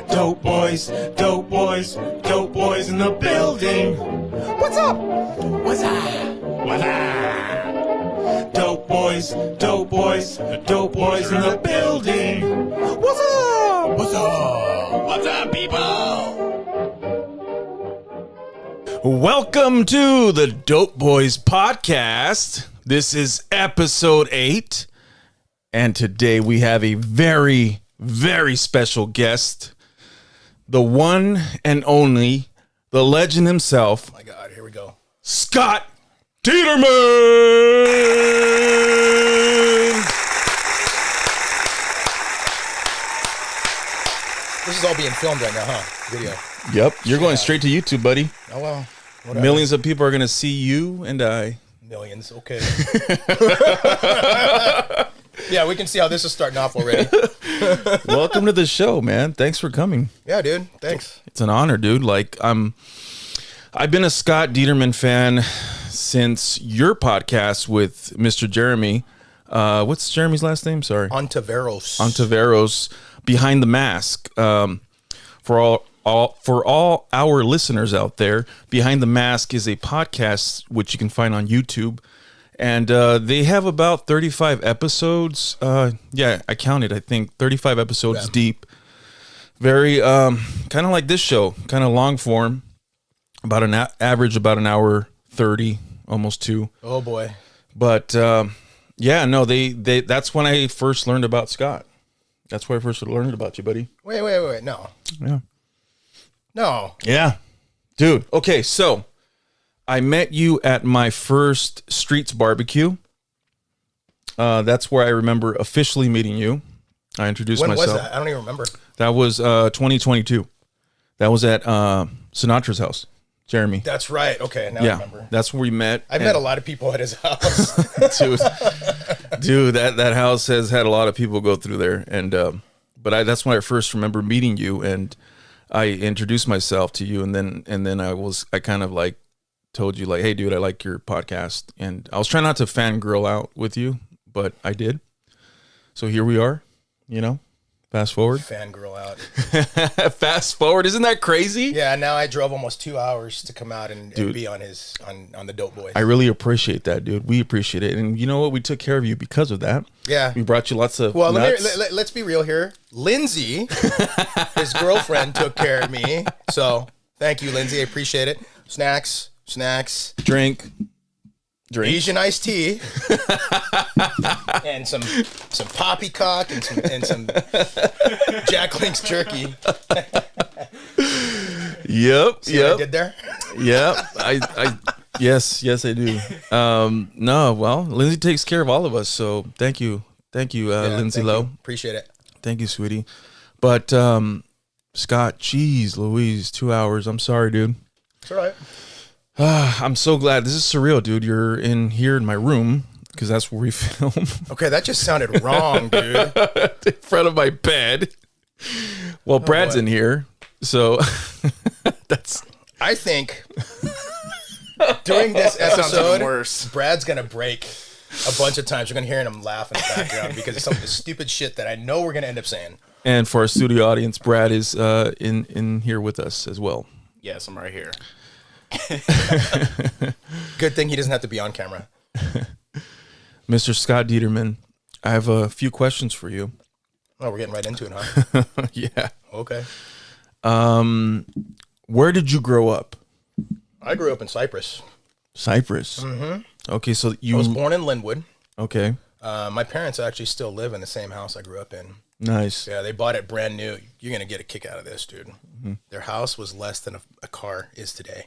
Dope Boyz, Dope Boyz, Dope Boyz in the building. What's up? What's up? What's up? Dope Boyz, Dope Boyz, Dope Boyz in the building. What's up? What's up? What's up, people? Welcome to the Dope Boyz Podcast. This is episode 8. And today we have a very, very special guest. The one and only, the legend himself. Oh my God, here we go. Scott Dieterman! This is all being filmed right now, huh? Video. Yep, you're going straight to YouTube, buddy. Oh, well. Whatever. Millions of people are going to see you and I. Millions, okay. Yeah, we can see how this is starting off already. Welcome to the show, man. Thanks for coming. Yeah, dude. Thanks. It's an honor, dude. I've been a Scott Dieterman fan since your podcast with Mr. Jeremy. What's Jeremy's last name? Sorry. Ontiveros. Behind the Mask. For all our listeners out there, Behind the Mask is a podcast which you can find on YouTube. And they have about 35 episodes. Yeah, I counted, I think 35 episodes deep. Very kind of like this show, kind of long form. About an average, about an hour 30, almost 2. Oh boy. But yeah, no, they that's when I first learned about Scott. That's where I first learned about you, buddy. Wait. No. Yeah. No. Yeah. Dude. Okay, so I met you at my first Streets barbecue. That's where I remember officially meeting you. I introduced myself. When was that? I don't even remember. That was 2022. That was at Sinatra's house, Jeremy. That's right. Okay, now I remember. That's where we met. I've met a lot of people at his house. Dude, that house has had a lot of people go through there. And but that's when I first remember meeting you, and I introduced myself to you, and then I kind of like told you like, hey dude, I like your podcast. And I was trying not to fangirl out with you, but I did. So here we are, fast forward. Fangirl out. Fast forward. Isn't that crazy? Yeah, now I drove almost 2 hours to come out and be on the Dope Boyz. I really appreciate that, dude. We appreciate it. And you know what? We took care of you because of that. Yeah. We brought you lots of let's be real here. Lindsay, his girlfriend, took care of me. So thank you, Lindsay. I appreciate it. Snacks. Drink. Asian iced tea. And some poppycock and some Jack Link's jerky. Yep. See what I did there? Yep. Yes, I do. No, well, Lindsay takes care of all of us, so thank you, Lindsay Lowe. Appreciate it. Thank you, sweetie. But Scott, geez, Louise, 2 hours. I'm sorry, dude. It's all right. I'm so glad. This is surreal, dude. You're in here in my room because that's where we film. Okay, that just sounded wrong, dude. In front of my bed. Well, Brad's in here, so that's. I think during this episode, Brad's gonna break a bunch of times. You're gonna hear him laugh in the background because of some of the stupid shit that I know we're gonna end up saying. And for our studio audience, Brad is in here with us as well. Yes, I'm right here. Good thing he doesn't have to be on camera. Mr. Scott Dieterman, I have a few questions for you. Oh, we're getting right into it, huh? Yeah. Okay. Where did you grow up? I grew up in Cyprus. Cyprus? Mm-hmm. Okay, so I was born in Linwood. Okay. My parents actually still live in the same house I grew up in. Nice. Yeah, they bought it brand new. You're going to get a kick out of this, dude. Mm-hmm. Their house was less than a car is today.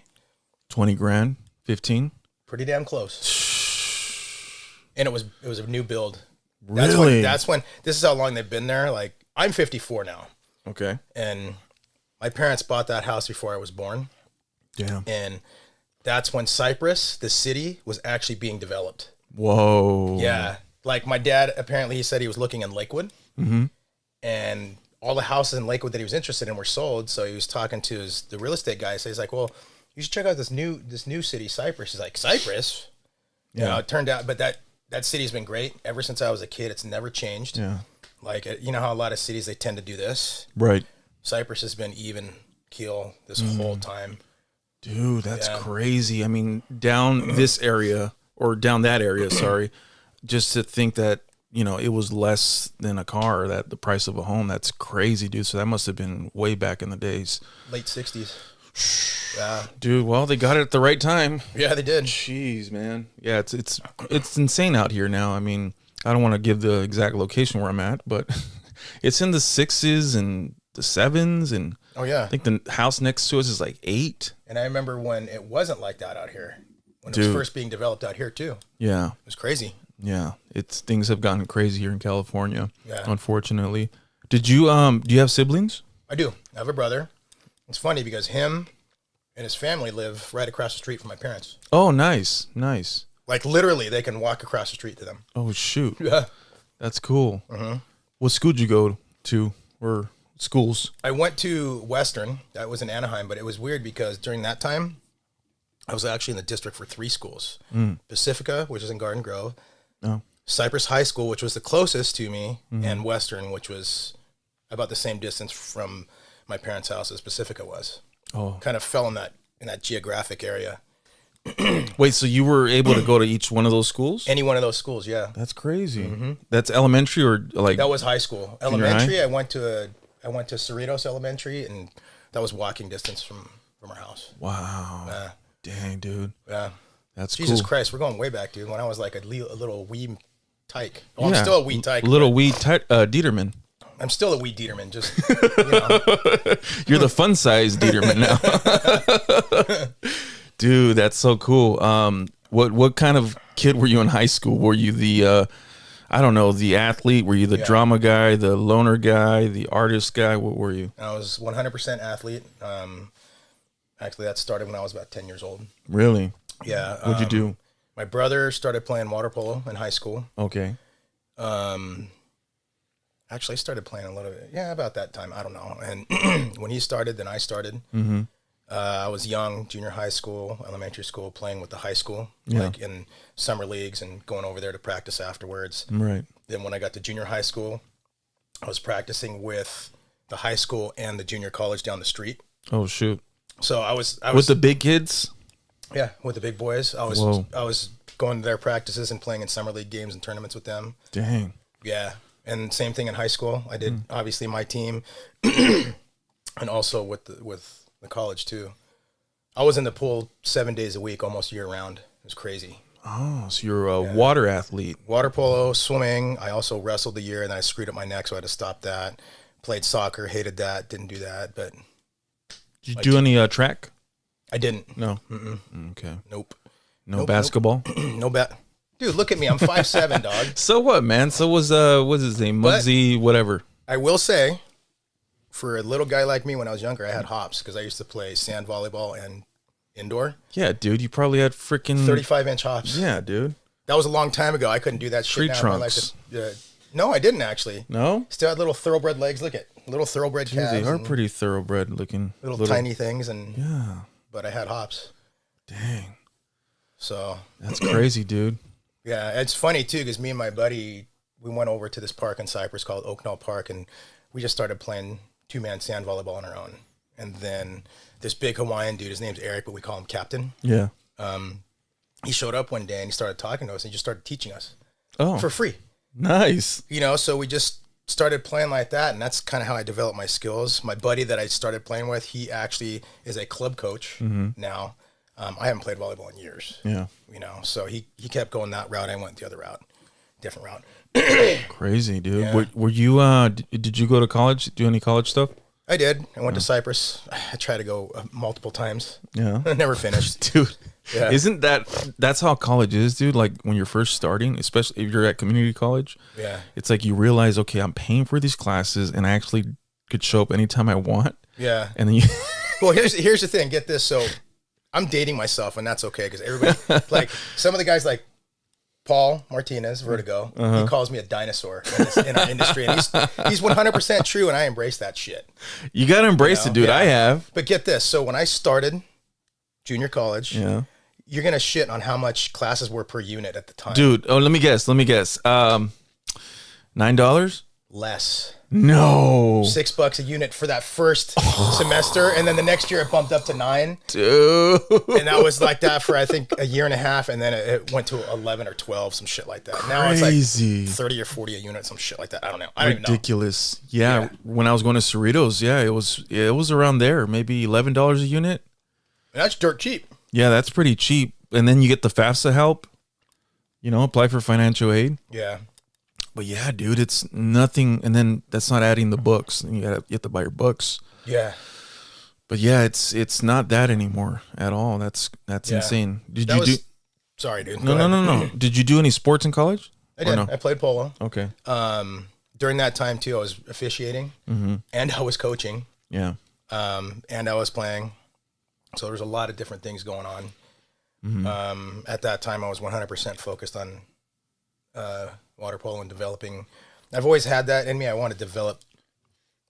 20 grand? 15? Pretty damn close. And it was a new build. Really? That's when this is how long they've been there. Like, I'm 54 now. Okay. And my parents bought that house before I was born. Damn. And that's when Cyprus, the city, was actually being developed. Whoa. Yeah. Like my dad, apparently he said he was looking in Lakewood. Mm-hmm. And all the houses in Lakewood that he was interested in were sold. So he was talking to the real estate guy. So he's like, well, you should check out this new city, Cyprus. He's like, Cyprus? Yeah. You know, it turned out, but that city's been great ever since I was a kid. It's never changed. Yeah. Like, you know how a lot of cities, they tend to do this. Right. Cypress has been even keel this whole time. Dude, that's crazy. I mean, down this area or down that area, sorry, just to think that, you know, it was less than a car, that the price of a home, that's crazy, dude. So that must have been way back in the days. Late 60s. Yeah. Dude, well, they got it at the right time. Yeah, they did. Jeez, man. Yeah, it's insane out here now. I mean, I don't want to give the exact location where I'm at, but it's in the 6s and the 7s, and oh yeah, I think the house next to us is like 8. And I remember when it wasn't like that out here, when it Dude. was first being developed out here too. Yeah. It was crazy. Yeah. Things have gotten crazy here in California. Yeah. Unfortunately. Do you have siblings? I do. I have a brother. It's funny because him and his family live right across the street from my parents. Oh, nice. Nice. Like literally they can walk across the street to them. Oh, shoot. Yeah. That's cool. What school did you go to, or schools? I went to Western. That was in Anaheim, but it was weird because during that time, I was actually in the district for 3 schools. Pacifica, which is in Garden Grove. Oh. Cypress High School, which was the closest to me, and Western, which was about the same distance from my parents' house as Pacifica was. Oh. Kind of fell in that geographic area. Wait, so you were able to go to each one of those schools? Any one of those schools, yeah. That's crazy. That's elementary or like? That was high school. Junior Elementary, high? I went to Cerritos Elementary, and that was walking distance from our house. Wow. Yeah. Dang, dude. Yeah. That's Jesus cool. Christ, we're going way back, dude. When I was like a little wee tyke. Oh, I'm still a wee tyke. Little wee Dieterman. I'm still a wee Dieterman. Just, you know. You're the fun size Dieterman now. Dude, that's so cool. What kind of kid were you in high school? Were you the I don't know, the athlete? Were you the drama guy, the loner guy, the artist guy? What were you? I was 100% athlete. Actually, that started when I was about 10 years old. Really? Yeah. What'd you do? My brother started playing water polo in high school. Okay. Actually, I started playing a little bit. Yeah, about that time. I don't know. And when he started, then I started. I was young, junior high school, elementary school, playing with the high school, like in summer leagues and going over there to practice afterwards. Right. Then when I got to junior high school, I was practicing with the high school and the junior college down the street. Oh, shoot. So I was with the big kids? Yeah, with the big boys. I was going to their practices and playing in summer league games and tournaments with them. Dang. Yeah. And same thing in high school. I did obviously my team and also with the college too. I was in the pool 7 days a week, almost year round. It was crazy. Oh, so you're a water athlete. Water polo, swimming. I also wrestled a year and I screwed up my neck, so I had to stop that. Played soccer, hated that, didn't do that. But did you do any track? I didn't. No. Mm-mm. Okay. Nope. No basketball? No bat. Dude, look at me. I'm 5'7", dog. So what, man? So was what's his name? Muggsy, whatever. I will say, for a little guy like me, when I was younger, I had hops because I used to play sand volleyball and indoor. Yeah, dude. You probably had freaking 35-inch hops. Yeah, dude. That was a long time ago. I couldn't do that shit Tree now. trunks. No, I didn't actually. No? Still had little thoroughbred legs. Look at little thoroughbred Dude, calves. they are pretty thoroughbred looking. Little tiny things, yeah. But I had hops. Dang. So that's crazy, dude. Yeah, it's funny too because me and my buddy, we went over to this park in Cypress called Oaknall Park, and we just started playing 2-man sand volleyball on our own. And then this big Hawaiian dude, his name's Eric, but we call him Captain. Yeah. He showed up one day and he started talking to us and he just started teaching us for free. Nice. You know, so we just started playing like that, and that's kind of how I developed my skills. My buddy that I started playing with, he actually is a club coach now. I haven't played volleyball in years. Yeah. You know, so he kept going that route. I went the other route, different route. Crazy, dude. Yeah. Were you, did you go to college? Do any college stuff? I did. I went to Cypress. I tried to go multiple times. Yeah. I never finished. Dude. Yeah. Isn't that's how college is, dude? Like when you're first starting, especially if you're at community college. Yeah. It's like you realize, okay, I'm paying for these classes and I actually could show up anytime I want. Yeah. And then you Well, here's the thing. Get this. So I'm dating myself, and that's okay because everybody, like some of the guys like Paul Martinez, Vertigo, he calls me a dinosaur in our industry. And he's 100% true, and I embrace that shit. You got to embrace it, dude. Yeah. I have. But get this. So when I started junior college, you're going to shit on how much classes were per unit at the time. Dude, let me guess. $9? less. No. $6 a unit for that first semester, and then the next year it bumped up to $9. Dude. And that was like that for I think a year and a half, and then it went to 11 or 12, some shit like that. Now it's like 30 or 40 a unit, some shit like that. I don't know. I don't even know. Ridiculous. Yeah, when I was going to Cerritos, it was around there, maybe $11 a unit. And that's dirt cheap. Yeah, that's pretty cheap. And then you get the FAFSA help. Apply for financial aid. Yeah. But yeah, dude, it's nothing. And then that's not adding the books. You have to buy your books. Yeah. But yeah, it's not that anymore at all. That's insane. Sorry, dude. No. Did you do any sports in college? I did. No? I played polo. Okay. During that time too, I was officiating and I was coaching. Yeah. And I was playing. So there was a lot of different things going on. At that time, I was 100% focused on water polo and developing. I've always had that in me. I want to develop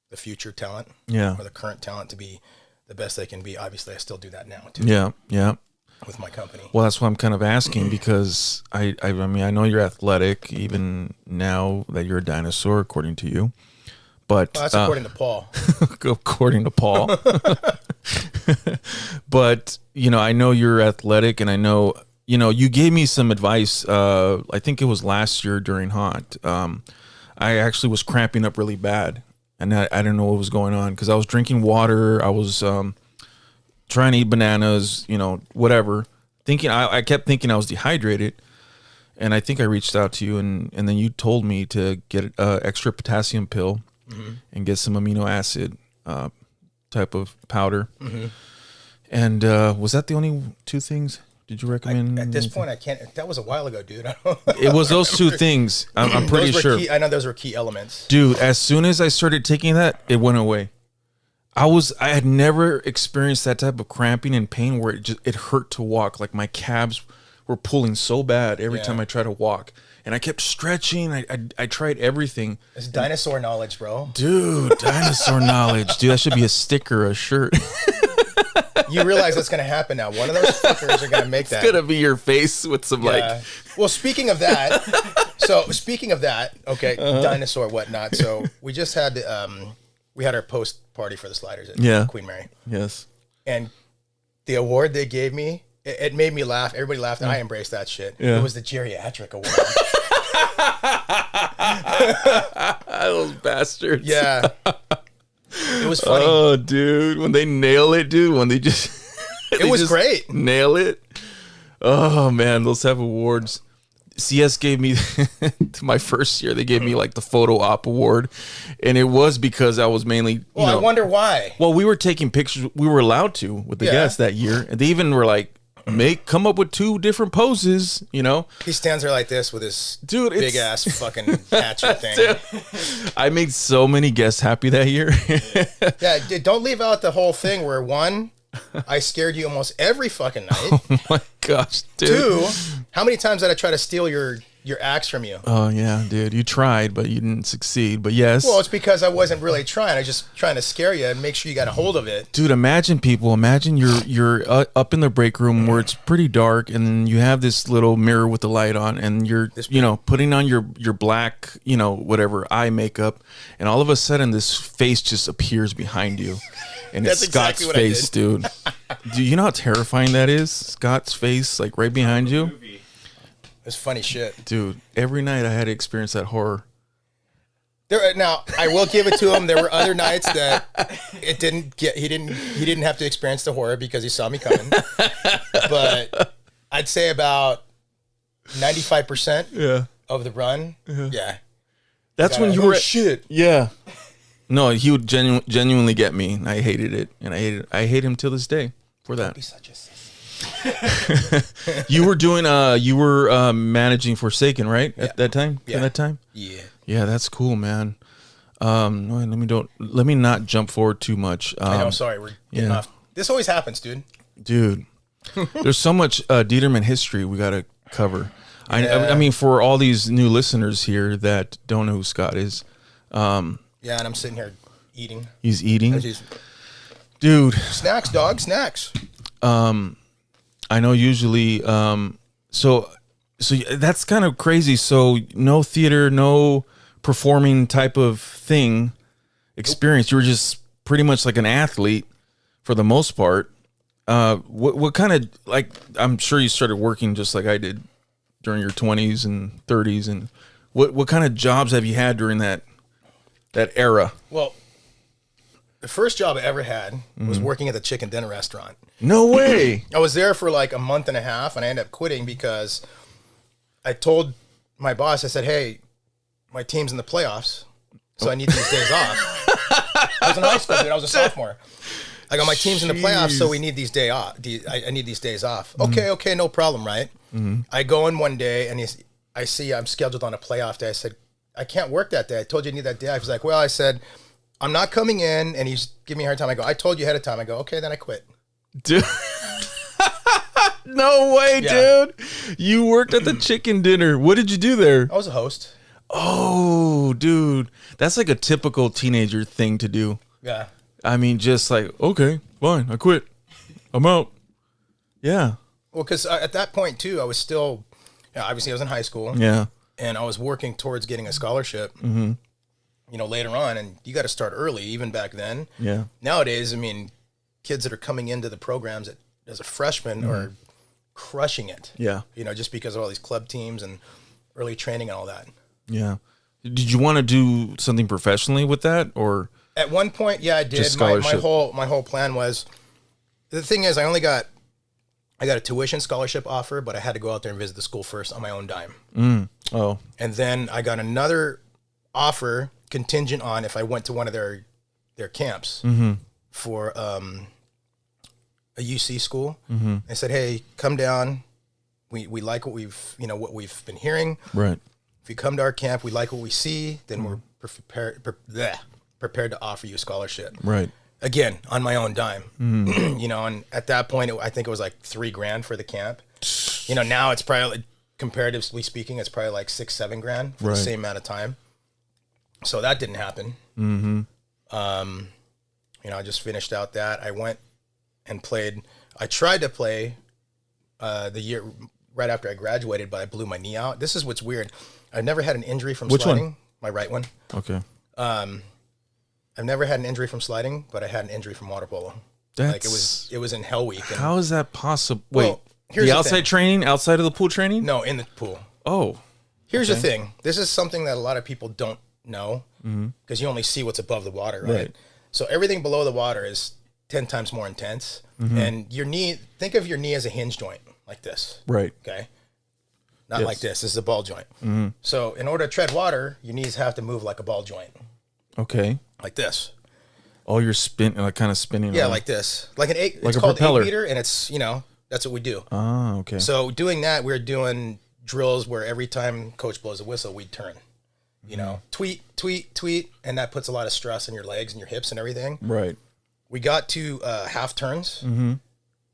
the future talent, or the current talent to be the best they can be. Obviously, I still do that now too. Yeah. With my company. Well, that's why I'm kind of asking, because I mean, I know you're athletic even now that you're a dinosaur, according to you. But that's according to Paul. According to Paul. But I know you're athletic, and I know you gave me some advice. I think it was last year during Haunt. I actually was cramping up really bad, and I didn't know what was going on, because I was drinking water. I was trying to eat bananas, whatever. I kept thinking I was dehydrated, and I think I reached out to you, and then you told me to get an extra potassium pill and get some amino acid type of powder. And was that the only two things? Did you recommend? At this point, I can't. That was a while ago, dude. It was those two things. I'm pretty sure. I know those were key elements. Dude, as soon as I started taking that, it went away. I had never experienced that type of cramping and pain where it hurt to walk. Like my calves were pulling so bad every time I tried to walk. And I kept stretching. I tried everything. It's dinosaur knowledge, bro. Dude, dinosaur knowledge. Dude, that should be a sticker, a shirt. You realize that's going to happen now. One of those fuckers are going to make that. It's going to be your face with some Well, speaking of that, okay, dinosaur, whatnot. So we just had, we had our post party for the Sliders at Queen Mary. Yes. And the award they gave me, it made me laugh. Everybody laughed, and I embraced that shit. Yeah. It was the geriatric award. Those bastards. Yeah. It was funny. Oh, dude. When they nail it, dude. When they just... It was great. Nail it. Oh, man. Those have awards. CS gave me, my first year, they gave me like the photo op award. And it was because I was mainly... I wonder why. Well, we were taking pictures. We were allowed to with the guests that year. And they even were like, come up with 2 different poses, He stands there like this with his big ass fucking hatchet thing. Dude, I made so many guests happy that year. Yeah, don't leave out the whole thing where 1, I scared you almost every fucking night. Oh my gosh, dude. 2, how many times did I try to steal your axe from you? Oh yeah, dude. You tried, but you didn't succeed. But yes. Well, it's because I wasn't really trying. I was just trying to scare you and make sure you got a hold of it. Dude, imagine you're up in the break room where it's pretty dark, and you have this little mirror with the light on, and you're putting on your black whatever eye makeup, and all of a sudden this face just appears behind you. And it's Scott's face, dude. Do you know how terrifying that is? Scott's face, like right behind you. It's funny shit, dude. Every night I had to experience that horror. Now I will give it to him. There were other nights that it didn't get. He didn't have to experience the horror because he saw me coming. But I'd say about 95% of the run. Yeah, that's when you were shit. Yeah. No, he would genuinely get me, and I hated it, and I hate him till this day for that. Don't be such a sissy. You were doing managing Forsaken, right? At that time? Yeah. At that time? Yeah. Yeah, that's cool, man. Let me not jump forward too much. I know, sorry, we're getting off. This always happens, dude. Dude. There's so much Dieterman history we gotta cover. I mean, for all these new listeners here that don't know who Scott is. Yeah, and I'm sitting here eating. He's eating. Dude. Snacks, dog, snacks. I know usually, so that's kind of crazy. So no theater, no performing type of thing experience. You were just pretty much like an athlete for the most part. What kind of, like, I'm sure you started working just like I did during your 20s and 30s, and what kind of jobs have you had during that era? Well, the first job I ever had was working at the chicken dinner restaurant. No way. I was there for like a month and a half, and I ended up quitting because I told my boss, I said, hey, my team's in the playoffs, so I need these days off. I was in high school, dude. I was a sophomore. I go, my team's in the playoffs, so we need these days off. I need these days off. Okay, no problem, right? I go in one day, and I see I'm scheduled on a playoff day. I said, I can't work that day. I told you I need that day. I was like, well, I said, I'm not coming in, and he's giving me a hard time. I go, I told you ahead of time. I go, okay, then I quit. Dude. No way, dude. You worked at the chicken dinner. What did you do there? I was a host. Oh, dude. That's like a typical teenager thing to do. Yeah. I mean, just like, okay, fine, I quit. I'm out. Yeah. Well, because at that point, too, I was still, obviously I was in high school. Yeah. And I was working towards getting a scholarship, later on. And you got to start early, even back then. Yeah. Nowadays, I mean, kids that are coming into the programs as a freshman are crushing it. Yeah. Just because of all these club teams and early training and all that. Yeah. Did you want to do something professionally with that, or? At one point, yeah, I did. Just My scholarship. whole plan was, the thing is, I got a tuition scholarship offer, but I had to go out there and visit the school first on my own dime. Oh. And then I got another offer contingent on if I went to one of their camps for a UC school. They said, hey, come down. We like what we've been hearing. Right. If you come to our camp, we like what we see, then we're prepared to offer you a scholarship. Right. Again, on my own dime. And at that point, I think it was like $3,000 for the camp. Now it's probably, comparatively speaking, it's probably like $6,000-7,000 for the same amount of time. So that didn't happen. I just finished out that. I went and played. I tried to play the year right after I graduated, but I blew my knee out. This is what's weird. I've never had an injury from sliding. One? My right one. Okay. I've never had an injury from sliding, but I had an injury from water polo. Like it was in Hell Week. How is that possible? Wait, Well, here's the the outside thing. training, outside of the pool training? No, in the pool. Oh. Here's the thing. This is something that a lot of people don't know because you only see what's above the water, right? So everything below the water is 10 times more intense. And your knee, think of your knee as a hinge joint like this. Right. Okay. Not like this. This is a ball joint. So in order to tread water, your knees have to move like a ball joint. Okay. Like this. Oh, you're kind of spinning. Yeah, around. like this. Like an eight. Like it's a called propeller. 8 meter, and it's, that's what we do. Ah, okay. So doing that, we're doing drills where every time coach blows a whistle, we'd turn. Tweet, tweet, tweet, and that puts a lot of stress on your legs and your hips and everything. Right. We got to half turns.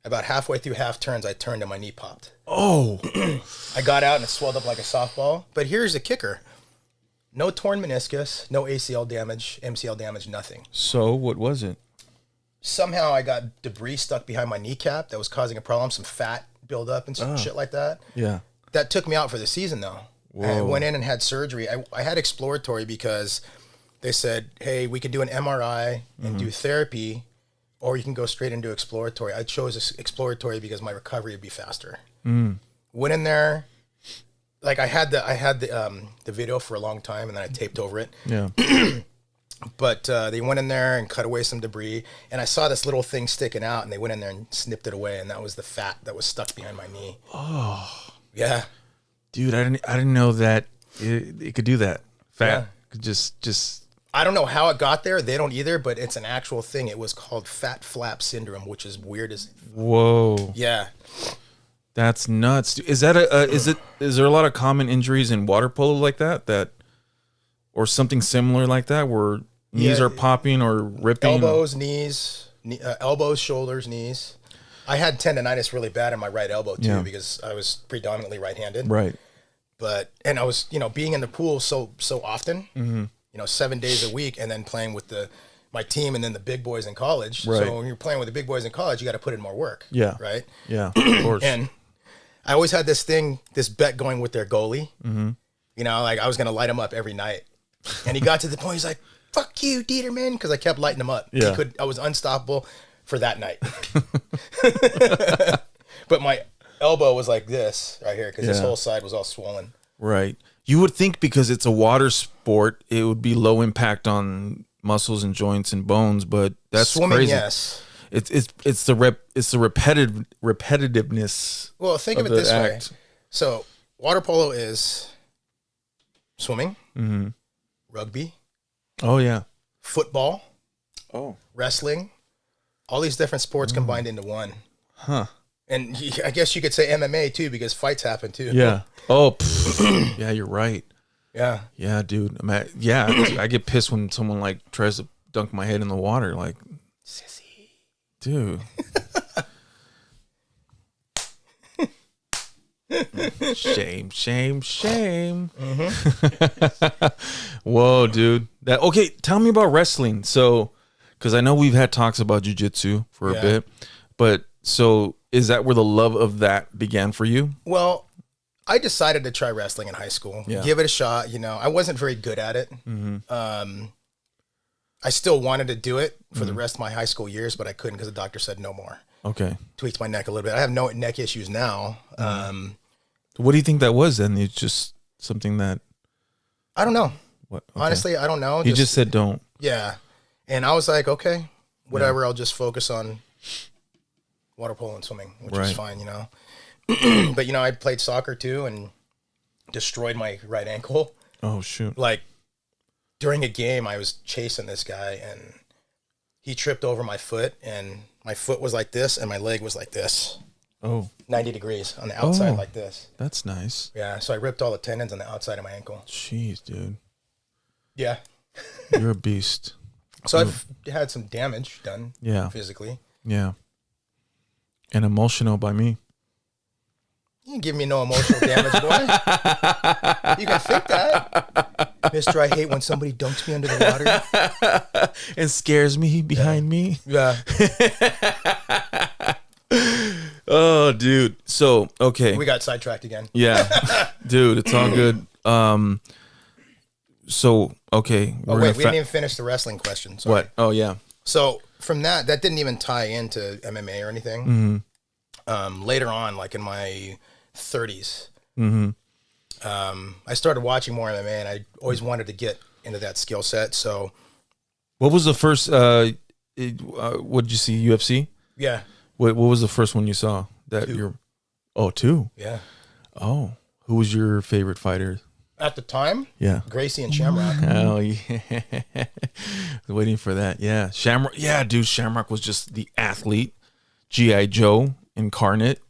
About halfway through half turns, I turned and my knee popped. Oh. I got out and it swelled up like a softball. But here's the kicker. No torn meniscus, no ACL damage, MCL damage, nothing. So what was it? Somehow I got debris stuck behind my kneecap that was causing a problem, some fat buildup and some shit like that. Yeah. That took me out for the season, though. I went in and had surgery. I had exploratory because they said, hey, we can do an MRI and do therapy, or you can go straight into exploratory. I chose exploratory because my recovery would be faster. Went in there. Like I had the video for a long time, and then I taped over it. Yeah. But they went in there and cut away some debris, and I saw this little thing sticking out, and they went in there and snipped it away, and that was the fat that was stuck behind my knee. Oh, yeah, dude, I didn't know that it could do that. Fat could just. I don't know how it got there. They don't either, but it's an actual thing. It was called fat flap syndrome, which is weird as. Whoa. Yeah. That's nuts. Is that is there a lot of common injuries in water polo like that or something similar like that where knees are popping or ripping? Elbows, knees, elbows, shoulders, knees. I had tendonitis really bad in my right elbow too because I was predominantly right-handed. Right. But and I was, being in the pool so often, 7 days a week, and then playing with my team and then the big boys in college. Right. So when you're playing with the big boys in college, you got to put in more work. Yeah. Right. Yeah. Of course. And I always had this bet going with their goalie. Like I was going to light him up every night And he got to the point, he's like, fuck you, Dieterman, because I kept lighting him up. Yeah. I was unstoppable for that night. But my elbow was like this right here because this whole side was all swollen. Right. You would think because it's a water sport, it would be low impact on muscles and joints and bones, but that's swimming, crazy. yes. It's the repetitiveness. Well, think of it this way. So water polo is swimming, rugby, Oh yeah, football, wrestling, all these different sports combined into one. Huh. And I guess you could say MMA too, because fights happen too. Yeah. Oh, yeah, you're right. Yeah. Yeah, dude. I get pissed when someone like tries to dunk my head in the water. Like, sissy, dude. Shame. Whoa, dude. Okay, tell me about wrestling. So, because I know we've had talks about jiu-jitsu for a bit, but so is that where the love of that began for you? Well, I decided to try wrestling in high school. Yeah. Give it a shot. I wasn't very good at it. I still wanted to do it for the rest of my high school years, but I couldn't because the doctor said no more. Okay. Tweaked my neck a little bit. I have no neck issues now. What do you think that was then? It's just something that... I don't know. What? Okay. Honestly, I don't know. He just said don't. Yeah. And I was like, okay, whatever. I'll just focus on water polo and swimming, which is fine, But, I played soccer too and destroyed my right ankle. Oh, shoot. Like, during a game, I was chasing this guy, and he tripped over my foot, and my foot was like this, and my leg was like this. Oh. 90 degrees on the outside like this. That's nice. Yeah, so I ripped all the tendons on the outside of my ankle. Jeez, dude. Yeah. You're a beast. So I've had some damage done physically. Yeah. And emotional by me. You can give me no emotional damage, boy. You can think that. Mister, I hate when somebody dunks me under the water. And scares me behind me. Yeah. Oh, dude. So, okay. We got sidetracked again. Yeah. Dude, it's all good. So, okay. Oh, wait, we didn't even finish the wrestling question. Sorry. What? Oh, yeah. So, from that didn't even tie into MMA or anything. Later on, like in my 30s, I started watching more MMA, and I always wanted to get into that skill set. So, what was the first, what did you see, UFC? Yeah. What was the first one you saw? Two? Yeah. Oh, who was your favorite fighter? At the time? Yeah. Gracie and Shamrock. Oh, yeah. Waiting for that. Yeah. Shamrock. Yeah, dude. Shamrock was just the athlete. G.I. Joe incarnate.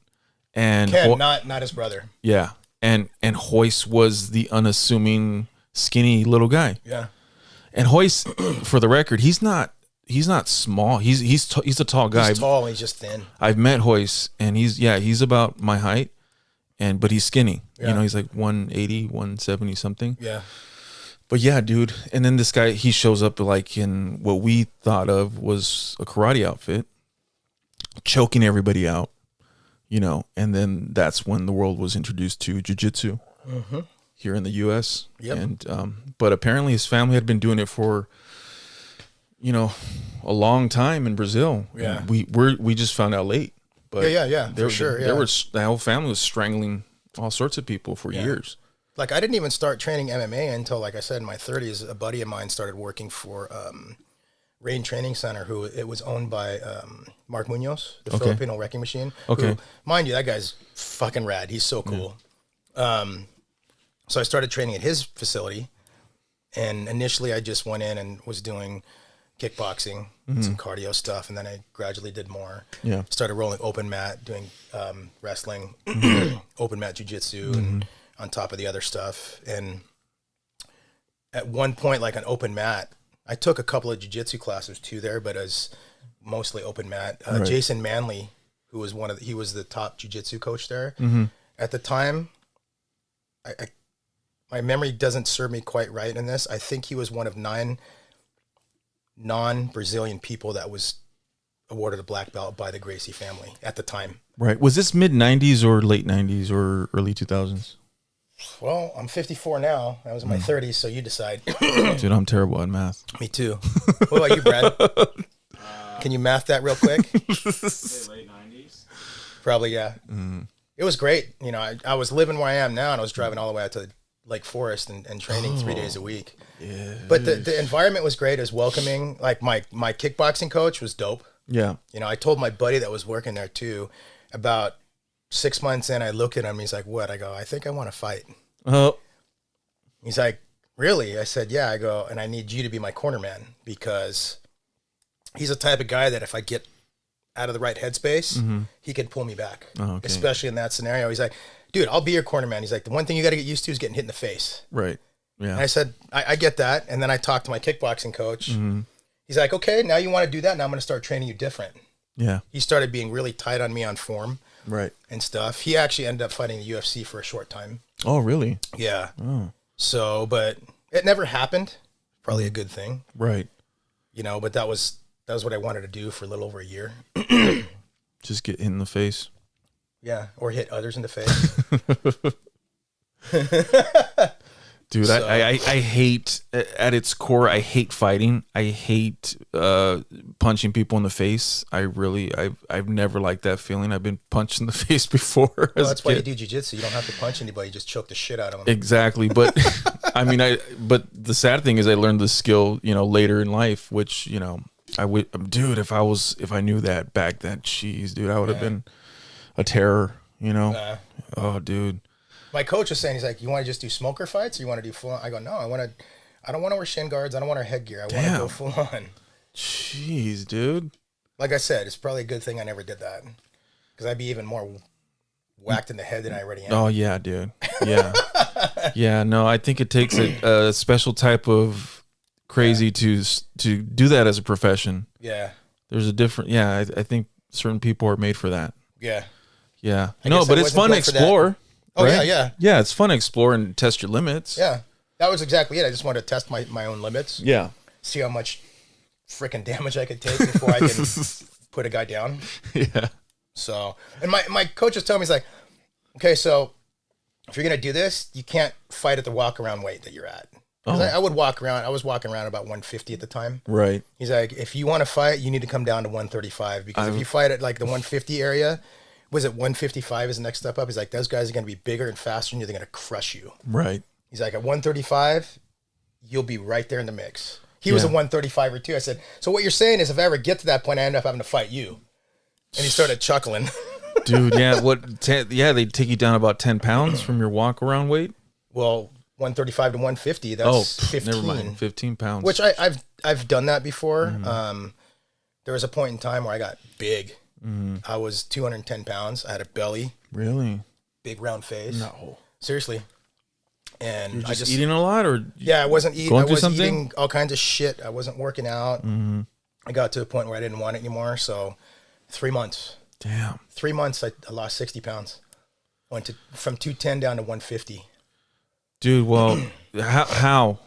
And Ken, not his brother. Yeah. And Hoist was the unassuming, skinny little guy. Yeah. And Hoist, for the record, he's not small. He's a tall guy. He's tall. He's just thin. I've met Hoist, and he's about my height, but he's skinny. Yeah. He's like 180, 170 something. Yeah. But yeah, dude. And then this guy, he shows up like in what we thought of was a karate outfit, choking everybody out, and then that's when the world was introduced to jiu-jitsu here in the U.S. Yep. And but apparently his family had been doing it for a long time in Brazil. Yeah. We just found out late. But yeah, for sure. Yeah. The whole family was strangling all sorts of people for years. Like, I didn't even start training MMA until, like I said, in my 30s. A buddy of mine started working for Rain Training Center, who it was owned by Mark Munoz, the Filipino wrecking machine. Okay. Who, mind you, that guy's fucking rad. He's so cool. So I started training at his facility, and initially I just went in and was doing kickboxing, some cardio stuff, and then I gradually did more. Yeah. Started rolling open mat, doing wrestling, open mat jiu-jitsu, and on top of the other stuff. And at one point, like an open mat, I took a couple of jiu-jitsu classes too there, but as mostly open mat. Jason Manley, who was he was the top jiu-jitsu coach there at the time. My memory doesn't serve me quite right in this. I think he was one of 9 non-Brazilian people that was awarded a black belt by the Gracie family at the time. Right. Was this mid 90s or late 90s or early 2000s? Well, I'm 54 now. I was in my 30s, so you decide. Dude, I'm terrible at math. Me too. What about you, Brad? Can you math that real quick? Late 90s. Probably, yeah. It was great. You know, I was living where I am now, and I was driving all the way out to Lake Forest and training 3 days a week. Yeah. But the environment was great. It was welcoming. Like my kickboxing coach was dope. Yeah. You know, I told my buddy that was working there too. About 6 months in, I look at him. He's like, "What?" I go, "I think I want to fight." Oh. He's like, "Really?" I said, "Yeah." I go, "And I need you to be my corner man because he's the type of guy that if I get out of the right headspace, he could pull me back, especially in that scenario." He's like, "Dude, I'll be your corner man." He's like, "The one thing you got to get used to is getting hit in the face." Right. Yeah. And I said, I get that. And then I talked to my kickboxing coach. He's like, "Okay, now you want to do that. Now I'm going to start training you different." Yeah. He started being really tight on me on form. Right. And stuff. He actually ended up fighting the UFC for a short time. Oh, really? Yeah. Oh. So, but it never happened. Probably a good thing. Right. You know, but that was what I wanted to do for a little over a year. Just get hit in the face. Yeah, or hit others in the face. Dude, so. I hate, at its core, I hate fighting. I hate punching people in the face. I've never liked that feeling. I've been punched in the face before. Well, that's why you do jiu-jitsu. You don't have to punch anybody. You just choke the shit out of them. Exactly. But I mean, but the sad thing is I learned the skill, you know, later in life, which, you know, dude, if I knew that back then, jeez, dude, I would have been a terror, you know? Oh, dude. My coach was saying, he's like, "You want to just do smoker fights or you want to do full on?" I go, "No, I don't want to wear shin guards. I don't want to wear headgear. I want to go full on." Jeez, dude. Like I said, it's probably a good thing I never did that because I'd be even more whacked in the head than I already am. Oh, yeah, dude. Yeah. Yeah, no, I think it takes a special type of crazy to do that as a profession. Yeah. There's a different, I think certain people are made for that. Yeah. Yeah. No, but it's fun to explore. Oh, right? yeah. Yeah, it's fun to explore and test your limits. Yeah. That was exactly it. I just wanted to test my own limits. Yeah. See how much freaking damage I could take before I can put a guy down. Yeah. So, and my coach was telling me, he's like, "Okay, so if you're going to do this, you can't fight at the walk around weight that you're at." I would walk around. I was walking around about 150 at the time. Right. He's like, "If you want to fight, you need to come down to 135 because if you fight at like the 150 area, was it 155 is the next step up?" He's like, "Those guys are going to be bigger and faster than you. They're going to crush you." Right. He's like, "At 135, you'll be right there in the mix." He was a 135 or two. I said, "So what you're saying is if I ever get to that point, I end up having to fight you." And he started chuckling. Dude, yeah. They take you down about 10 pounds from your walk around weight? Well, 135 to 150, that's 15. Never mind. 15 pounds. Which I've done that before. There was a point in time where I got big. I was 210 pounds. I had a belly. Really? Big round face. No. Seriously. And I just eating a lot, or I wasn't eating. I was eating all kinds of shit. I wasn't working out. I got to a point where I didn't want it anymore. So 3 months. Damn. 3 months, I lost 60 pounds. Went from 210 down to 150. Dude, well, how?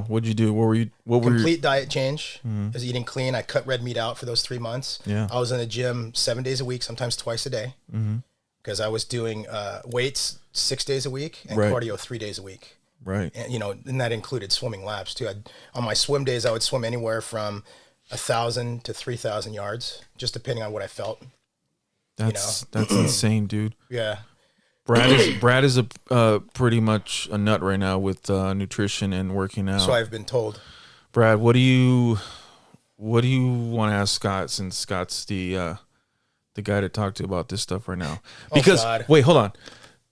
What'd you do? Complete diet change. I was eating clean. I cut red meat out for those 3 months. Yeah. I was in the gym 7 days a week, sometimes twice a day. Because I was doing weights 6 days a week and cardio 3 days a week. Right. And, you know, and that included swimming laps too. On my swim days, I would swim anywhere from 1,000 to 3,000 yards, just depending on what I felt. That's insane, dude. Yeah. Brad is a pretty much a nut right now with nutrition and working out. So I've been told. Brad, what do you want to ask Scott, since Scott's the guy to talk to about this stuff right now? Because wait, hold on,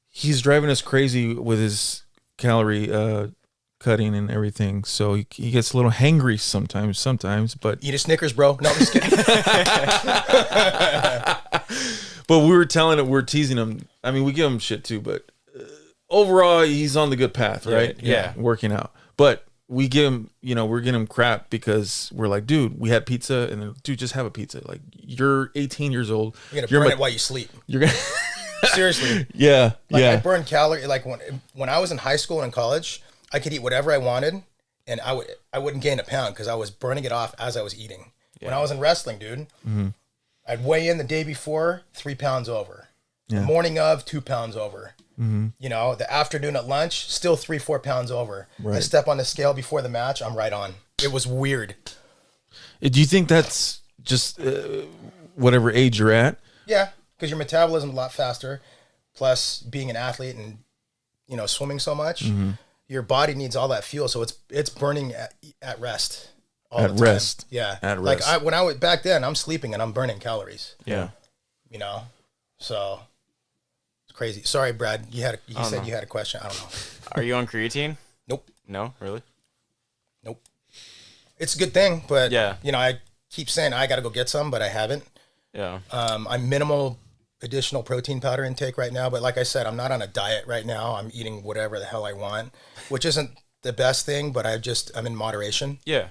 he's driving us crazy with his calorie cutting and everything. So he gets a little hangry sometimes. But eat a Snickers, bro. No, I'm just kidding. But we're teasing him. I mean, we give him shit too, but overall, he's on the good path, right? Yeah. Working out. But we give him, we're getting him crap because we're like, dude, we had pizza, and then, dude, just have a pizza. Like, you're 18 years old. You're gonna burn it while you sleep. You're gonna seriously. Yeah. I burned calories. Like when I was in high school and in college, I could eat whatever I wanted, and I wouldn't gain a pound because I was burning it off as I was eating. Yeah. When I was in wrestling, dude, I'd weigh in the day before 3 pounds over. The morning of, 2 pounds over. You know, the afternoon at lunch, still 3-4 pounds over. Right. I step on the scale before the match, I'm right on. It was weird. Do you think that's just whatever age you're at? Yeah, because your metabolism is a lot faster. Plus, being an athlete and, you know, swimming so much, your body needs all that fuel. So it's burning at rest. All the time. Rest. Yeah. At rest. Like when I was back then, I'm sleeping and I'm burning calories. Yeah. You know, so it's crazy. Sorry, Brad. You said you had a question. I don't know. Are you on creatine? Nope. No, really? Nope. It's a good thing, but yeah, you know, I keep saying I got to go get some, but I haven't. Yeah. I'm minimal additional protein powder intake right now, but like I said, I'm not on a diet right now. I'm eating whatever the hell I want, which isn't the best thing, but I'm in moderation. Yeah.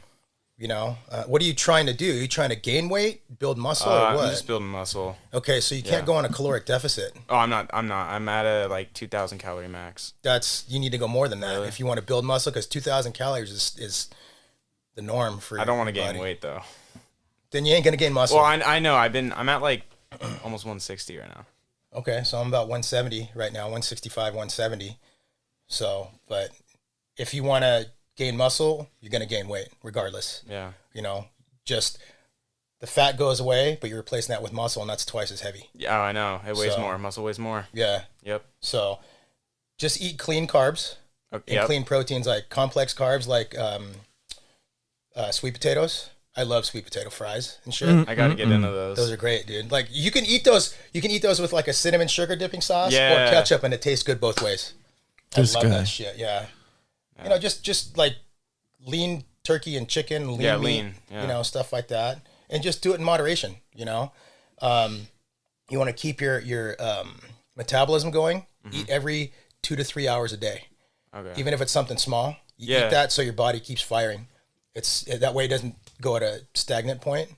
You know, what are you trying to do? Are you trying to gain weight, build muscle, or what? I'm just building muscle. Okay, so you can't go on a caloric deficit. Oh, I'm not. I'm at a like 2,000 calorie max. You need to go more than that really? if you want to build muscle, because 2,000 calories is the norm for. I don't want to gain body. weight though. Then you ain't gonna gain muscle. Well, I know. I'm at like almost 160 right now. Okay, so I'm about 170 right now, 165, 170. So, but if you want to gain muscle, you're going to gain weight regardless. Yeah. You know, just the fat goes away, but you're replacing that with muscle, and that's twice as heavy. Yeah, I know. It weighs more. Muscle weighs more. Yeah. Yep. So just eat clean carbs Okay, and clean proteins, like complex carbs, like sweet potatoes. I love sweet potato fries and shit. I got to get into those. Those are great, dude. Like you can eat those with like a cinnamon sugar dipping sauce or ketchup, and it tastes good both ways. I love that shit. Yeah. You know, just like lean turkey and chicken, lean meat, you know, stuff like that, and just do it in moderation. You know, you want to keep your metabolism going. Eat every 2 to 3 hours a day. Okay. Even if it's something small, you eat that so your body keeps firing. That way it doesn't go at a stagnant point.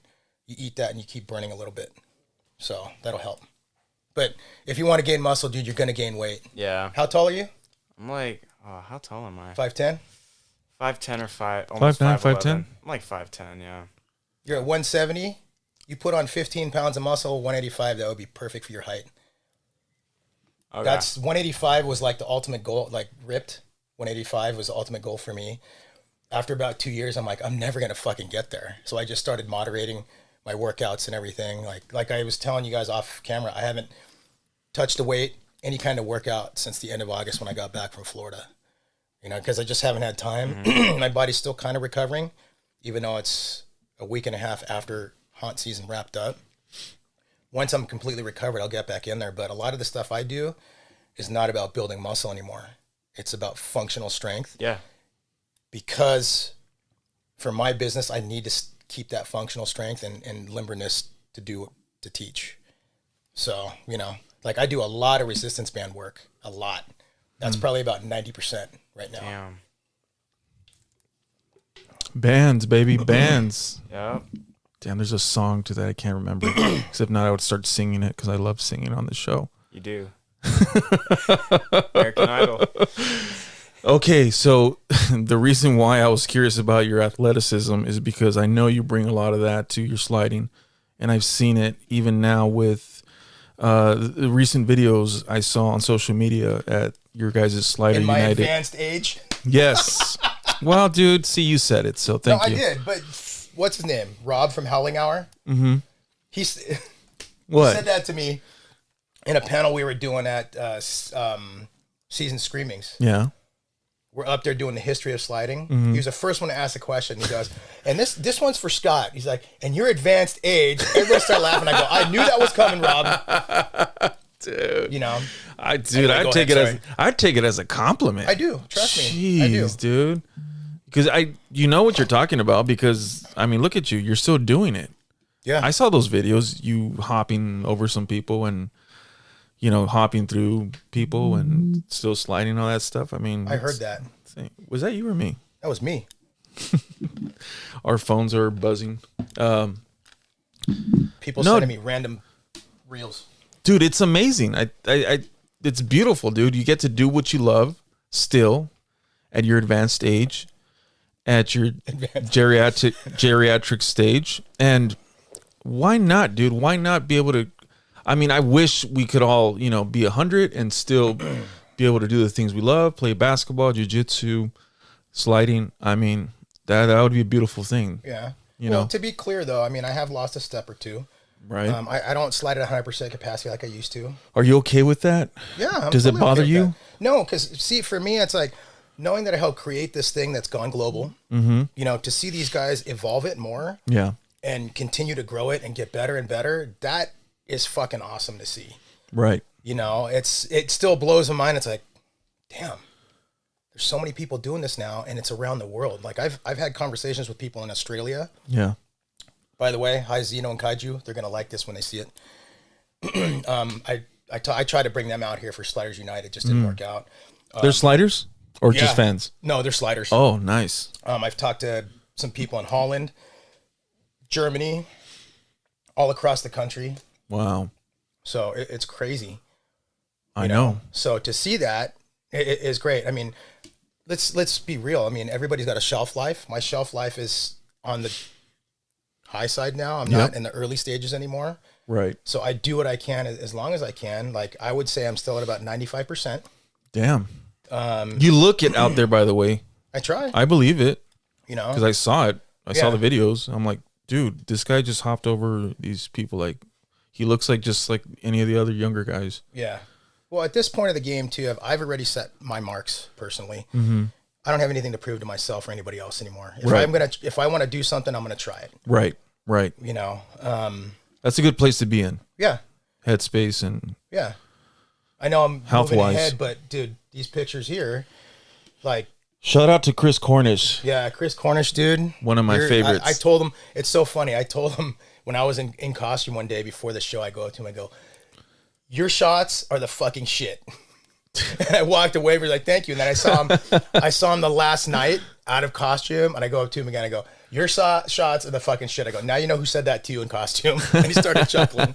You eat that and you keep burning a little bit, so that'll help. But if you want to gain muscle, dude, you're gonna gain weight. Yeah. How tall are you? I'm like, how tall am I? 5'10"? 5'10" or almost 5'9", 5'11". 5'10"? I'm like 5'10", yeah. You're at 170. You put on 15 pounds of muscle, 185. That would be perfect for your height. Okay. That's 185 was like the ultimate goal, like ripped. 185 was the ultimate goal for me. After about 2 years, I'm like, I'm never gonna fucking get there. So I just started moderating my workouts and everything. Like I was telling you guys off camera, I haven't touched a weight, any kind of workout since the end of August when I got back from Florida. You know, because I just haven't had time. My body's still kind of recovering, even though it's a week and a half after haunt season wrapped up. Once I'm completely recovered, I'll get back in there. But a lot of the stuff I do is not about building muscle anymore. It's about functional strength. Yeah. Because for my business, I need to keep that functional strength and limberness to teach. So, you know, like I do a lot of resistance band work, a lot. That's probably about 90% right now. Damn. Bands, baby, bands. Yep. Damn, there's a song to that I can't remember. Except not, I would start singing it because I love singing on the show. You do. American Idol. Okay, so the reason why I was curious about your athleticism is because I know you bring a lot of that to your sliding, and I've seen it even now with the recent videos I saw on social media at your guys' Slider In my United. advanced age? Yes. Well, dude, see, you said it, so thank you. No, I did, but what's his name? Rob from Howling Hour? Mm-hmm. He What? said that to me in a panel we were doing at Season Screamings. Yeah. We're up there doing the history of sliding. He was the first one to ask the question. He goes, and this one's for Scott. He's like, and your advanced age. Everybody started laughing. I go, I knew that was coming, Rob. Dude. You know? I'd take it as a compliment. I do. Trust me. I do. Jeez, dude. Because you know what you're talking about, because I mean, look at you. You're still doing it. Yeah. I saw those videos, you hopping over some people and, you know, hopping through people and still sliding all that stuff. I mean, I heard that. Was that you or me? That was me. Our phones are buzzing. People sending me random reels. Dude, it's amazing. It's beautiful, dude. You get to do what you love still at your advanced age, at your geriatric stage. And why not, dude? Why not be able to? I mean, I wish we could all, you know, be 100 and still be able to do the things we love, play basketball, jiu-jitsu, sliding. I mean, that would be a beautiful thing. Yeah. You well, know? to be clear, though, I mean, I have lost a step or two. Right. I don't slide at 100% capacity like I used to. Are you okay with that? Yeah. Does it bother you? No, because see, for me, it's like knowing that I helped create this thing that's gone global. You know, to see these guys evolve it more. Yeah. And continue to grow it and get better and better. That is fucking awesome to see. Right. You know, it still blows my mind. It's like, damn, there's so many people doing this now, and it's around the world. Like I've had conversations with people in Australia. Yeah. By the way, hi Zeno and Kaiju. They're gonna like this when they see it. I tried to bring them out here for Sliders United. It just didn't work out. They're sliders or just fans? No, they're sliders. Oh, nice. I've talked to some people in Holland, Germany, all across the country. Wow. So it's crazy. I know. So to see that is great. I mean, let's be real. I mean, everybody's got a shelf life. My shelf life is on the high side now. I'm not in the early stages anymore. Right. So I do what I can as long as I can. Like I would say I'm still at about 95%. Damn. You look it out there, by the way. I try. I believe it. You know, because I saw it. I saw the videos. I'm like, dude, this guy just hopped over these people. Like, he looks like just like any of the other younger guys. Yeah. Well, at this point of the game, too, I've already set my marks personally. I don't have anything to prove to myself or anybody else anymore. If I want to do something, I'm gonna try it. Right. Right. You know. That's a good place to be in. Yeah. Headspace and I know I'm health-wise. moving ahead, but dude, these pictures here, like. Shout out to Chris Cornish. Yeah, Chris Cornish, dude. One of my favorites. I told him, it's so funny. I told him when I was in costume one day before the show, I go up to him, I go, your shots are the fucking shit. And I walked away, we're like, thank you. And then I saw him the last night out of costume, and I go up to him again, I go, your shots are the fucking shit. I go, now you know who said that to you in costume. And he started chuckling.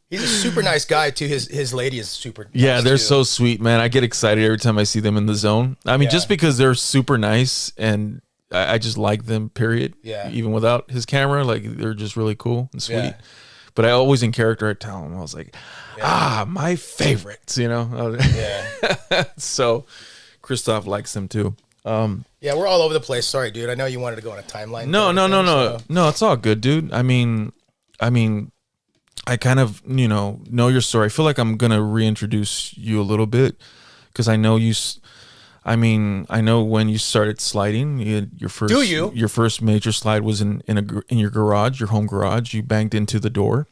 He's a super nice guy too. His lady is super nice. Yeah, they're too. so sweet, man. I get excited every time I see them in the zone. I mean, just because they're super nice and I just like them, period. Yeah. Even without his camera, like they're just really cool and sweet. Yeah. But I always in character, I tell him, I was like, my favorites, you know? Yeah. So Christoph likes them too. Yeah, we're all over the place. Sorry, dude. I know you wanted to go on a timeline. No. So. No, it's all good, dude. I mean, I kind of, know your story. I feel like I'm going to reintroduce you a little bit because I know I know when you started sliding, your first major slide was in your garage, your home garage. You banged into the door.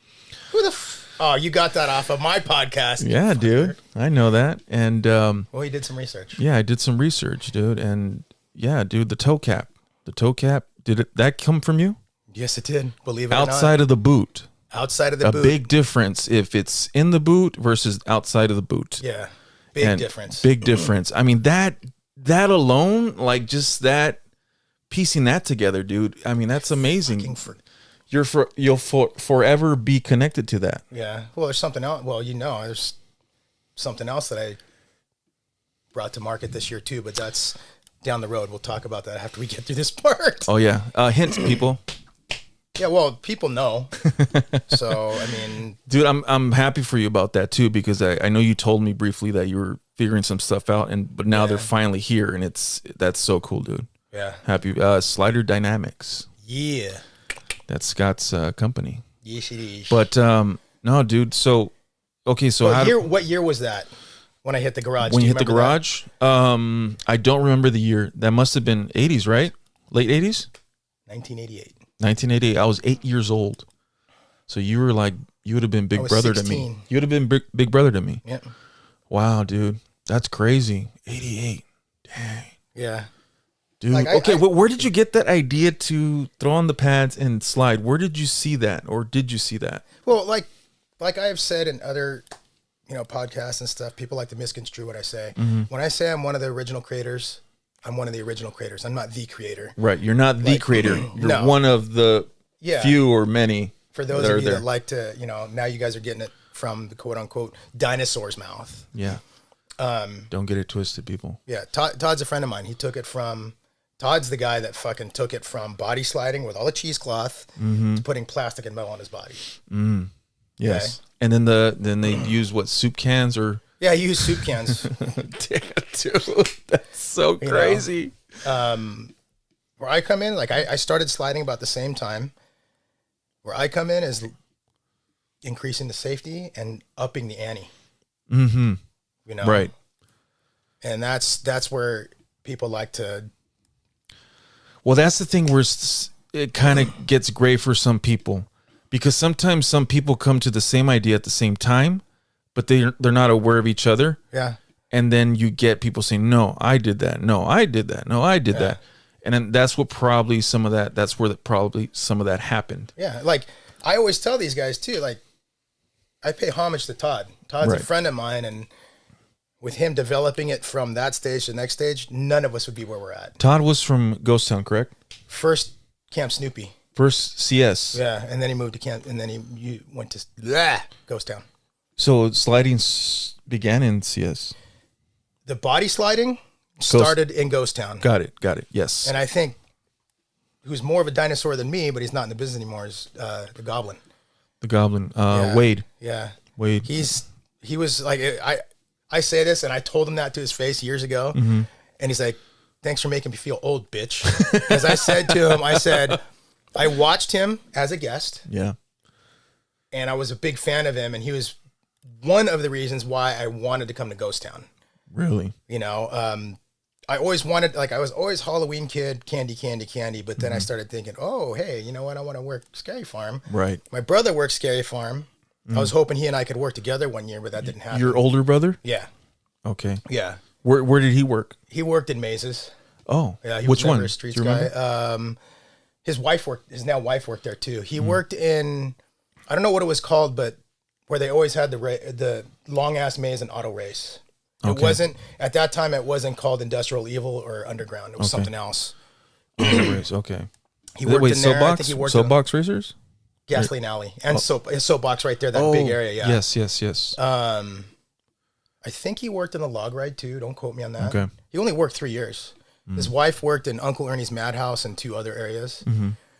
Who the Oh, you got that off of my podcast. Yeah, dude. I know that. And well, you did some research. Yeah, I did some research, dude. And yeah, dude, the toe cap. Did that come from you? Yes, it did. Believe it or not. Outside of the boot. Outside of the boot. A big difference if it's in the boot versus outside of the boot. Yeah. Big difference. Big difference. I mean, that alone, like just that, piecing that together, dude. I mean, that's amazing. You'll forever be connected to that. Yeah. Well, there's something else. Well, there's something else that I brought to market this year too, but that's down the road. We'll talk about that after we get through this part. Oh yeah. Hint, people. Yeah, well, people know. So, I mean, dude, I'm happy for you about that too, because I know you told me briefly that you were figuring some stuff out, but now they're finally here, and that's so cool, dude. Yeah. Happy. Slider Dynamix. Yeah. That's Scott's company. Yes, it is. But no, dude. So okay, so what year was that? When I hit the garage? When you hit the garage? I don't remember the year. That must have been 80s, right? Late 80s? 1988. 1988. I was 8 years old. So you would have been big brother 16. to me. You would have been big brother to me. Yeah. Wow, dude. That's crazy. 88. Dang. Yeah. Dude, where did you get that idea to throw on the pads and slide? Where did you see that, or did you see that? Well, like I have said in other, podcasts and stuff, people like to misconstrue what I say. Mm-hmm. When I say I'm one of the original creators, I'm one of the original creators. I'm not the creator. Right. You're not the creator. You're one of the few or many. For those of you that like to, now you guys are getting it from the quote unquote dinosaur's mouth. Yeah. Don't get it twisted, people. Yeah. Todd's a friend of mine. Todd's the guy that fucking took it from body sliding with all the cheesecloth to putting plastic and metal on his body. Yes. Okay? And then they use what, soup cans or Yeah, you use soup cans. Damn, dude, that's so crazy. Where I come in, like I started sliding about the same time. Where I come in is increasing the safety and upping the ante. Mm-hmm. You know, Right. And that's where people like to. Well, that's the thing where it kind of gets gray for some people, because sometimes some people come to the same idea at the same time, but they're not aware of each other. Yeah. And then you get people saying, "No, I did that. No, I did that. No, I did that." And then that's what probably some of that. That's where probably some of that happened. Yeah, like I always tell these guys too. Like I pay homage to Todd. Todd's Right. a friend of mine, and with him developing it from that stage to the next stage, none of us would be where we're at. Todd was from Ghost Town, correct? First Camp Snoopy. First CS. Yeah, and then he moved to Camp, and then you went to Ghost Town. So sliding began in CS. The body sliding started in Ghost Town. Got it. Yes. And I think who's more of a dinosaur than me, but he's not in the business anymore, is the Goblin. The Goblin. Yeah. Wade. Yeah. Wade. He was like, I say this, and I told him that to his face years ago, and he's like, "Thanks for making me feel old, bitch." Because I said to him, I watched him as a guest, Yeah. and I was a big fan of him, and he was one of the reasons why I wanted to come to Ghost Town. Really? You know, I always wanted, like, I was always Halloween kid, candy, but then I started thinking, oh, hey, you know what? I want to work Scary Farm. Right. My brother works Scary Farm. I was hoping he and I could work together one year, but that didn't happen. Your older brother? Yeah. Okay. Yeah. Where did he work? He worked in mazes. Oh. Yeah. He Which was never one? a streets Do you remember? guy. His now wife worked there too. He worked in, I don't know what it was called, but where they always had the long ass maze and auto race. It wasn't, at that time, it wasn't called Industrial Evil or Underground. It was something else. Okay. He worked in there. I think he worked in Soapbox Racers? Gasoline Alley and Soapbox right there, that big area. Yeah. Yes. I think he worked in the log ride too. Don't quote me on that. Okay. He only worked 3 years. His wife worked in Uncle Ernie's Madhouse and 2 other areas,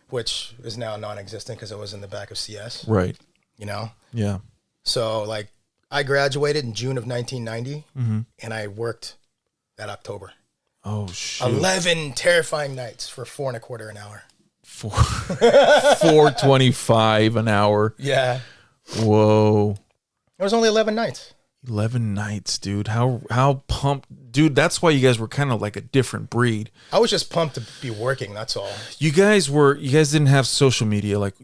which is now non-existent because it was in the back of CS. Right. You know? Yeah. So like I graduated in June of 1990 and I worked that October. Oh, shit. 11 terrifying nights for $4.25 an hour. $4.25 an hour. Yeah. Whoa. It was only 11 nights. 11 nights, dude. How pumped. Dude, that's why you guys were kind of like a different breed. I was just pumped to be working, that's all. You guys didn't have social media like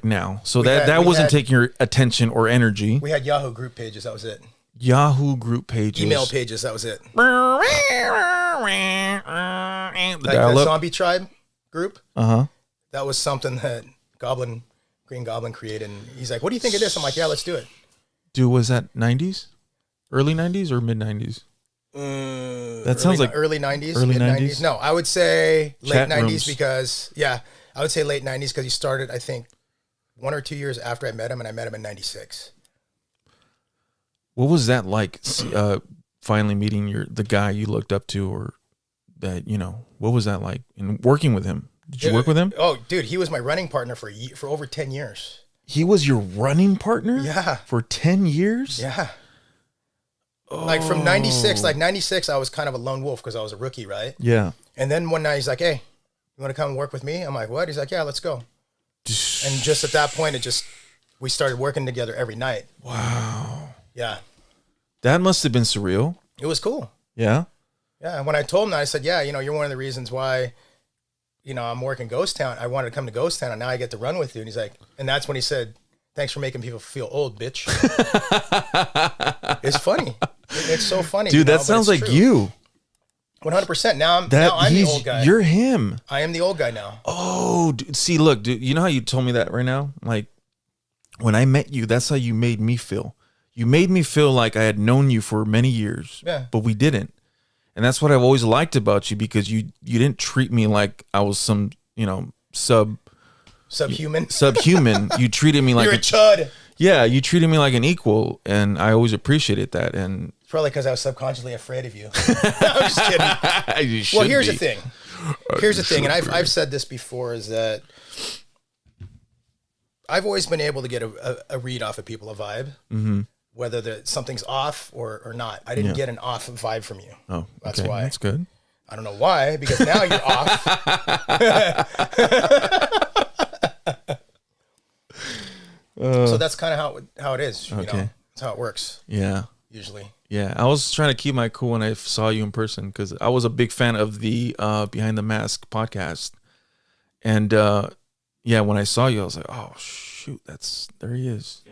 now. So that wasn't taking your attention or energy. We had Yahoo group pages, that was it. Yahoo group pages. Email pages, that was it. The Like the dial-up. Zombie Tribe group. Uh-huh. That was something that Green Goblin created. And he's like, what do you think of this? I'm like, yeah, let's do it. Dude, was that 90s? Early 90s or mid 90s? That sounds like early 90s. early mid 90s? No, I would say late Chat 90s rooms. because, I would say late 90s because he started, I think, 1 or 2 years after I met him, and I met him in 96. What was that like? Finally meeting the guy you looked up to, or that what was that like? And working with him, did you work with him? Oh, dude, he was my running partner for over 10 years. He was your running partner? Yeah. For 10 years? Yeah. Like from 96, I was kind of a lone wolf because I was a rookie, right? Yeah. And then one night he's like, hey, you want to come and work with me? I'm like, what? He's like, yeah, let's go. And just at that point, we started working together every night. Wow. Yeah. That must have been surreal. It was cool. Yeah. Yeah. And when I told him that, I said, yeah, you're one of the reasons why, I'm working Ghost Town. I wanted to come to Ghost Town and now I get to run with you. And he's like, and that's when he said, thanks for making people feel old, bitch. It's funny. It's so funny. Dude, that sounds like true. you. 100%. Now I'm the old guy. You're him. I am the old guy now. Oh, dude, see, look, dude, you know how you told me that right now? Like, when I met you, that's how you made me feel. You made me feel like I had known you for many years, but we didn't. And that's what I've always liked about you, because you didn't treat me like I was some, Subhuman. You treated me like You're a chud. Yeah, you treated me like an equal, and I always appreciated that. And it's probably because I was subconsciously afraid of you. I'm just kidding. Well, here's the thing. And I've said this before, is that I've always been able to get a read off of people, a vibe, whether something's off or not. I didn't get an off vibe from you. Oh, that's okay. why. That's good. I don't know why, because now you're off. So that's kind of how it is. You know, that's how it works. Yeah. Usually. Yeah, I was trying to keep my cool when I saw you in person because I was a big fan of the Behind the Mask podcast, and when I saw you, I was like, "Oh shoot, there he is."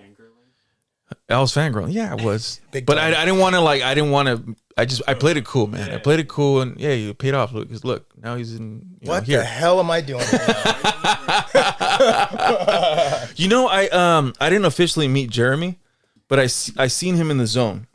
I was fangirling. Yeah, I was, but I didn't want to I played it cool, man. I played it cool, and yeah, you paid off. Look, now he's in. What here. the hell am I doing right now? I didn't officially meet Jeremy, but I seen him in the zone.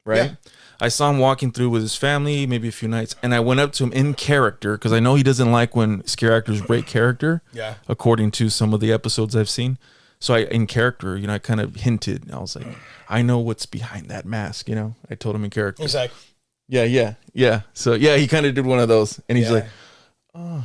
Right. Yeah. I saw him walking through with his family, maybe a few nights, and I went up to him in character because I know he doesn't like when scare actors break character. Yeah. According to some of the episodes I've seen. So in character, I kind of hinted. I was like, I know what's behind that mask, I told him in character. He's like, yeah. So yeah, he kind of did one of those, and he's like, oh,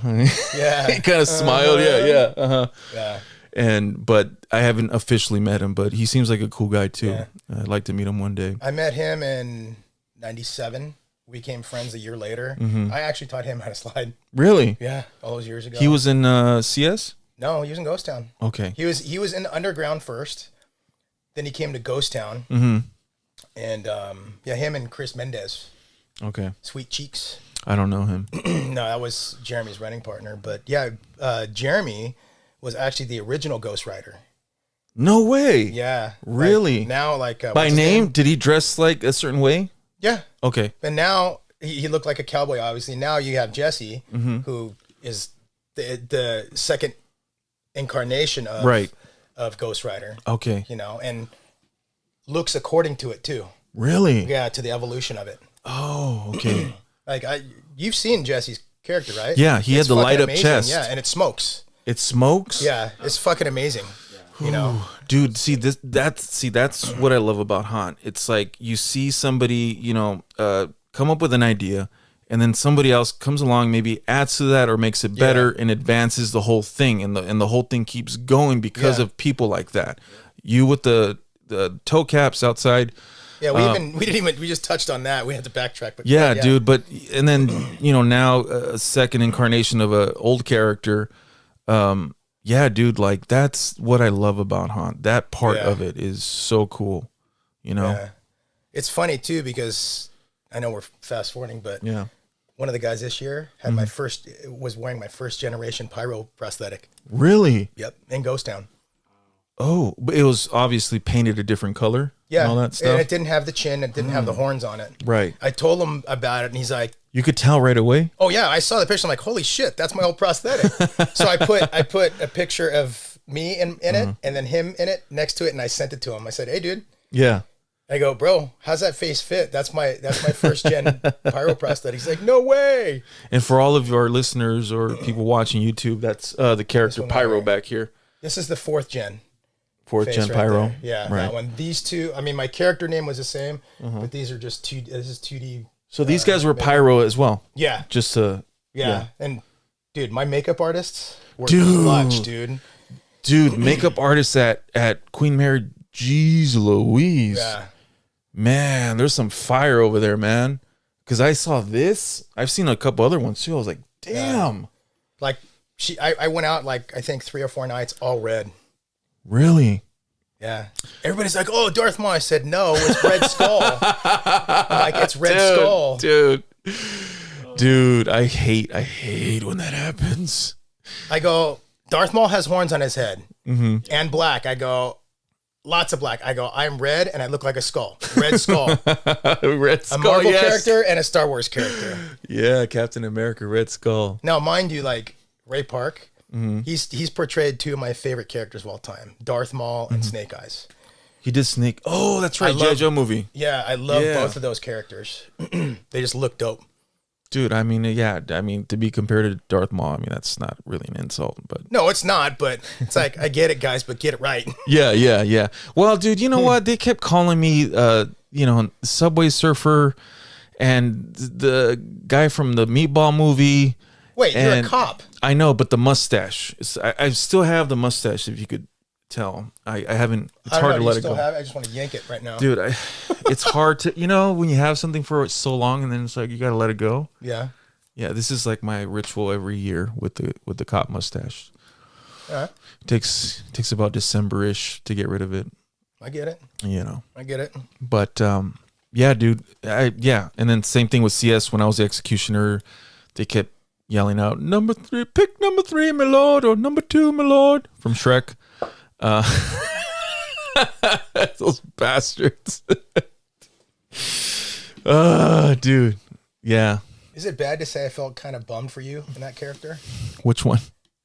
yeah. He kind of smiled. Yeah. But I haven't officially met him, but he seems like a cool guy too. Yeah. I'd like to meet him one day. I met him in 97. We became friends a year later. I actually taught him how to slide. Really? Yeah, all those years ago. He was in CS? No, he was in Ghost Town. Okay. He was in Underground first. Then he came to Ghost Town. And him and Chris Mendez. Okay. Sweet Cheeks. I don't know him. No, that was Jeremy's running partner. But yeah, Jeremy was actually the original Ghost Rider. No way. Yeah. Really? Now, by name? Did he dress like a certain way? Yeah. Okay. And now he looked like a cowboy, obviously. Now you have Jesse, who is the second incarnation of Ghost Rider. Okay. And looks according to it too. Really? Yeah, to the evolution of it. Oh, okay. You've seen Jesse's character, right? Yeah, he had the light up chest. Yeah, and it smokes. It smokes? Yeah, it's fucking amazing. Dude, that's what I love about Haunt. It's like you see somebody, come up with an idea, and then somebody else comes along, maybe adds to that or makes it better and advances the whole thing, and the whole thing keeps going because of people like that. You with the toe caps outside. Yeah, we just touched on that. We had to backtrack. But dude. But and then now a second incarnation of a old character. Yeah, dude, that's what I love about Haunt. That part of it is so cool, Yeah. It's funny too because I know we're fast forwarding, but one of the guys this year had was wearing my first generation pyro prosthetic. Really? Yep, in Ghost Town. Oh, but it was obviously painted a different color. Yeah, and all that stuff. And it didn't have the chin. It didn't have the horns on it. Right. I told him about it, and he's like, "You could tell right away." Oh yeah, I saw the picture. I'm like, "Holy shit, that's my old prosthetic." So I put a picture of me in it, and then him in it next to it, and I sent it to him. I said, "Hey, dude." Yeah. I go, "Bro, how's that face fit? That's my first gen pyro prosthetic." He's like, "No way." And for all of our listeners or people watching YouTube, that's the character Pyro back here. This is the fourth gen. Fourth gen pyro. There. Yeah, right. That one. These two, I mean, my character name was the same, but these are just this is 2D. So these guys were pyro as well. Yeah. Just to. Yeah. And dude, my makeup artists were clutch, dude. Dude, makeup artists at Queen Mary, jeez Louise. Yeah. Man, there's some fire over there, man. Because I saw this. I've seen a couple other ones too. I was like, damn. Yeah. I went out I think 3 or 4 nights all red. Really? Yeah. Everybody's like, "Oh, Darth Maul." I said, "No, it's Red Skull." I'm like, "It's Red Skull." Dude, I hate when that happens. I go, "Darth Maul has horns on his head and black." I go, "Lots of black." I go, "I'm red and I look like a skull." Red Skull. Red Skull. A Marvel character and a Star Wars character. Yeah, Captain America, Red Skull. Now, mind you, Ray Park, he's portrayed 2 of my favorite characters of all time, Darth Maul and Snake Eyes. He did Snake. Oh, that's right. G.I. Joe movie. Yeah, I love both of those characters. They just look dope. Dude, I mean, to be compared to Darth Maul, I mean, that's not really an insult, but. No, it's not, but it's like, I get it, guys, but get it right. Yeah. Well, dude, you know what? They kept calling me, Subway Surfer and the guy from the Meatball movie. Wait, you're a cop. I know, but the mustache. I still have the mustache, if you could tell. I haven't. It's I don't hard know, to do let you it still go. have it? I just want to yank it right now. Dude, it's hard to, when you have something for so long and then it's like you got to let it go. Yeah. Yeah, this is like my ritual every year with the cop mustache. Yeah. It takes about December-ish to get rid of it. I get it. I get it. But yeah, dude. And then same thing with CS when I was the executioner. They kept yelling out, "Number 3, pick number 3, my lord," or "Number 2, my lord," from Shrek. Those bastards. Dude. Yeah. Is it bad to say I felt kind of bummed for you in that character? Which one?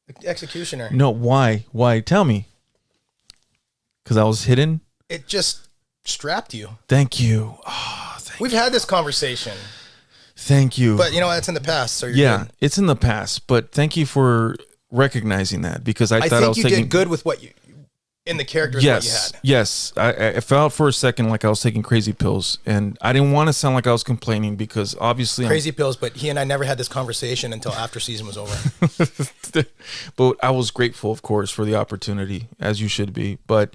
The executioner. No, why? Why? Tell me. Because I was hidden? It just strapped you. Thank you. We've had this conversation. Thank you. But that's in the past. So you're good. It's in the past. But thank you for recognizing that because I thought think I was you taking did good with what you in the characters what you had. Yes. I felt for a second like I was taking crazy pills, and I didn't want to sound like I was complaining because obviously Crazy pills, but he and I never had this conversation until after season was over. But I was grateful, of course, for the opportunity, as you should be. But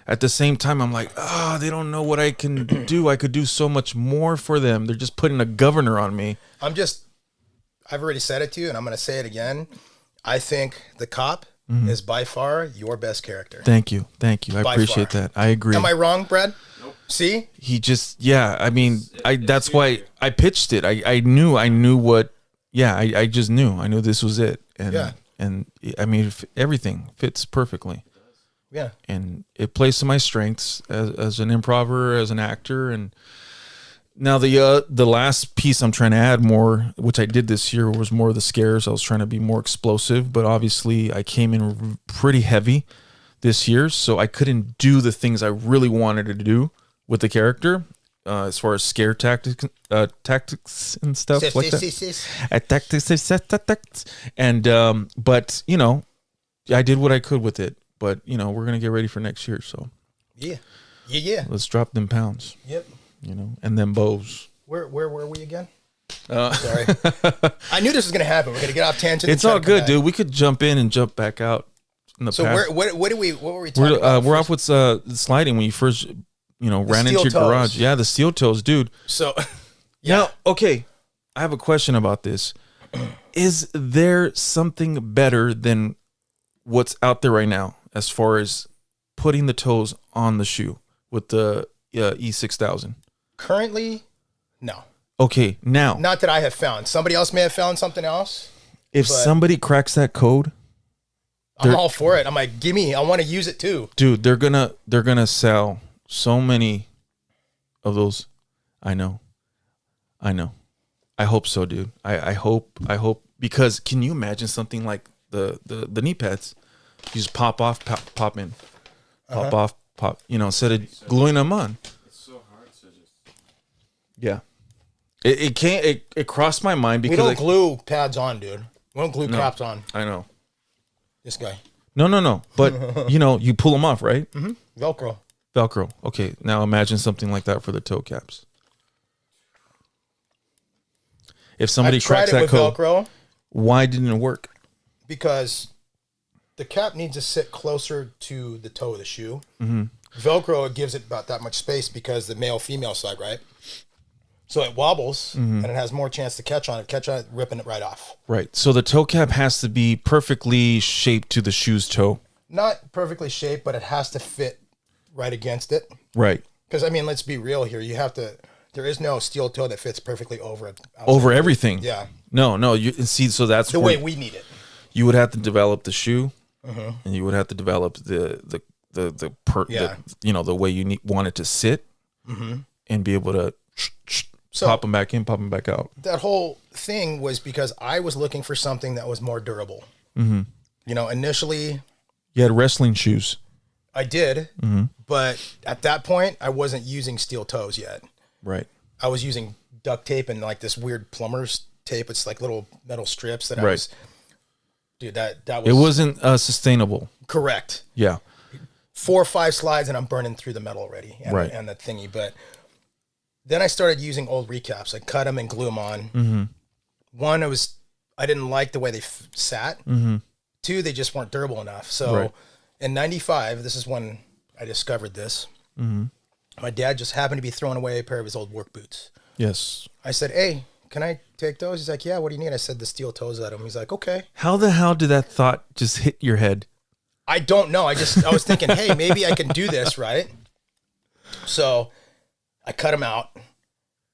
at the same time, I'm like, they don't know what I can do. I could do so much more for them. They're just putting a governor on me. I've already said it to you, and I'm going to say it again. I think the cop is by far your best character. Thank you. I appreciate that. I agree. Am I wrong, Brad? Nope. See? He just, I mean, that's why I pitched it. I knew what, I just knew. I knew this was it. And I mean, everything fits perfectly. Yeah. And it plays to my strengths as an improver, as an actor. And now the last piece I'm trying to add more, which I did this year, was more of the scares. I was trying to be more explosive, but obviously I came in pretty heavy this year, so I couldn't do the things I really wanted to do with the character as far as scare tactics and stuff like that. Tactics. And but I did what I could with it. But we're gonna get ready for next year, so yeah. Let's drop them pounds. Yep. And then bows. Where were we again? Sorry, I knew this was gonna happen. We're gonna get off tangent. It's all good, dude. We could jump in and jump back out. In the past. What were we talking about? We're off with sliding when you first ran into your garage. Yeah, the steel toes, dude. So now, okay, I have a question about this. Is there something better than what's out there right now as far as putting the toes on the shoe with the E6000? Currently, no. Okay, now. Not that I have found. Somebody else may have found something else. If somebody cracks that code, I'm all for it. I'm like, gimme. I want to use it too. Dude, they're gonna sell so many of those. I know. I hope so, dude. I hope because can you imagine something like the knee pads? You just pop off, pop in, pop off, pop. Instead of gluing them on. It's so hard to just. Yeah, it can't. It crossed my mind because we don't glue pads on, dude. We don't glue caps on. I know. This guy. No. But you pull them off, right? Mm-hmm. Velcro. Okay, now imagine something like that for the toe caps. If somebody cracks that code, Velcro, why didn't it work? Because the cap needs to sit closer to the toe of the shoe. Mm-hmm. Velcro, it gives it about that much space because the male-female side, right? So it wobbles and it has more chance to catch on it, ripping it right off. Right. So the toe cap has to be perfectly shaped to the shoe's toe. Not perfectly shaped, but it has to fit right against it. Right. Because, I mean, let's be real here. There is no steel toe that fits perfectly over it. Over everything. Yeah. No. You see, so that's the way we need it. You would have to develop the shoe, and you would have to develop the way you want it to sit, and be able to pop them back in, pop them back out. That whole thing was because I was looking for something that was more durable. Initially, you had wrestling shoes. I did, but at that point, I wasn't using steel toes yet. Right. I was using duct tape and like this weird plumber's tape. It's like little metal strips that that was. It wasn't sustainable. Correct. Yeah. 4 or 5 slides and I'm burning through the metal already. And the thingy. But then I started using old recaps. I cut them and glue them on. One, I didn't like the way they sat. 2, they just weren't durable enough. So in 95, this is when I discovered this. Mm-hmm. My dad just happened to be throwing away a pair of his old work boots. Yes. I said, hey, can I take those? He's like, yeah, what do you need? I said the steel toes at him. He's like, okay. How the hell did that thought just hit your head? I don't know. I was thinking, hey, maybe I can do this, right? So I cut him out.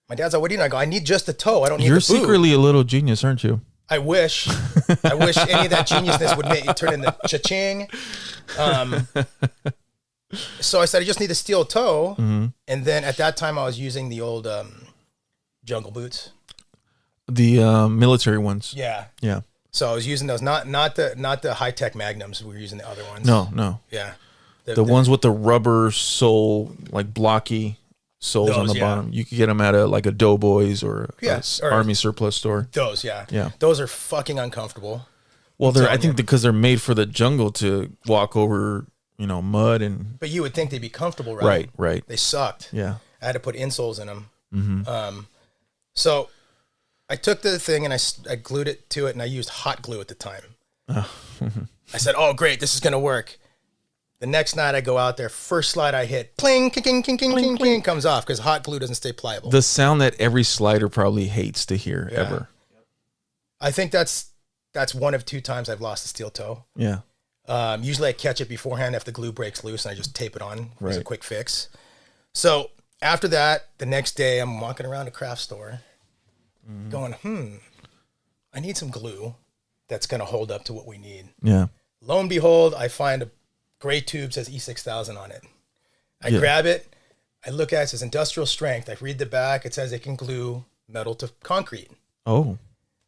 My dad's like, what do you need? I go, I need just the toe. I don't need You're the boot. secretly a little genius, aren't you? I wish any of that geniusness would make it turn into cha-ching. So I said, I just need the steel toe. Mm-hmm. And then at that time I was using the old jungle boots. The military ones. Yeah. Yeah. So I was using those, not the high-tech Magnums. We were using the other ones. No. Yeah. The ones with the rubber sole, like blocky soles on the yeah. bottom. You could get them at a Dope Boyz or or Army surplus store. Those, yeah. Yeah. Those are fucking uncomfortable. Well, I think because they're made for the jungle to walk over, mud and. But you would think they'd be comfortable, right? Right. They sucked. Yeah. I had to put insoles in them. Mm-hmm. So I took the thing and I glued it to it, and I used hot glue at the time. I said, oh, great, this is going to work. The next night I go out there, first slide I hit, pling, king, king, comes off because hot glue doesn't stay pliable. The sound that every slider probably hates to hear ever. I think that's one of 2 times I've lost a steel toe. Yeah. Usually I catch it beforehand if the glue breaks loose and I just tape it on as a Right. quick fix. So after that, the next day I'm walking around a craft store going, I need some glue that's going to hold up to what we need. Yeah. Lo and behold, I find a gray tube says E6000 on it. I grab it. I look at it. It says industrial strength. I read the back. It says it can glue metal to concrete. Oh.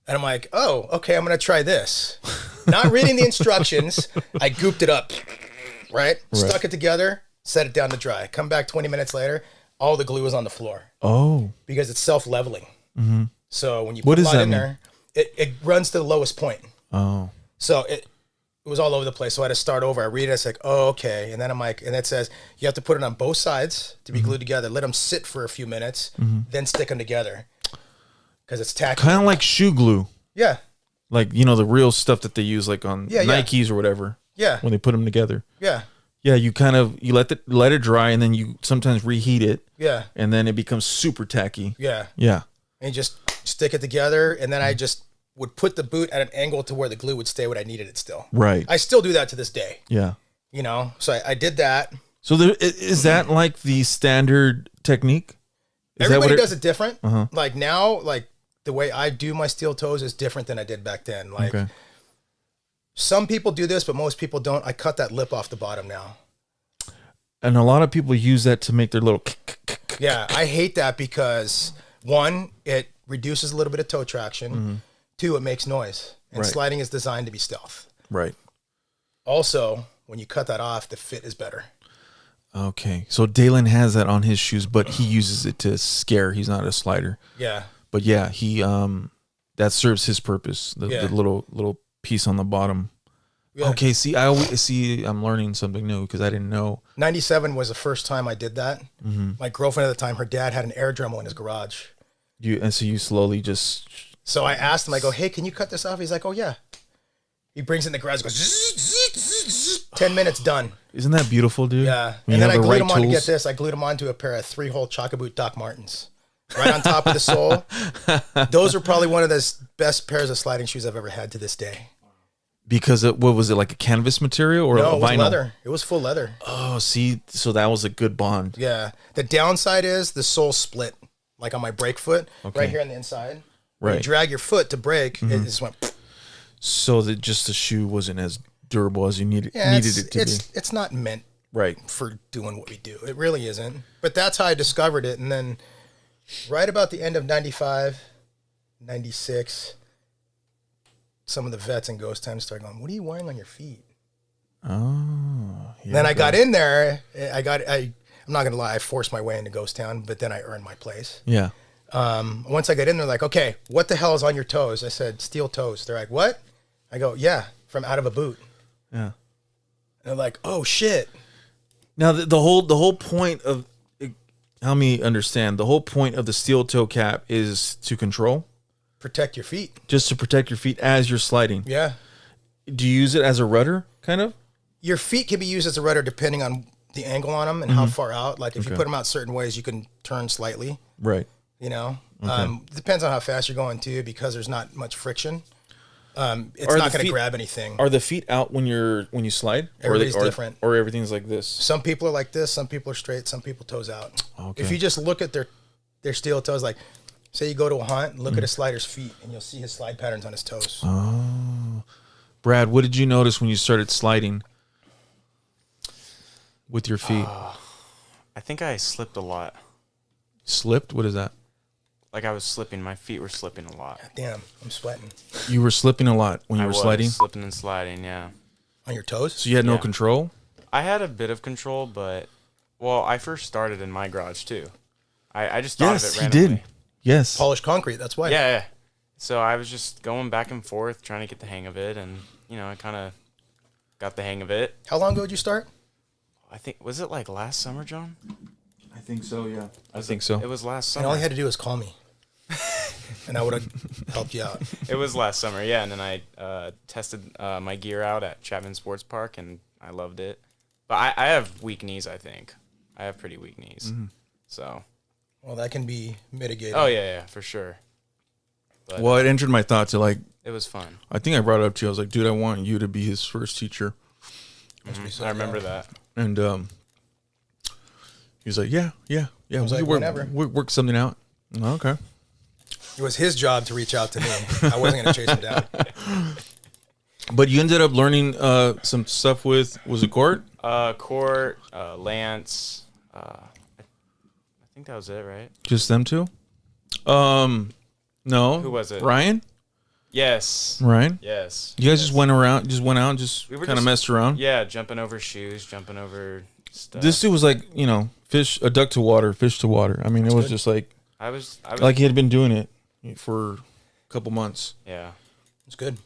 And I'm like, oh, okay, I'm going to try this. Not reading the instructions. I gooped it up, right? Stuck it together, set it down to dry. Come back 20 minutes later, all the glue was on the floor. Oh. Because it's self-leveling. Mm-hmm. So when you What put does a lot that in mean? there, it runs to the lowest point. Oh. So it was all over the place. So I had to start over. I read it. It's like, oh, okay. And then I'm like, and it says you have to put it on both sides to be glued together. Let them sit for a few minutes, then stick them together because it's tacky. Kind of like shoe glue. Yeah. Like, the real stuff that they use like on Yeah, Nikes or whatever. Yeah. When they put them together. Yeah. Yeah, you let it dry and then you sometimes reheat it. Yeah. And then it becomes super tacky. Yeah. Yeah. And you just stick it together. And then I just would put the boot at an angle to where the glue would stay when I needed it still. Right. I still do that to this day. Yeah. So I did that. So is that like the standard technique? Everybody does it different. Uh-huh. Like now, like the way I do my steel toes is different than I did back then. Like some people do this, but most people don't. I cut that lip off the bottom now. And a lot of people use that to make their little. Yeah, I hate that because 1, it reduces a little bit of toe traction. 2, it makes noise. And sliding is designed to be stealth. Right. Also, when you cut that off, the fit is better. Okay. So Dalen has that on his shoes, but he uses it to scare. He's not a slider. Yeah. But yeah, he that serves his purpose. The little piece on the bottom. Yeah. Okay, I'm learning something new because I didn't know. 97 was the first time I did that. My girlfriend at the time, her dad had an air Dremel in his garage. So you slowly just. So I asked him, I go, hey, can you cut this off? He's like, oh yeah. He brings it in the garage, goes, zzz, zzz, zzz, zzz, 10 minutes done. Isn't that beautiful, dude? Yeah. When and then I glued right him on to tools. get this. I glued him onto a pair of 3-hole Chocoboot Doc Martens. Right on top of the sole. Those are probably one of the best pairs of sliding shoes I've ever had to this day. Because what was it, like a canvas material or no, a it was vinyl? leather. It was full leather. Oh, see, so that was a good bond. Yeah. The downside is the sole split, like on my brake foot, right here on the inside. When Right. you drag your foot to brake, it just went. So that just the shoe wasn't as durable as you needed it to be. It's not meant Right. for doing what we do. It really isn't. But that's how I discovered it. And then right about the end of 95, 96, some of the vets in Ghost Town started going, what are you wearing on your feet? Oh. Then I got in there. I'm not going to lie. I forced my way into Ghost Town, but then I earned my place. Yeah. Once I got in there, like, okay, what the hell is on your toes? I said, steel toes. They're like, what? I go, yeah, from out of a boot. Yeah. And they're like, oh shit. Now the whole point of, help me understand, the whole point of the steel toe cap is to control, Protect your feet. just to protect your feet as you're sliding. Yeah. Do you use it as a rudder, kind of? your feet can be used as a rudder depending on the angle on them and how far out. Like if you put them out certain ways, you can turn slightly. Right. You know, depends on how fast you're going too, because there's not much friction. It's not going to grab anything. Are the feet out when you slide? Everybody's different. Or everything's like this? Some people are like this. Some people are straight. Some people toes out. Okay. If you just look at their steel toes, like say you go to a hunt, look at a slider's feet, and you'll see his slide patterns on his toes. Oh. Brad, what did you notice when you started sliding with your feet? I think I slipped a lot. Slipped? What is that? Like I was slipping. My feet were slipping a lot. Damn, I'm sweating. You were slipping a lot when you were sliding? Slipping and sliding, yeah. On your toes? So you had no control? I had a bit of control, but, well, I first started in my garage, too. I just thought of it randomly. Yes, he did. Yes. Polished concrete, that's why. Yeah. So I was just going back and forth, trying to get the hang of it, and, I kind of got the hang of it. How long ago did you start? I think, was it like last summer, John? I think so, yeah. I think so. It was last summer. And all you had to do was call me. And I would have helped you out. It was last summer, yeah. And then I tested my gear out at Chapman Sports Park, and I loved it. But I have weak knees, I think. I have pretty weak knees. So. Well, that can be mitigated. Oh, yeah, for sure. But, well, it entered my thoughts. It was fun. I think I brought it up to you. I was like, dude, I want you to be his first teacher. I remember that. And he was like, yeah. I was like, whenever. Work something out. Oh, okay. It was his job to reach out to me. I wasn't going to chase him down. But you ended up learning some stuff with, was it Court? Court, Lance. I think that was it, right? Just them two? No. Who was it? Ryan? Yes. Ryan? Yes. You guys just went out and just we were kind of messed around? Yeah, jumping over shoes, jumping over stuff. This dude was like, fish, a duck to water, fish to water. I mean, it was just like, I was like he had been doing it for a couple months. Yeah. It's good.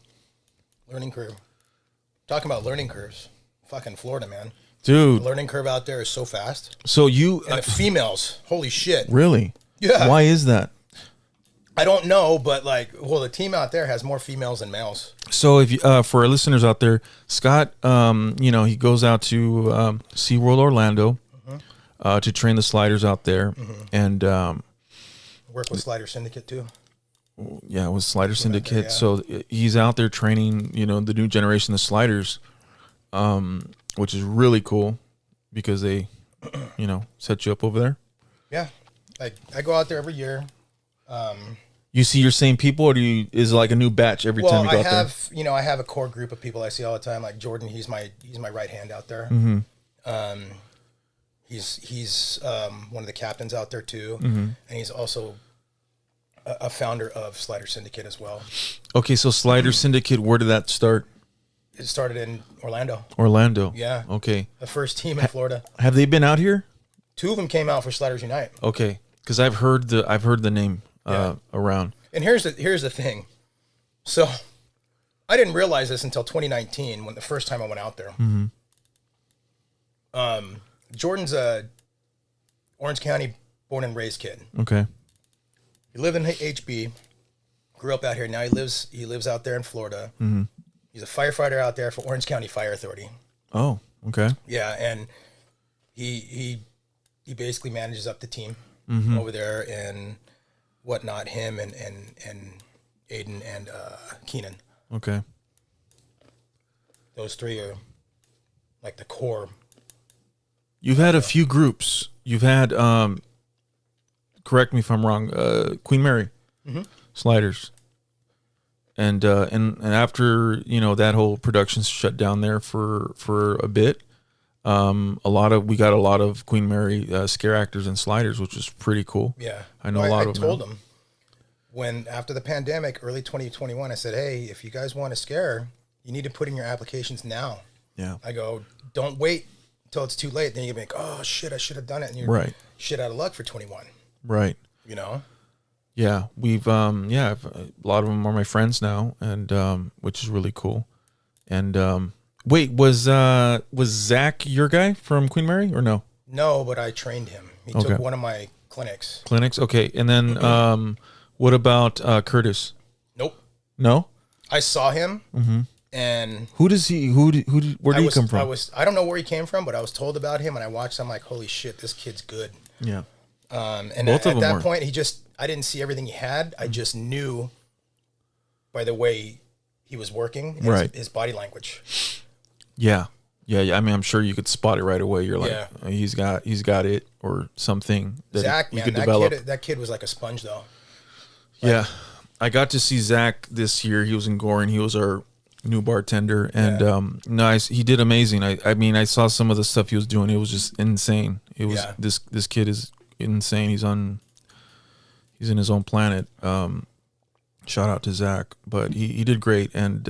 Learning curve. Talking about learning curves. Fucking Florida, man. Dude. The learning curve out there is so fast. So you... And the females, holy shit. Really? Yeah. Why is that? I don't know, but the team out there has more females than males. So if you, for our listeners out there, Scott, he goes out to SeaWorld Orlando to train the sliders out there. And... work with Slider Syndicate too. Yeah, with Slider Syndicate. Yeah. So he's out there training, the new generation of sliders, which is really cool because they, set you up over there. Yeah, I go out there every year. You see your same people, or is it like a new batch every time you go out there? I have a core group of people I see all the time. Like Jordan, he's my right hand out there. He's one of the captains out there too, and he's also a founder of Slider Syndicate as well. Okay, so Slider Syndicate, where did that start? It started in Orlando. Orlando. Yeah. Okay. The first team in Florida. Have they been out here? 2 of them came out for Sliders Unite. Okay, because I've heard the name around. And here's the thing. So I didn't realize this until 2019 when the first time I went out there. Jordan's a Orange County born and raised kid. Okay. He lived in HB, grew up out here. Now he lives out there in Florida. He's a firefighter out there for Orange County Fire Authority. Oh, okay. Yeah, and he basically manages up the team over there and whatnot. Him and Aiden and Keenan. Okay. Those 3 are like the core. You've had a few groups. You've had, correct me if I'm wrong, Queen Mary sliders, and after that whole production shut down there for a bit, we got a lot of Queen Mary scare actors and sliders, which was pretty cool. Yeah, I know a lot of them. I told them when after the pandemic, early 2021, I said, hey, if you guys want to scare, you need to put in your applications now. Yeah, I go, don't wait until it's too late. Then you're gonna be like, oh shit, I should have done it, and you're shit out of luck for 21. Right. Yeah, we've a lot of them are my friends now, and which is really cool. And wait, was Zach your guy from Queen Mary or no? No, but I trained him. He took one of my clinics. Okay, and then what about Curtis? Nope. No. I saw him, And where did he come from? I don't know where he came from, but I was told about him, and I watched. I'm like, holy shit, this kid's good. Yeah. And at that point, I didn't see everything he had. I just knew by the way he was working, and his body language. Yeah. I mean, I'm sure you could spot it right away. You're like, he's got it or something that Zach, you could develop. That kid was like a sponge, though. Yeah. I got to see Zach this year. He was in Goring. He was our new bartender, and nice. He did amazing. I mean, I saw some of the stuff he was doing. It was just insane. It was this kid is insane. He's in his own planet. Shout out to Zach, but he did great, and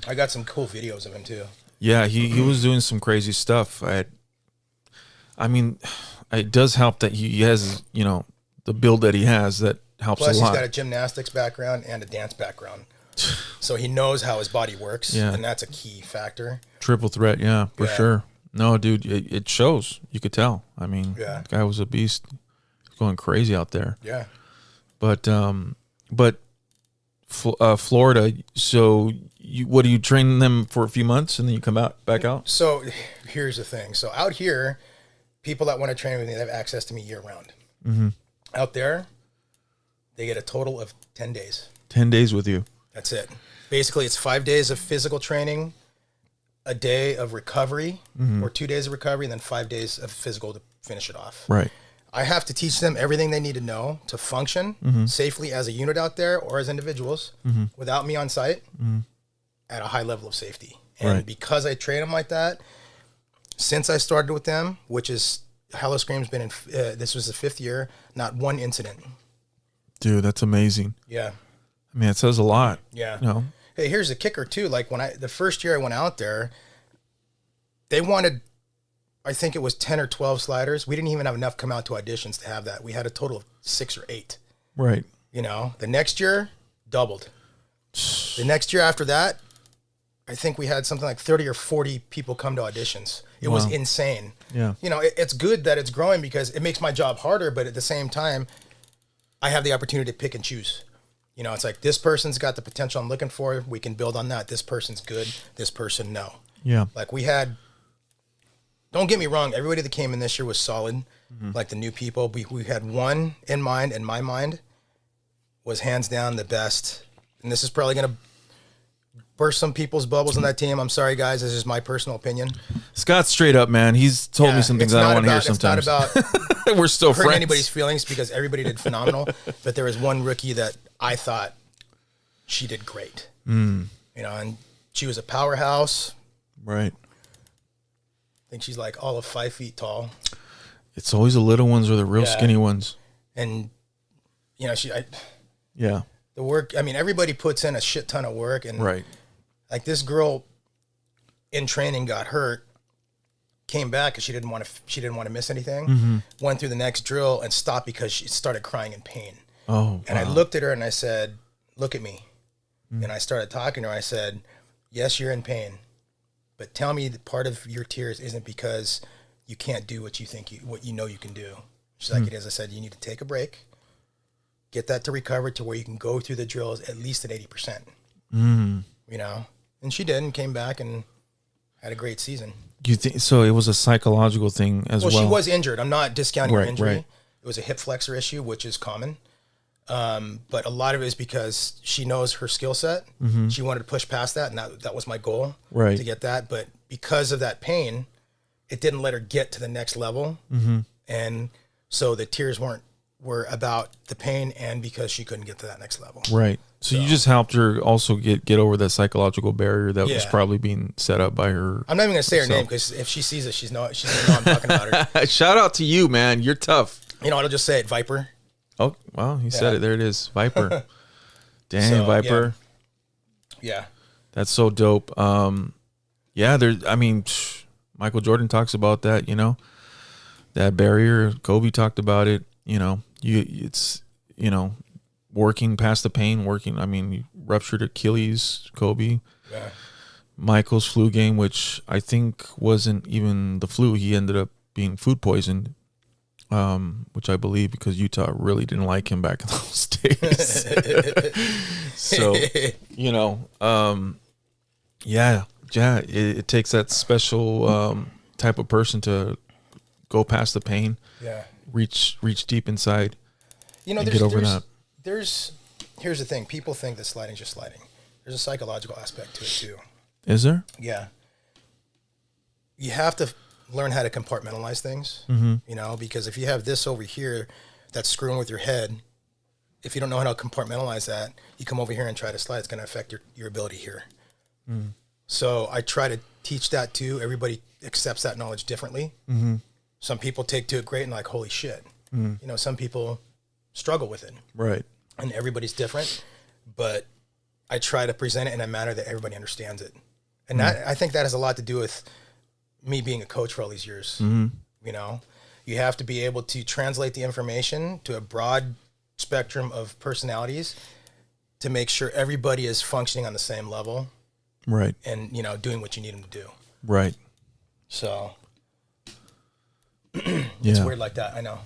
I got some cool videos of him too. Yeah, he was doing some crazy stuff. I mean, it does help that he has, the build that he has that helps Plus, a lot. He's got a gymnastics background and a dance background. So he knows how his body works, and that's a key factor. Triple threat, for sure. No, dude, it shows. You could tell. I mean, the guy was a beast. He's going crazy out there. Yeah. But Florida, so what do you train them for a few months and then you come back out? So here's the thing. So out here, people that want to train with me, they have access to me year round. Mm-hmm. Out there, they get a total of 10 days. 10 days with you. That's it. Basically, it's 5 days of physical training, a day of recovery, or 2 days of recovery, and then 5 days of physical to finish it off. Right. I have to teach them everything they need to know to function safely as a unit out there or as individuals without me on site at a high level of safety. And because I train them like that, since I started with them, which is Hello Scream's been in, this was the 5th year, not one incident. Dude, that's amazing. Yeah. I mean, it says a lot. Yeah. No. Hey, here's the kicker too. Like the first year I went out there, they wanted, I think it was 10 or 12 sliders. We didn't even have enough come out to auditions to have that. We had a total of 6 or 8. Right. The next year doubled. The next year after that, I think we had something like 30 or 40 people come to auditions. It was insane. Yeah. It's good that it's growing because it makes my job harder, but at the same time, I have the opportunity to pick and choose. It's like this person's got the potential I'm looking for. We can build on that. This person's good. This person, no. Yeah. Like we had, don't get me wrong, everybody that came in this year was solid. Like the new people, we had one in mind, and my mind was hands down the best. And this is probably going to burst some people's bubbles on that team. I'm sorry, guys. This is my personal opinion. Scott's straight up, man. He's told me some things I don't want to hear sometimes. It's not about we're still hurting friends. anybody's feelings because everybody did phenomenal. But there was one rookie that I thought she did great. And she was a powerhouse. Right. I think she's like all of 5 feet tall. It's always the little ones or the real skinny ones. And, Yeah. the work, I mean, everybody puts in a shit ton of work. And Right. like this girl in training got hurt, came back because she didn't want to miss anything, went through the next drill and stopped because she started crying in pain. Oh, And I looked at her and I said, look at me. And I started talking to her. I said, yes, you're in pain, but tell me that part of your tears isn't because you can't do what you know you can do. She's like, it is. I said, you need to take a break, get that to recover to where you can go through the drills at least at 80%. And she did and came back and had a great season. Do you think so? It was a psychological thing as well. Well, she was injured. I'm not discounting her injury. Right. It was a hip flexor issue, which is common. But a lot of it is because she knows her skill set. She wanted to push past that, and that was my goal to get that. But because of that pain, it didn't let her get to the next level. And so the tears were about the pain and because she couldn't get to that next level. Right. So you just helped her also get over that psychological barrier that was probably being set up by her. I'm not even going to say her name because if she sees it, she's going to know I'm talking about her. Shout out to you, man. You're tough. I'll just say it, Viper. Oh, wow. He said it. There it is. Viper. Dang, Viper. Yeah. That's so dope. Michael Jordan talks about that, that barrier. Kobe talked about it, it's working past the pain, you ruptured Achilles, Kobe. Yeah. Michael's flu game, which I think wasn't even the flu. He ended up being food poisoned, which I believe because Utah really didn't like him back in those days. So, Yeah. It takes that special type of person to go past the pain. Yeah. Reach deep inside. You know, and get over that. Here's the thing. People think that sliding's just sliding. There's a psychological aspect to it too. Is there? Yeah. You have to learn how to compartmentalize things, you know, because if you have this over here that's screwing with your head, if you don't know how to compartmentalize that, you come over here and try to slide, it's going to affect your ability here. So I try to teach that too. Everybody accepts that knowledge differently. Some people take to it great and like, holy shit. You know, some people struggle with it. Right. And everybody's different, but I try to present it in a manner that everybody understands it. And that, I think that has a lot to do with me being a coach for all these years. You know, you have to be able to translate the information to a broad spectrum of personalities to make sure everybody is functioning on the same level. Right. And, you know, doing what you need them to do. Right. So Yeah. it's weird like that. I know.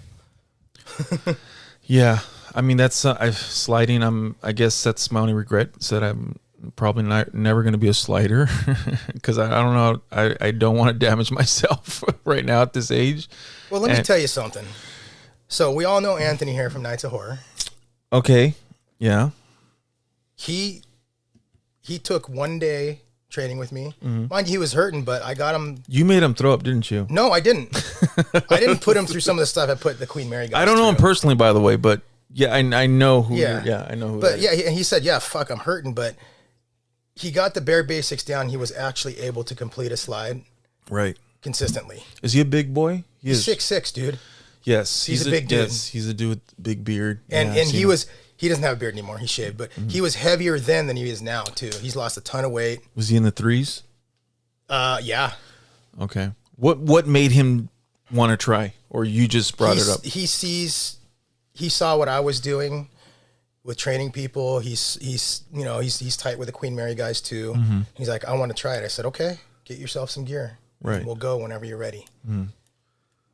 Yeah. I mean, that's sliding. I guess that's my only regret, is that I'm probably never going to be a slider because I don't know. I don't want to damage myself right now at this age. Well, let me tell you something. So we all know Anthony here from Nights of Horror. Okay. Yeah. He took 1 day training with me. Mind you, he was hurting, but I got him. You made him throw up, didn't you? No, I didn't. I didn't put him through some of the stuff I put the Queen Mary guys I don't know him through. personally, by the way, but yeah, I know who. Yeah. I know who. But yeah, he said, yeah, fuck, I'm hurting. But he got the bare basics down. He was actually able to complete a slide Right. consistently. Is he a big boy? He He's is. 6'6", dude. Yes, He's a big dude. Yes, he's a dude with big beard. And Yeah, I've seen him. he doesn't have a beard anymore. He shaved, but he was heavier then than he is now too. He's lost a ton of weight. Was he in the threes? Yeah. Okay. What made him want to try, or you just brought it up? He saw what I was doing with training people. He's tight with the Queen Mary guys too. He's like, I want to try it. I said, okay, get yourself some gear. Right. We'll go whenever you're ready.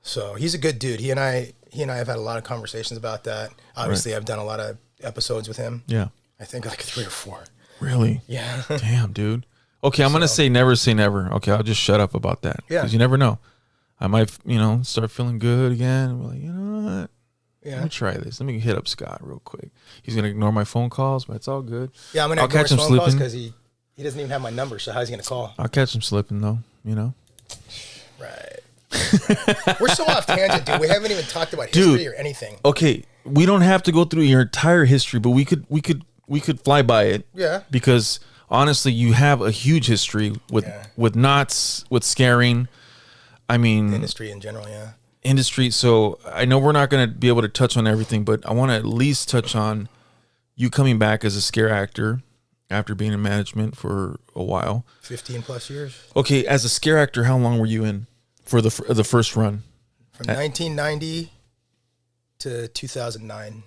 So he's a good dude. He and I have had a lot of conversations about that. Obviously, I've done a lot of episodes with him. Yeah. I think like 3 or 4. Really? Yeah. Damn, dude. Okay, I'm gonna say never say never. Okay, I'll just shut up about that. Yeah. Because you never know. I might, start feeling good again. I'm like, you know what? Yeah. Let me try this. Let me hit up Scott real quick. He's gonna ignore my phone calls, but it's all good. Yeah, I'm gonna I'll ignore catch his him phone calls slipping. because he doesn't even have my number. So how's he gonna call? I'll catch him slipping though. Right. We're so off tangent, dude. We haven't even talked about history or anything. Okay, we don't have to go through your entire history, but we could fly by it. Yeah. Because honestly, you have a huge history with knots, with scaring. I mean, Industry in general, yeah. industry. So I know we're not going to be able to touch on everything, but I want to at least touch on you coming back as a scare actor after being in management for a while. 15 plus years. Okay, as a scare actor, how long were you in for the first run? From 1990 to 2009.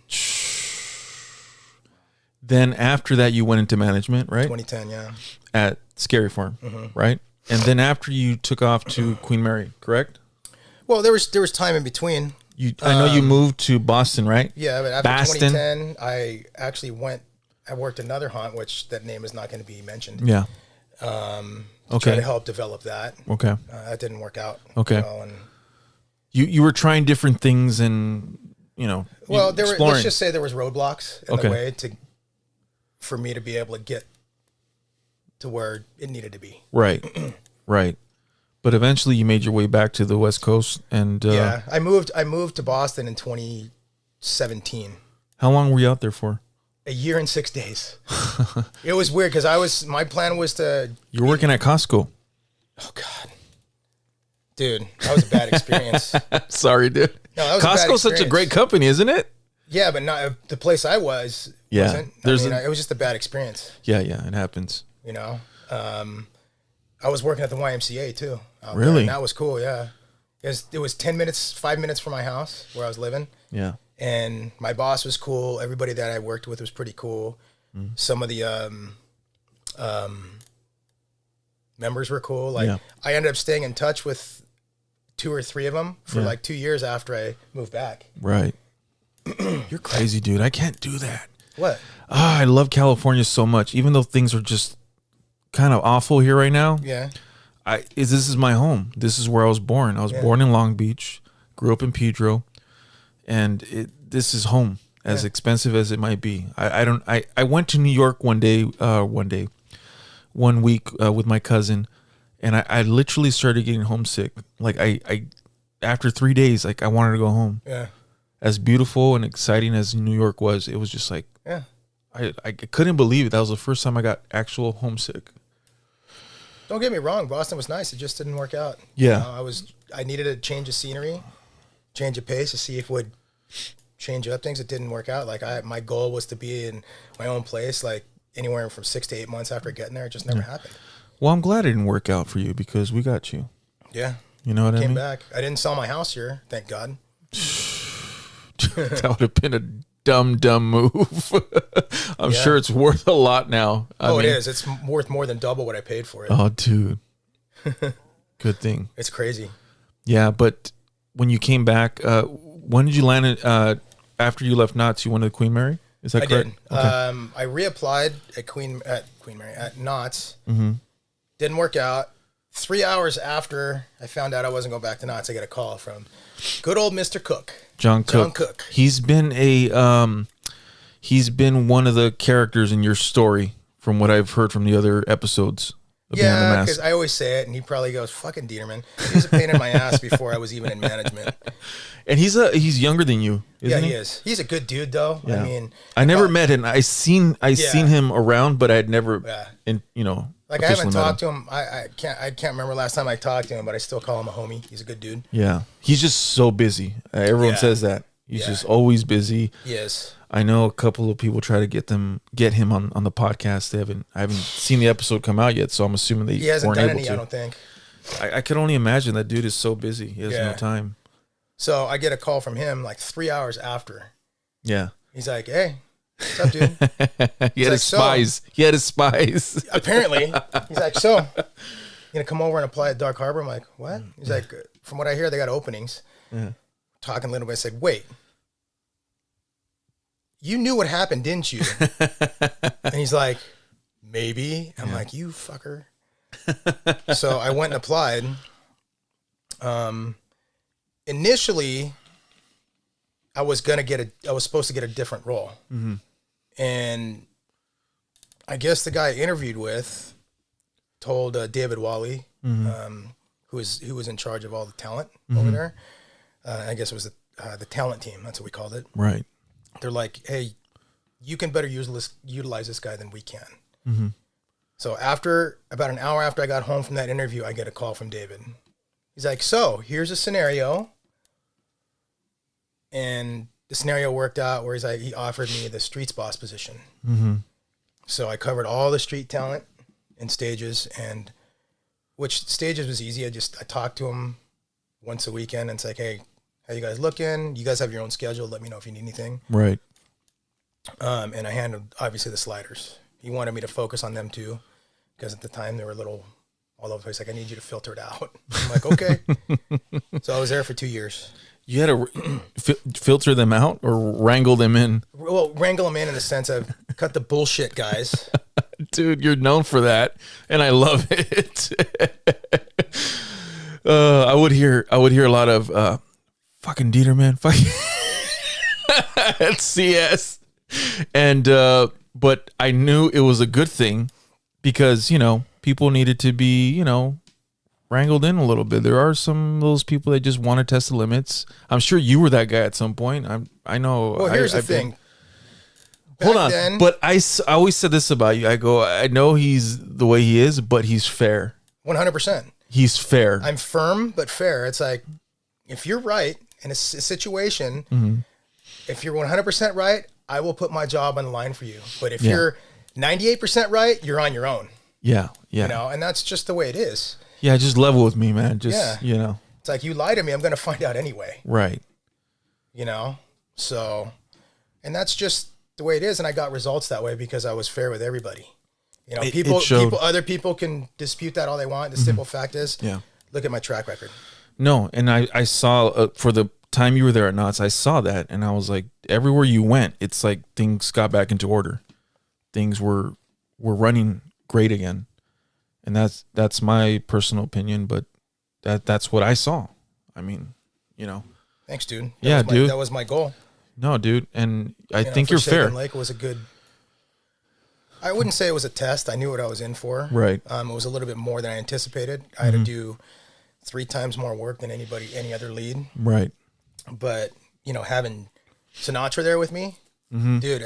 Then after that, you went into management, right? 2010, yeah. At Scary Farm, right? And then after you took off to Queen Mary, correct? Well, there was time in between. I know you moved to Boston, right? Yeah, but after Boston. 2010, I actually I worked another haunt, which that name is not going to be mentioned. Yeah. Try to help develop that. Okay. That didn't work out. Okay. Well, and You were trying different things and, exploring. let's just say there was roadblocks in the way for me to be able to get to where it needed to be. Right. Right. But eventually you made your way back to the West Coast and Yeah, I moved to Boston in 2017. How long were you out there for? A year and 6 days. It was weird because my plan was to. You were working at Costco. Oh God, dude, that was a bad experience. Sorry, dude. No, that was a bad Costco's such a experience. great company, isn't it? Yeah, but not the place I was. Yeah, Wasn't. It was just a bad experience. Yeah, it happens. I was working at the YMCA too. out Really? there, and that was cool. Yeah, it was 5 minutes from my house where I was living. Yeah. And my boss was cool. Everybody that I worked with was pretty cool. Some of the members were cool. Like I ended up staying in touch with 2 or 3 of them for like 2 years after I moved back. Right. You're crazy, dude. I can't do that. What? I love California so much, even though things are just kind of awful here right now. Yeah. This is my home. This is where I was born. I was born in Long Beach, grew up in Pedro, and this is home. As expensive as it might be. I went to New York one week with my cousin, and I literally started getting homesick. Like I after 3 days, like I wanted to go home. Yeah. As beautiful and exciting as New York was, it was just like, I couldn't believe it. That was the first time I got actual homesick. Don't get me wrong, Boston was nice. It just didn't work out. Yeah. You know, I needed a change of scenery, change of pace to see if it would change up things. It didn't work out. Like my goal was to be in my own place, like anywhere from 6 to 8 months after getting there. It just never happened. Well, I'm glad it didn't work out for you because we got you. Yeah. You know what I mean? Came back. I didn't sell my house here, thank God. That would have been a dumb move. I'm sure it's worth a lot now. I mean, it is. It's worth more than double what I paid for it. Oh, dude. Good thing. It's crazy. Yeah, but when you came back, when did you land after you left Knott's? You went to Queen Mary? Is that correct? I did. Okay. I reapplied at Queen Mary at Knott's. Mm-hmm. Didn't work out. 3 hours after I found out I wasn't going back to Knott's, I get a call from good old Mr. Cook. John Cook. He's been one of the characters in your story from what I've heard from the other episodes. Yeah, because I always say it, and he probably goes, "Fucking Dieterman." He was a pain in my ass before I was even in management. And he's younger than you, isn't he? He is. He's a good dude, though. Yeah. I mean, I never met him. I seen him around, but I'd never, like I haven't talked to him. I can't remember last time I talked to him, but I still call him a homie. He's a good dude. Yeah, he's just so busy. Everyone says that he's just always busy. Yes. I know a couple of people try to get him on the podcast. I haven't seen the episode come out yet, so I'm assuming he hasn't done any. To. I don't think. I could only imagine that dude is so busy. He has no time. So I get a call from him like 3 hours after. Yeah. He's like, "Hey, what's up, dude?" He had his spies. Apparently, he's like, "So, you gonna come over and apply at Dark Harbor?" I'm like, "What?" He's like, "From what I hear, they got openings." Yeah. Talking a little bit, I said, "Wait. You knew what happened, didn't you?" And he's like, "Maybe." I'm like, "You fucker." So I went and applied. Initially, I was supposed to get a different role. Mm-hmm. And I guess the guy I interviewed with told David Wally, who was in charge of all the talent over there. I guess it was the talent team. That's what we called it. Right. They're like, "Hey, you can better utilize this guy than we can." Mm-hmm. So about an hour after I got home from that interview, I get a call from David. He's like, "So here's a scenario." And the scenario worked out where he offered me the streets boss position. Mm-hmm. So I covered all the street talent and stages, and which stages was easy. I talked to him once a weekend and it's like, "Hey, how you guys looking? You guys have your own schedule. Let me know if you need anything." Right. And I handled obviously the sliders. He wanted me to focus on them too, because at the time they were a little all over the place. Like, "I need you to filter it out." I'm like, "Okay." So I was there for 2 years. You had to filter them out or wrangle them in? Well, wrangle them in the sense of cut the bullshit guys. Dude, you're known for that, and I love it. I would hear a lot of fucking Dieterman, at CS, and but I knew it was a good thing because people needed to be wrangled in a little bit. There are some of those people that just want to test the limits. I'm sure you were that guy at some point. I know. Well, here's the thing. Hold on, but I always said this about you. I know he's the way he is, but he's fair. 100%. He's fair. I'm firm but fair. It's like, if you're right in a situation, if you're 100% right, I will put my job on the line for you. But if you're 98% right, you're on your own. Yeah. And that's just the way it is. Yeah, just level with me, man. It's like, you lie to me, I'm going to find out anyway. Right. So, and that's just the way it is. And I got results that way because I was fair with everybody. Other people can dispute that all they want. The simple fact is, look at my track record. No, and I saw for the time you were there at Knott's, I saw that, and I was like, everywhere you went, it's like things got back into order. Things were running great again. And that's my personal opinion, but that's what I saw. I mean, you know. Thanks, dude. Dude. That was my goal. No, dude, and I think you're fair. Lake was a good. I wouldn't say it was a test. I knew what I was in for. Right. It was a little bit more than I anticipated. I had to do 3 times more work than any other lead. Right. But having Sinatra there with me, dude,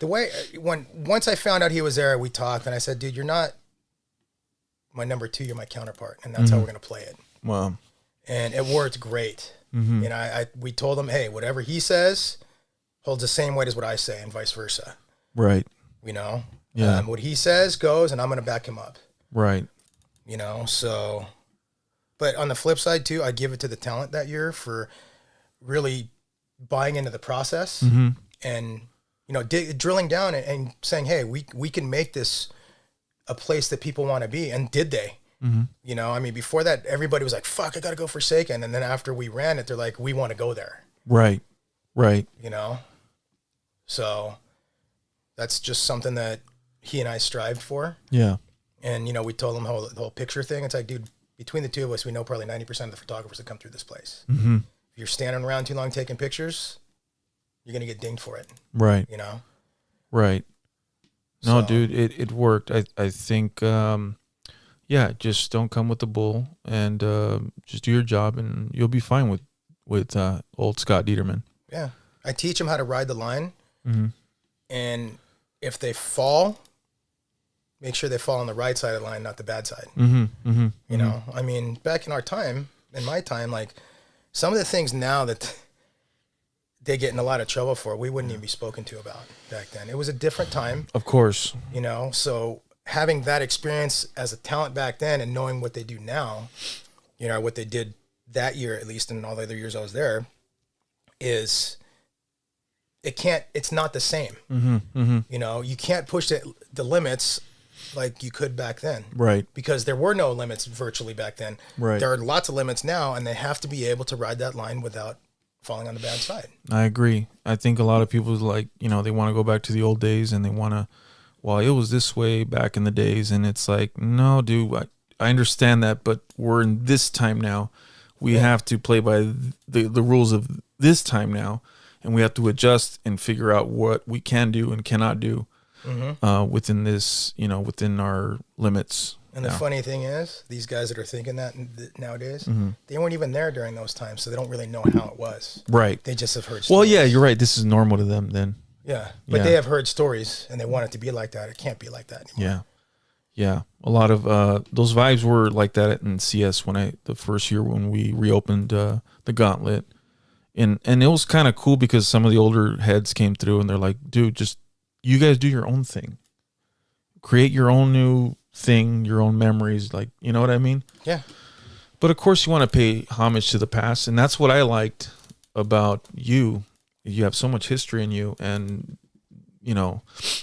once I found out he was there, we talked, and I said, dude, you're not my number 2, you're my counterpart, and that's how we're gonna play it. Wow. And it worked great. We told him, hey, whatever he says holds the same weight as what I say, and vice versa. Right. Yeah. What he says goes, and I'm gonna back him up. Right. So. But on the flip side too, I give it to the talent that year for really buying into the process and drilling down and saying, hey, we can make this a place that people want to be, and did they? Before that, everybody was like, fuck, I gotta go Forsaken, and then after we ran it, they're like, we want to go there. Right. So that's just something that he and I strived for. Yeah. And we told him the whole picture thing. It's like, dude, between the two of us, we know probably 90% of the photographers that come through this place. If you're standing around too long taking pictures, you're gonna get dinged for it. Right. Right. No, So- dude, it worked. I think, just don't come with the bull, and just do your job, and you'll be fine with old Scott Dieterman. Yeah. I teach them how to ride the line. And if they fall, make sure they fall on the right side of the line, not the bad side. Back in my time, like some of the things now that they get in a lot of trouble for, we wouldn't even be spoken to about back then. It was a different time. Of course. So having that experience as a talent back then and knowing what they do now, what they did that year, at least, and all the other years I was there, it's not the same. You can't push the limits like you could back then. Right. Because there were no limits virtually back then. Right. There are lots of limits now, and they have to be able to ride that line without falling on the bad side. I agree. I think a lot of people they want to go back to the old days, and they want to, well, it was this way back in the days. And it's like, no, dude, I understand that, but we're in this time now. We have to play by the rules of this time now, and we have to adjust and figure out what we can do and cannot do within this, within our limits. And the funny thing is, these guys that are thinking that nowadays, they weren't even there during those times, so they don't really know how it was. Right. They just have heard stories. Well, yeah, you're right. This is normal to them then. Yeah. But they have heard stories, and they want it to be like that. It can't be like that anymore. Yeah. Yeah. A lot of those vibes were like that in CS the first year when we reopened the Gauntlet. And it was kind of cool because some of the older heads came through, and they're like, dude, just you guys do your own thing. Create your own new thing, your own memories, like, you know what I mean? Yeah. But of course you want to pay homage to the past, and that's what I liked about you. You have so much history in you, and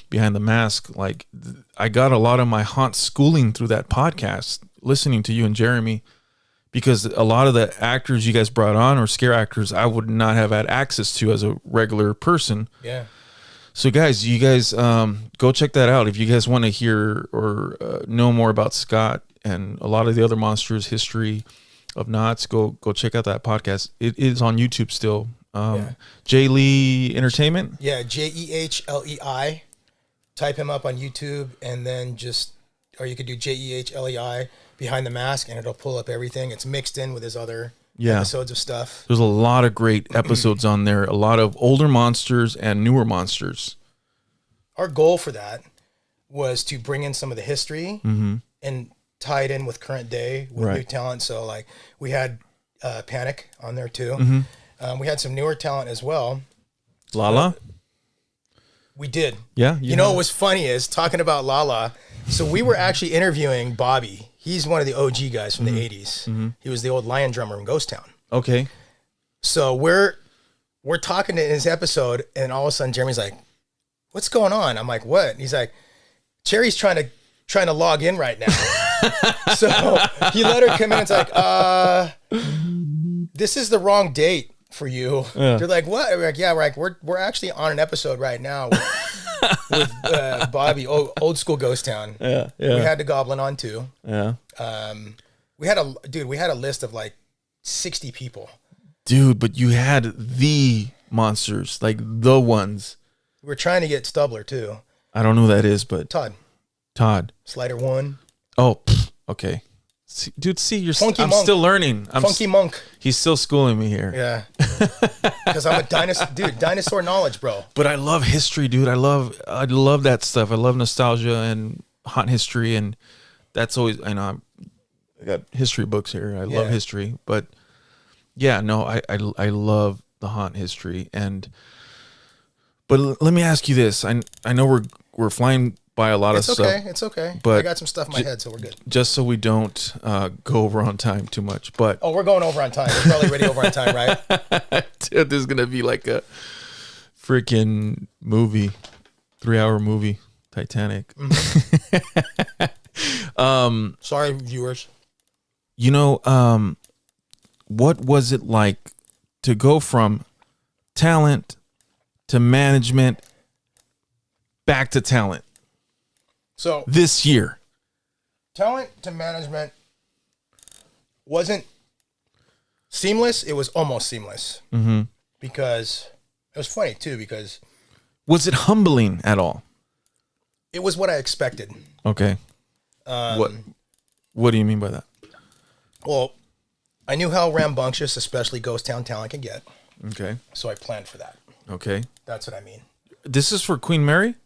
behind the mask, like I got a lot of my haunt schooling through that podcast, listening to you and Jeremy, because a lot of the actors you guys brought on, or scare actors, I would not have had access to as a regular person. Yeah. So guys, go check that out. If you guys want to hear or know more about Scott and a lot of the other monsters, history of knots, go check out that podcast. It is on YouTube still. Jay Lee Entertainment. Yeah. JEHLEI. Type him up on YouTube, and then or you could do JEHLEI Behind the Mask, and it'll pull up everything. It's mixed in with his other episodes of stuff. There's a lot of great episodes on there. A lot of older monsters and newer monsters. Our goal for that was to bring in some of the history and tie it in with current day with new talent. So like we had Panic on there too. We had some newer talent as well. Lala? We did. Yeah. You know what was funny is talking about Lala. So we were actually interviewing Bobby. He's one of the OG guys from the 80s. He was the old lion drummer in Ghost Town. Okay. So we're talking in his episode, and all of a sudden Jeremy's like, "What's going on?" I'm like, "What?" And he's like, "Cherry's trying to log in right now." So he let her come in. It's like, this is the wrong date for you. Yeah. They're like, "What?" We're like, "Yeah, we're actually on an episode right now with Bobby, old school Ghost Town. Yeah. We had the Goblin on too. Yeah. We had a list of like 60 people. Dude, but you had the monsters, like the ones. We were trying to get Stubler too. I don't know who that is, but Todd. Slider 1. Oh, okay. See, dude, I'm Monk. still learning. Funky Monk. He's still schooling me here. Yeah. Because I'm a dinosaur knowledge, bro. But I love history, dude. I love that stuff. I love nostalgia and haunt history, and that's always, I know I got history books here. I love history, but yeah, no, I love the haunt history. But let me ask you this. I know we're flying by a lot of stuff. It's okay. But I got some stuff in my head, so we're good. Just so we don't go over on time too much. But we're going over on time. We're probably already over on time, right? Dude, this is gonna be like a freaking movie, 3-hour movie, Titanic. Mm-hmm. Sorry, viewers. You know, what was it like to go from talent to management back to talent? So this year, talent to management wasn't seamless. It was almost seamless because it was funny too. Because was it humbling at all? It was what I expected. Okay. What do you mean by that? Well, I knew how rambunctious, especially Ghost Town talent can get. Okay. So I planned for that. Okay. That's what I mean. This is for Queen Mary?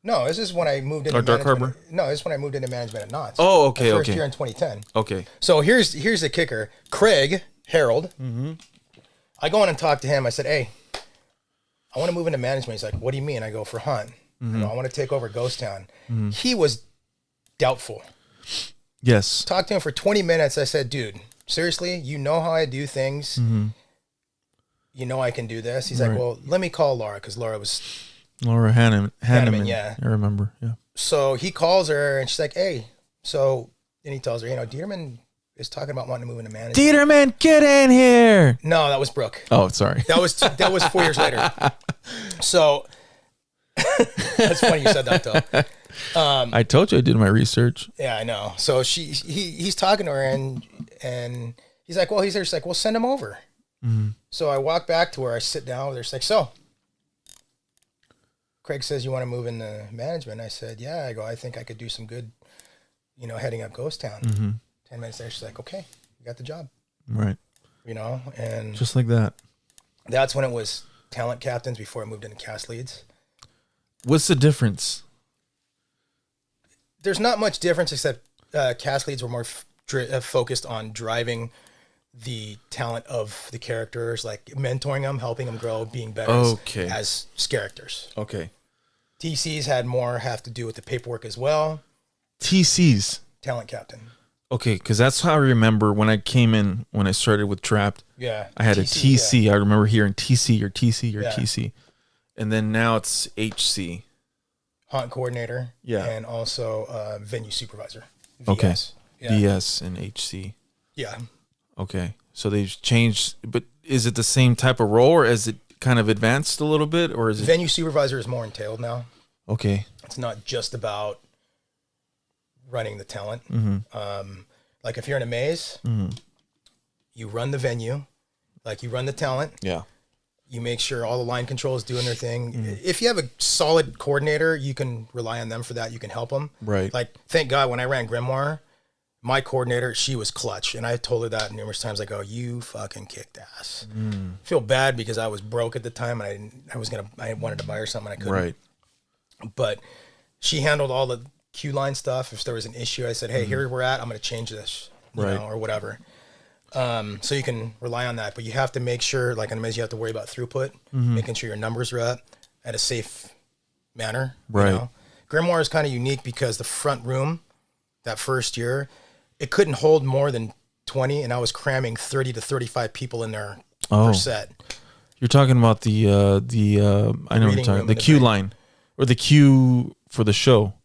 No, this is when I moved into Dark Harbor? No, this is when I moved into management at Knott's. Oh, okay, first year in 2010. Okay. So here's the kicker. Craig Harold. Mm-hmm. I go in and talk to him. I said, "Hey, I want to move into management." He's like, "What do you mean?" I go, "For Hunt. Mm-hmm. I want to take over Ghost Town." Mm-hmm. He was doubtful. Yes. Talked to him for 20 minutes. I said, "Dude, seriously, you know how I do things. Mm-hmm. You know I can do this." He's like, "Well, let me call Laura," because Laura Hanneman. Yeah. I remember. Yeah. So he calls her and she's like, "Hey," and he tells her, Dieterman is talking about wanting to move into management. Dieterman, get in here. No, that was Brooke. Oh, sorry. That was 4 years later. So that's funny you said that though. I told you I did my research. Yeah, I know. So he's talking to her and he's like, "Well, he's there." She's like, "Well, send him over." Mm-hmm. So I walk back to where I sit down with her. She's like, "So Craig says you want to move into management." I said, "Yeah." I go, "I think I could do some good, heading up Ghost Town." Mm-hmm. 10 minutes later, she's like, "Okay, you got the job." Right. And just like that. That's when it was talent captains before I moved into cast leads. What's the difference? There's not much difference except cast leads were more focused on driving the talent of the characters, like mentoring them, helping them grow, being better as characters. Okay. TCs have to do with the paperwork as well. TCs? Talent captain. Okay, because that's how I remember when I came in, when I started with Trapped. Yeah. I had a TC. Yeah. I remember hearing TC or TC or TC. And then now it's HC. Haunt coordinator. Yeah. And also venue supervisor. VS. Okay. Yeah. VS and HC. Yeah. Okay. So they've changed, but is it the same type of role or is it kind of advanced a little bit or is it? Venue supervisor is more entailed now. Okay. It's not just about running the talent. Mm-hmm. Like if you're in a maze, you run the venue, like you run the talent. Yeah. You make sure all the line control is doing their thing. Mm-hmm. If you have a solid coordinator, you can rely on them for that. You can help them. Right. Like, thank God when I ran Grimoire, my coordinator, she was clutch. And I told her that numerous times. I go, "You fucking kicked ass." I feel bad because I was broke at the time and I wanted to buy her something I couldn't. Right. But she handled all the Q line stuff. If there was an issue, I said, "Hey, here we're at. I'm going to change this, or whatever." So you can rely on that, but you have to make sure, like in a maze, you have to worry about throughput, making sure your numbers are up at a safe manner. Right. Grimoire is kind of unique because the front room, that first year, it couldn't hold more than 20, and I was cramming 30 to 35 people in there per set. You're talking about the I know what you're talking, the Q line, or the Q for the show.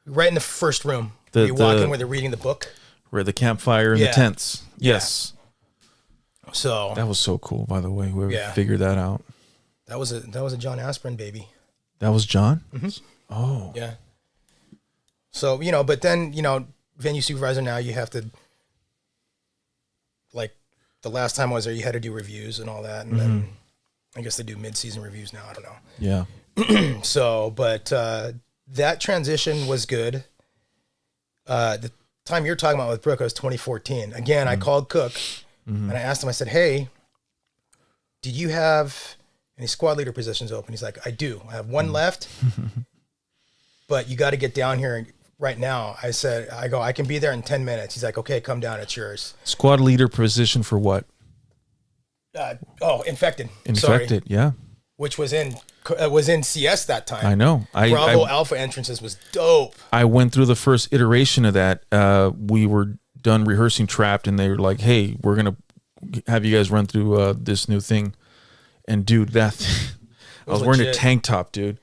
Right in the first room. You walk in where they're reading the book. Where the campfire and the tents. Yes. So that was so cool, by the way. Whoever figured that out. That was a John Aspirin baby. That was John? Mm-hmm. Oh. Yeah. So, but then, venue supervisor now, you have to, like, the last time I was there, you had to do reviews and all that. And then I guess they do mid-season reviews now. I don't know. Yeah. So, but that transition was good. The time you're talking about with Brooke was 2014. Again, I called Cook and I asked him, I said, hey, do you have any squad leader positions open? He's like, I do. I have one left, but you got to get down here right now. I can be there in 10 minutes. He's like, okay, come down. It's yours. Squad leader position for what? Infected. Infected. Sorry. Yeah. Which was in CS that time. I know. Bravo Alpha entrances was dope. I went through the first iteration of that. We were done rehearsing Trapped, and they were like, hey, we're going to have you guys run through this new thing. And, dude, I was wearing a tank top, dude.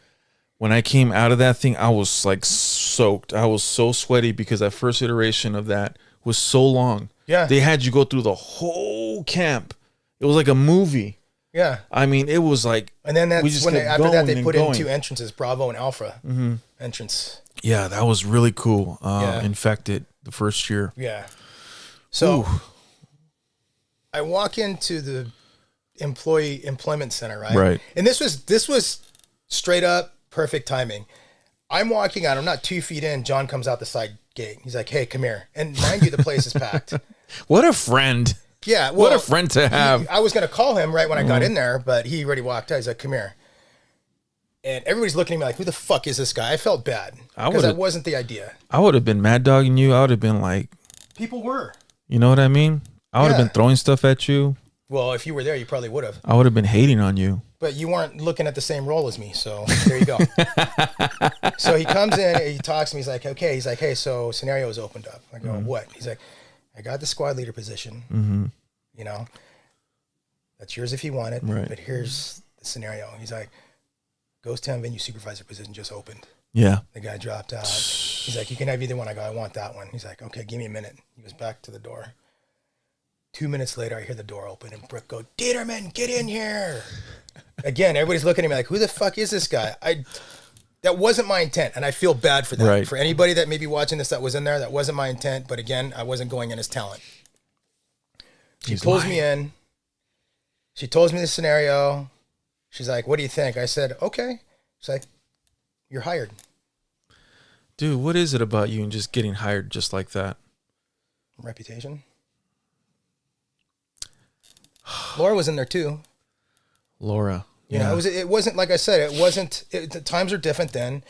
When I came out of that thing, I was, like, soaked. I was so sweaty because that first iteration of that was so long. Yeah. They had you go through the whole camp. It was like a movie. Yeah. I mean, it was like... And then that's when after that they put in 2 entrances, Bravo and Alpha entrance. Yeah, that was really cool. Infected the first year. Yeah. So I walk into the employee employment center, right? Right. And this was straight up perfect timing. I'm walking out. I'm not 2 feet in. John comes out the side gate. He's like, hey, come here. And mind you, the place is packed. What a friend. Yeah. Well, what a friend to have. I was going to call him right when I got in there, but he already walked out. He's like, come here. And everybody's looking at me like, who the fuck is this guy? I felt bad because that wasn't the idea. I would have been mad dogging you. I would have been like... People were. You know what I mean? I would have been throwing stuff at you. Well, if you were there, you probably would have. I would have been hating on you. But you weren't looking at the same role as me, so there you go. So he comes in, and he talks to me. He's like, okay. He's like, hey, so scenario's opened up. I go, what? He's like, I got the squad leader position. That's yours if you want it. Right. But here's the scenario. He's like, Ghost Town venue supervisor position just opened. Yeah. The guy dropped out. He's like, you can have either one. I go, I want that one. He's like, okay, give me a minute. He goes back to the door. 2 minutes later, I hear the door open and Brooke go, Dieterman, get in here. Again, everybody's looking at me like, who the fuck is this guy? That wasn't my intent, and I feel bad for that. Right. For anybody that may be watching this that was in there, that wasn't my intent. But again, I wasn't going in as talent. She pulls me in. She tells me the scenario. She's like, what do you think? I said, okay. She's like, you're hired. Dude, what is it about you and just getting hired just like that? Reputation. Laura was in there too. Laura. Yeah. It wasn't, like I said, the times are different then.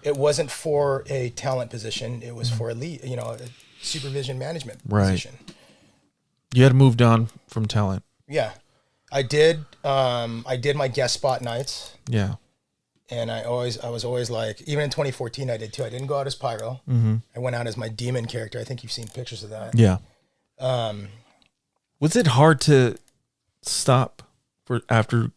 It wasn't for a talent position. It was for a lead, a supervision management position. You had moved on from talent. Yeah. I did my guest spot nights. Yeah. And I was always like, even in 2014, I did too. I didn't go out as Pyro. I went out as my demon character. I think you've seen pictures of that. Yeah. Was it hard to stop after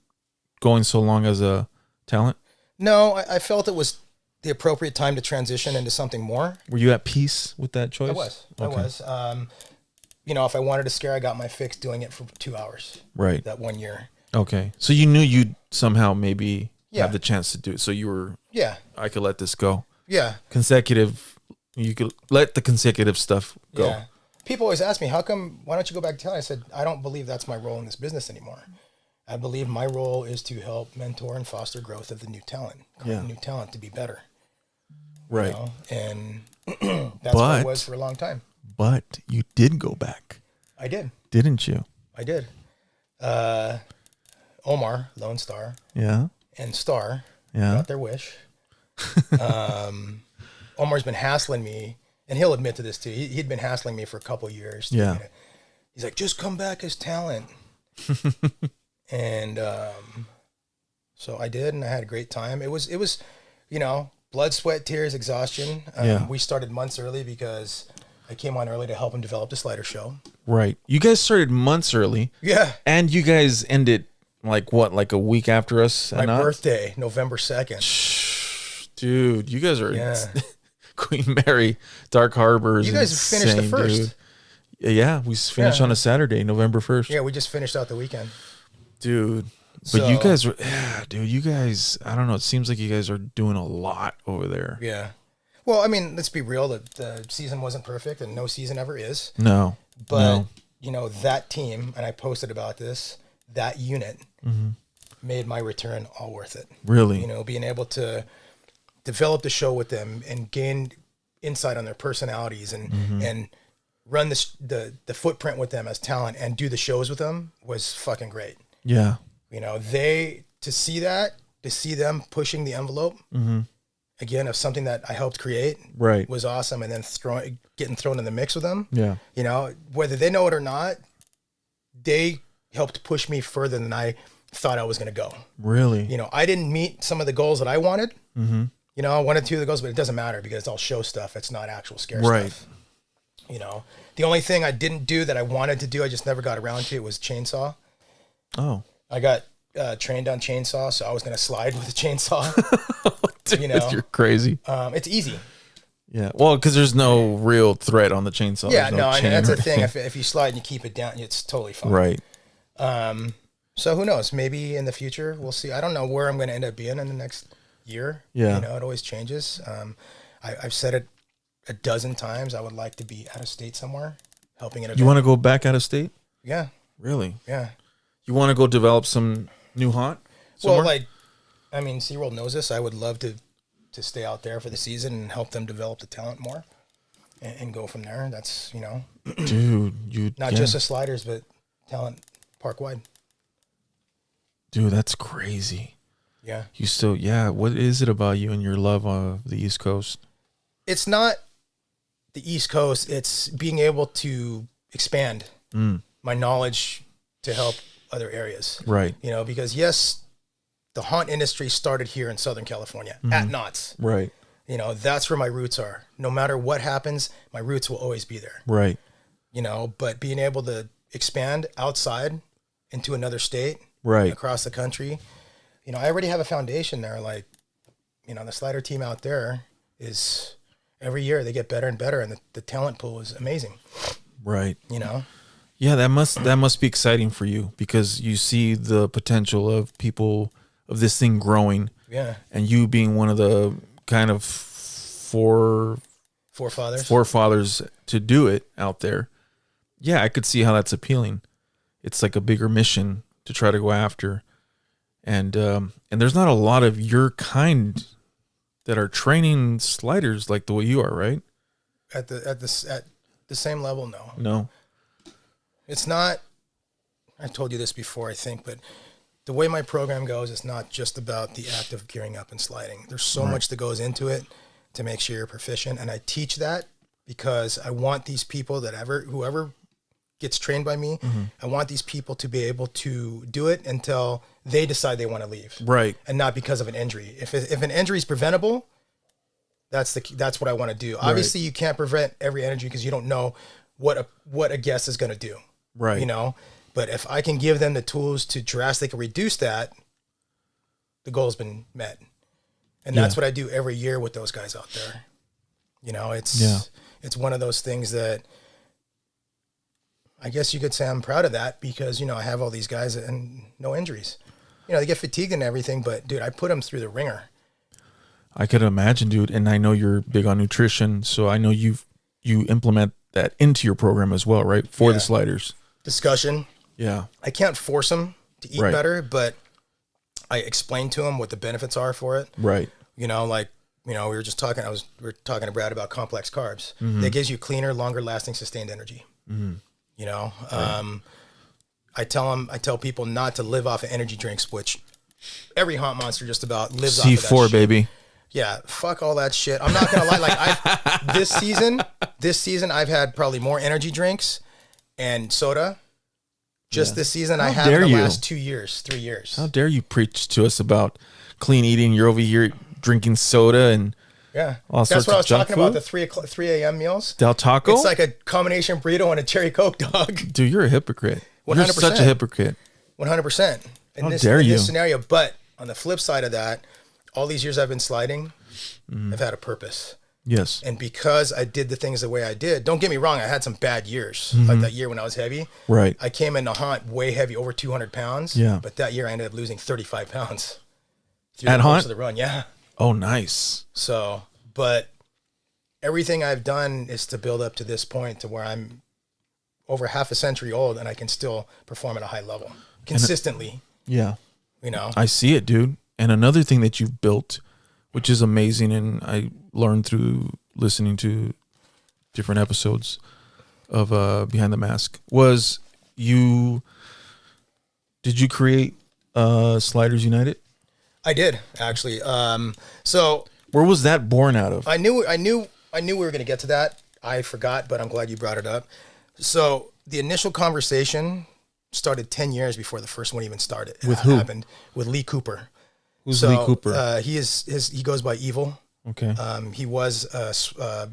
going so long as a talent? No, I felt it was the appropriate time to transition into something more. Were you at peace with that choice? I was. If I wanted to scare, I got my fix doing it for 2 hours. Right. That 1 year. Okay. So you knew you'd somehow maybe have the chance to do it. So you were, I could let this go. Yeah. Consecutive, you could let the consecutive stuff go. Yeah. People always ask me, why don't you go back to talent? I said, I don't believe that's my role in this business anymore. I believe my role is to help mentor and foster growth of the new talent. New talent to be better. Right. And that's what it was for a long time. But you did go back. I did. Didn't you? I did. Omar, Lone Star. Yeah. And Star. Yeah. Got their wish. Omar's been hassling me, and he'll admit to this too. He'd been hassling me for a couple of years. Yeah. He's like, just come back as talent. And so I did, and I had a great time. It was blood, sweat, tears, exhaustion. We started months early because I came on early to help him develop the Slider show. Right. You guys started months early. Yeah. And you guys ended like a week after us? My birthday, November 2nd. Dude, you guys are Queen Mary, Dark Harbor. You guys finished the first. Dude. Yeah, we finished on a Saturday, November 1st. Yeah, we just finished out the weekend. Dude, But you guys are, yeah, dude, you guys, I don't know. It seems like you guys are doing a lot over there. Yeah. Well, I mean, let's be real. The season wasn't perfect, and no season ever is. No. But, that team, and I posted about this, that unit made my return all worth it. Really? Being able to develop the show with them and gain insight on their personalities and run the footprint with them as talent and do the shows with them was fucking great. Yeah. To see them pushing the envelope again of something that I helped create was awesome. And then getting thrown in the mix with them. Yeah. Whether they know it or not, they helped push me further than I thought I was going to go. Really? I didn't meet some of the goals that I wanted. I wanted two of the goals, but it doesn't matter because it's all show stuff. It's not actual scare stuff. The only thing I didn't do that I wanted to do, I just never got around to, was chainsaw. Oh. I got trained on chainsaw, so I was going to slide with a chainsaw. Dude, you're crazy. It's easy. Yeah. Well, because there's no real threat on the chainsaw. Yeah, no, and that's the thing. If you slide and you keep it down, it's totally fine. Right. So who knows? Maybe in the future, we'll see. I don't know where I'm going to end up being in the next year. Yeah. It always changes. I've said it a dozen times. I would like to be out of state somewhere, helping it. You want to go back out of state? Yeah. Really? Yeah. You want to go develop some new haunt somewhere? Well, SeaWorld knows this. I would love to stay out there for the season and help them develop the talent more and go from there. That's, dude, you not just the sliders, but talent park wide. Dude, that's crazy. Yeah. You still, what is it about you and your love of the East Coast? It's not the East Coast. It's being able to expand my knowledge to help other areas. Right. Because yes, the haunt industry started here in Southern California at Knott's. Right. That's where my roots are. No matter what happens, my roots will always be there. Right. But being able to expand outside into another state, across the country, I already have a foundation there. Like, the Slider team out there is every year they get better and better, and the talent pool is amazing. Right. Yeah, that must be exciting for you because you see the potential of people of this thing growing. Yeah. And you being one of the kind of forefathers to do it out there. Yeah, I could see how that's appealing. It's like a bigger mission to try to go after. And there's not a lot of your kind that are training sliders like the way you are, right? At the same level, no. No. It's not. I told you this before, I think, but the way my program goes, it's not just about the act of gearing up and sliding. There's so much that goes into it to make sure you're proficient, and I teach that because I want these people whoever gets trained by me, I want these people to be able to do it until they decide they want to leave. Right. And not because of an injury. If an injury is preventable, that's what I want to do. Right. Obviously, you can't prevent every injury because you don't know what a guest is going to do. Right. But if I can give them the tools to drastically reduce that, the goal's been met. And that's what I do every year with those guys out there. It's one of those things that I guess you could say I'm proud of that because, I have all these guys and no injuries. They get fatigued and everything, but dude, I put them through the ringer. I could imagine, dude. And I know you're big on nutrition, so I know you implement that into your program as well, right? For the sliders. Discussion. Yeah. I can't force them to eat better, but I explain to them what the benefits are for it. Right. We were just talking, we were talking to Brad about complex carbs. That gives you cleaner, longer lasting, sustained energy. I tell people not to live off of energy drinks, which every haunt monster just about lives off of that C4, shit. baby. Yeah, fuck all that shit. I'm not gonna lie. Like this season, I've had probably more energy drinks and soda. This season, I have in the last 2 years, 3 years. How dare you preach to us about clean eating? You're over here drinking soda and all that's sorts what I of was junk talking food? about. The 3 a.m. meals. Del Taco. It's like a combination burrito and a cherry Coke, dog. Dude, you're a hypocrite. 100%. You're such a hypocrite. 100%. In this scenario, but on the flip side of that, all these years I've been sliding, I've had a purpose. Yes. And because I did the things the way I did, don't get me wrong, I had some bad years. Like that year when I was heavy. Right. I came in to hunt way heavy, over 200 pounds. Yeah. But that year I ended up losing 35 pounds. At hunt? Of the run, yeah. Oh, nice. So, but everything I've done is to build up to this point to where I'm over half a century old and I can still perform at a high level consistently. Yeah. You know? I see it, dude. And another thing that you've built, which is amazing, and I learned through listening to different episodes of Behind the Mask, was did you create Sliders United? I did, actually. So where was that born out of? I knew we were going to get to that. I forgot, but I'm glad you brought it up. So the initial conversation started 10 years before the first one even started. With who? Happened with Lee Cooper. Who's Lee Cooper? He goes by Evil. Okay. He was a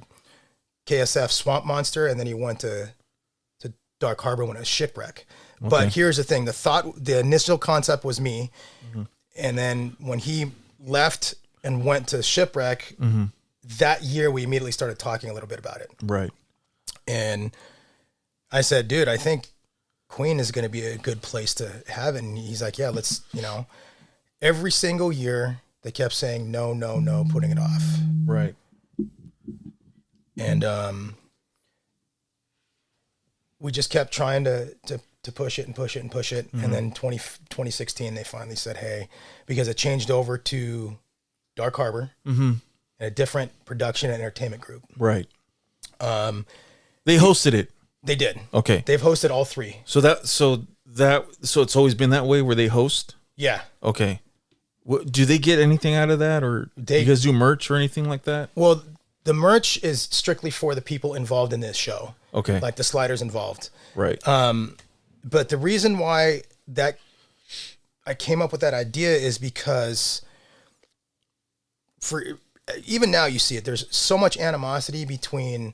KSF Swamp Monster, and then he went to Dark Harbor when it was Shipwreck. Okay. But here's the thing: the initial concept was me, and then when he left and went to Shipwreck, that year we immediately started talking a little bit about it. Right. And I said, dude, I think Queen is going to be a good place to have it. And he's like, yeah, let's, every single year they kept saying, no, putting it off. Right. And we just kept trying to push it and push it and push it. And then 2016, they finally said, hey, because it changed over to Dark Harbor and a different production and entertainment group. Right. They hosted it. They did. Okay. They've hosted all three. So it's always been that way where they host? Yeah. Okay. Do they get anything out of that, or do you guys do merch or anything like that? Well, the merch is strictly for the people involved in this show. Okay. Like the sliders involved. Right. But the reason why that I came up with that idea is because even now you see it, there's so much animosity between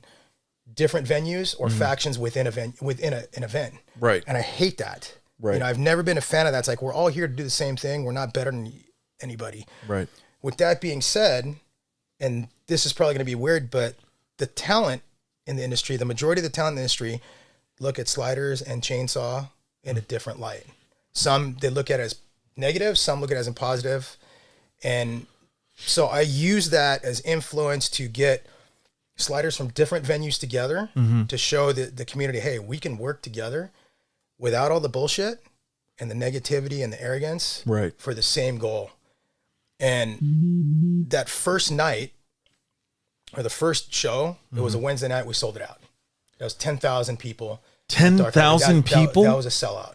different venues or factions within an event. Right. And I hate that. Right. I've never been a fan of that. It's like, we're all here to do the same thing. We're not better than anybody. Right. With that being said, and this is probably going to be weird, but the talent in the industry, the majority of the talent in the industry look at sliders and chainsaw in a different light. Some, they look at it as negative. Some look at it as positive. And so I use that as influence to get sliders from different venues together to show the community, hey, we can work together without all the bullshit and the negativity and the arrogance for the same goal. And that first night, or the first show, it was a Wednesday night, we sold it out. That was 10,000 people. 10,000 people? That was a sellout.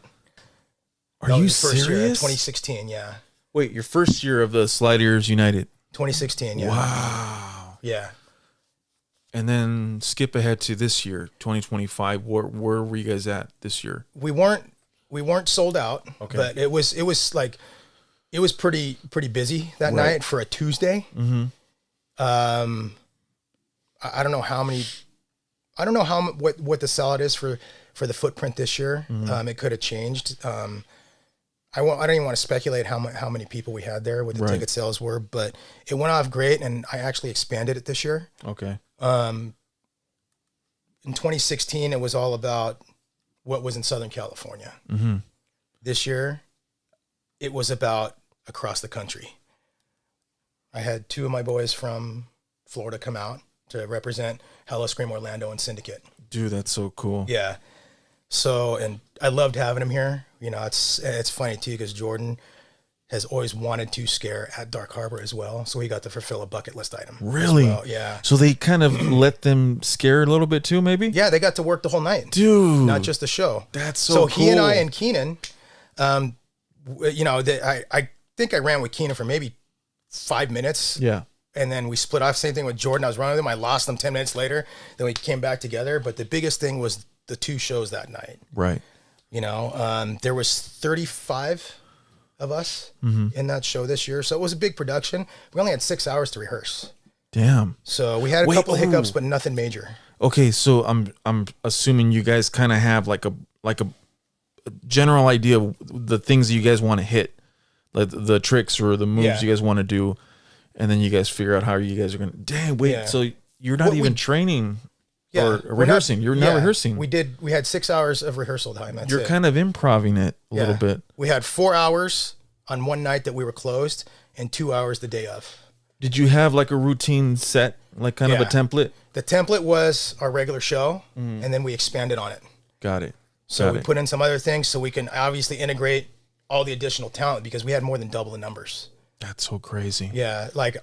Are you serious? Year, 2016, yeah. Wait, your first year of the Sliders United? 2016, yeah. Wow. Yeah. And then skip ahead to this year, 2025. Where were you guys at this year? We weren't sold out, but it was pretty busy that night for a Tuesday. I don't know how many. I don't know what the sellout is for the footprint this year. It could have changed. I don't even want to speculate how many people we had there, what the ticket sales were, but it went off great, and I actually expanded it this year. Okay. In 2016, it was all about what was in Southern California. This year, it was about across the country. I had two of my boys from Florida come out to represent Hello Scream Orlando and Syndicate. Dude, that's so cool. Yeah. So, and I loved having him here. It's funny too, because Jordan has always wanted to scare at Dark Harbor as well. So he got to fulfill a bucket list item. Really? Well. Yeah. So they kind of let them scare a little bit too, maybe? Yeah, they got to work the whole night. Dude. Not just the show. That's so cool. He and I and Keenan, I think I ran with Keenan for maybe 5 minutes. Yeah. And then we split off. Same thing with Jordan. I was running with him. I lost him 10 minutes later. Then we came back together. But the biggest thing was the two shows that night. Right. There was 35 of us in that show this year. So it was a big production. We only had 6 hours to rehearse. Damn. So we had a couple hiccups, but nothing major. Okay, so I'm assuming you guys kind of have like a general idea of the things that you guys want to hit, like the tricks or the moves you guys want to do, and then you guys figure out how you guys are gonna. Dang, wait. Yeah. So you're not even training or rehearsing. You're not rehearsing. We had 6 hours of rehearsal time. That's You're kind of improving it a little bit. We had 4 hours on one night that we were closed and 2 hours the day of. Did you have like a routine set, like kind of a template? The template was our regular show, and then we expanded on it. Got it. So we put in some other things so we can obviously integrate all the additional talent because we had more than double the numbers. That's so crazy. Yeah, like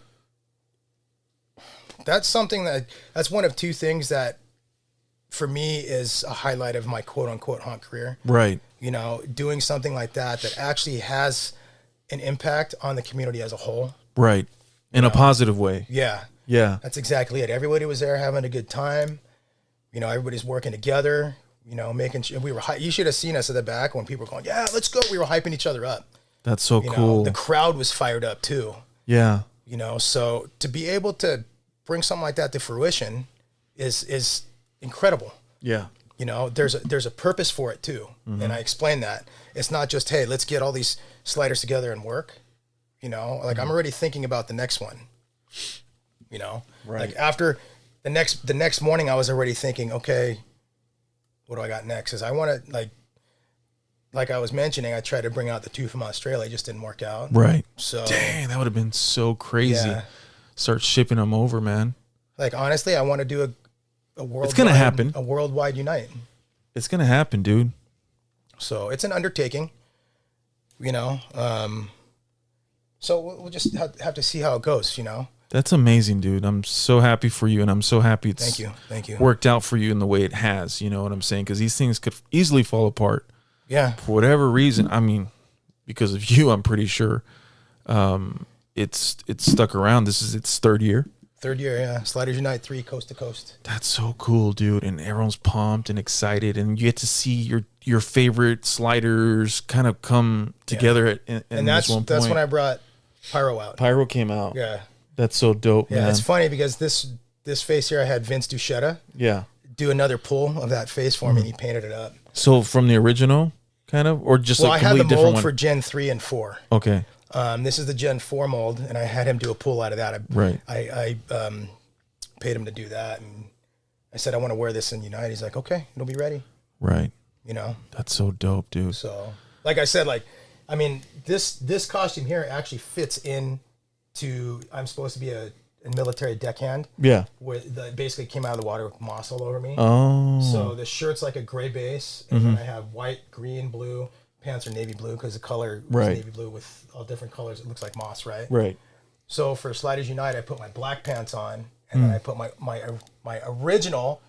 that's one of two things that for me is a highlight of my quote unquote haunt career. Right. You know, doing something like that actually has an impact on the community as a whole. Right. In a positive way. Yeah. Yeah. That's exactly it. Everybody was there having a good time. You know, everybody's working together, you know, making sure you should have seen us at the back when people were going, yeah, let's go. We were hyping each other up. That's so cool. The crowd was fired up too. Yeah. You know, so to be able to bring something like that to fruition is incredible. Yeah. You know, there's a purpose for it too. Mm-hmm. And I explained that. It's not just, hey, let's get all these sliders together and work. You know, like I'm already thinking about the next one. You know, like after the next morning, I was already thinking, okay, what do I got next? Is I want to like I was mentioning, I tried to bring out the two from Australia, it just didn't work out. Right. So dang, that would have been so crazy. Yeah. Start shipping them over, man. Like honestly, I want to do a worldwide. It's gonna happen. A worldwide unite. It's gonna happen, dude. So it's an undertaking. You know. So we'll just have to see how it goes. You know. That's amazing, dude. I'm so happy for you, and I'm so happy it's Thank you. Worked out for you in the way it has. You know what I'm saying? Because these things could easily fall apart. Yeah. For whatever reason, I mean, because of you, I'm pretty sure. It's stuck around. This is its third year. Third year, yeah. Sliders Unite 3, coast to coast. That's so cool, dude. And everyone's pumped and excited, and you get to see your favorite sliders kind of come together and that's one point. That's when I brought Pyro out. Pyro came out. Yeah. That's so dope, man. It's funny because this face here, I had Vince Duchetta do another pull of that face for me, and he painted it up. So from the original, kind of, or just I had the mold one? For Gen 3 and 4. Okay. This is the Gen 4 mold, and I had him do a pull out of that. I paid him to do that, and I said, I want to wear this in Unite. He's like, okay, it'll be ready. Right. You know? That's so dope, dude. So, like I said, I mean, this costume here actually fits in to, I'm supposed to be a military deckhand. Yeah. Where basically came out of the water with moss all over me. Oh. So the shirt's like a gray base, and then I have white, green, blue. Pants are navy blue because the color was navy blue with all different colors. It looks like moss, right? Right. So for Sliders Unite, I put my black pants on, and then I put my original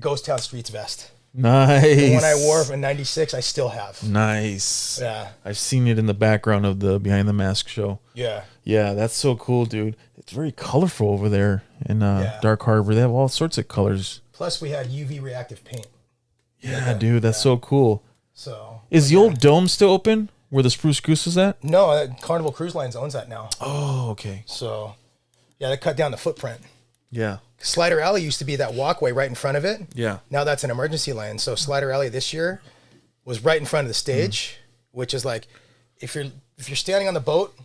Ghost Town Streets vest. Nice. The one I wore in '96, I still have. Nice. Yeah. I've seen it in the background of the Behind the Mask show. Yeah. Yeah, that's so cool, dude. It's very colorful over there in Dark Harbor. They have all sorts of colors. Plus, we had UV reactive paint. Yeah, dude, that's so cool. So is the old dome still open where the Spruce Goose is at? No, Carnival Cruise Lines owns that now. Oh, okay. So, yeah, they cut down the footprint. Yeah. Slider Alley used to be that walkway right in front of it. Yeah. Now that's an emergency lane. So Slider Alley this year was right in front of the stage, which is like if you're standing on the boat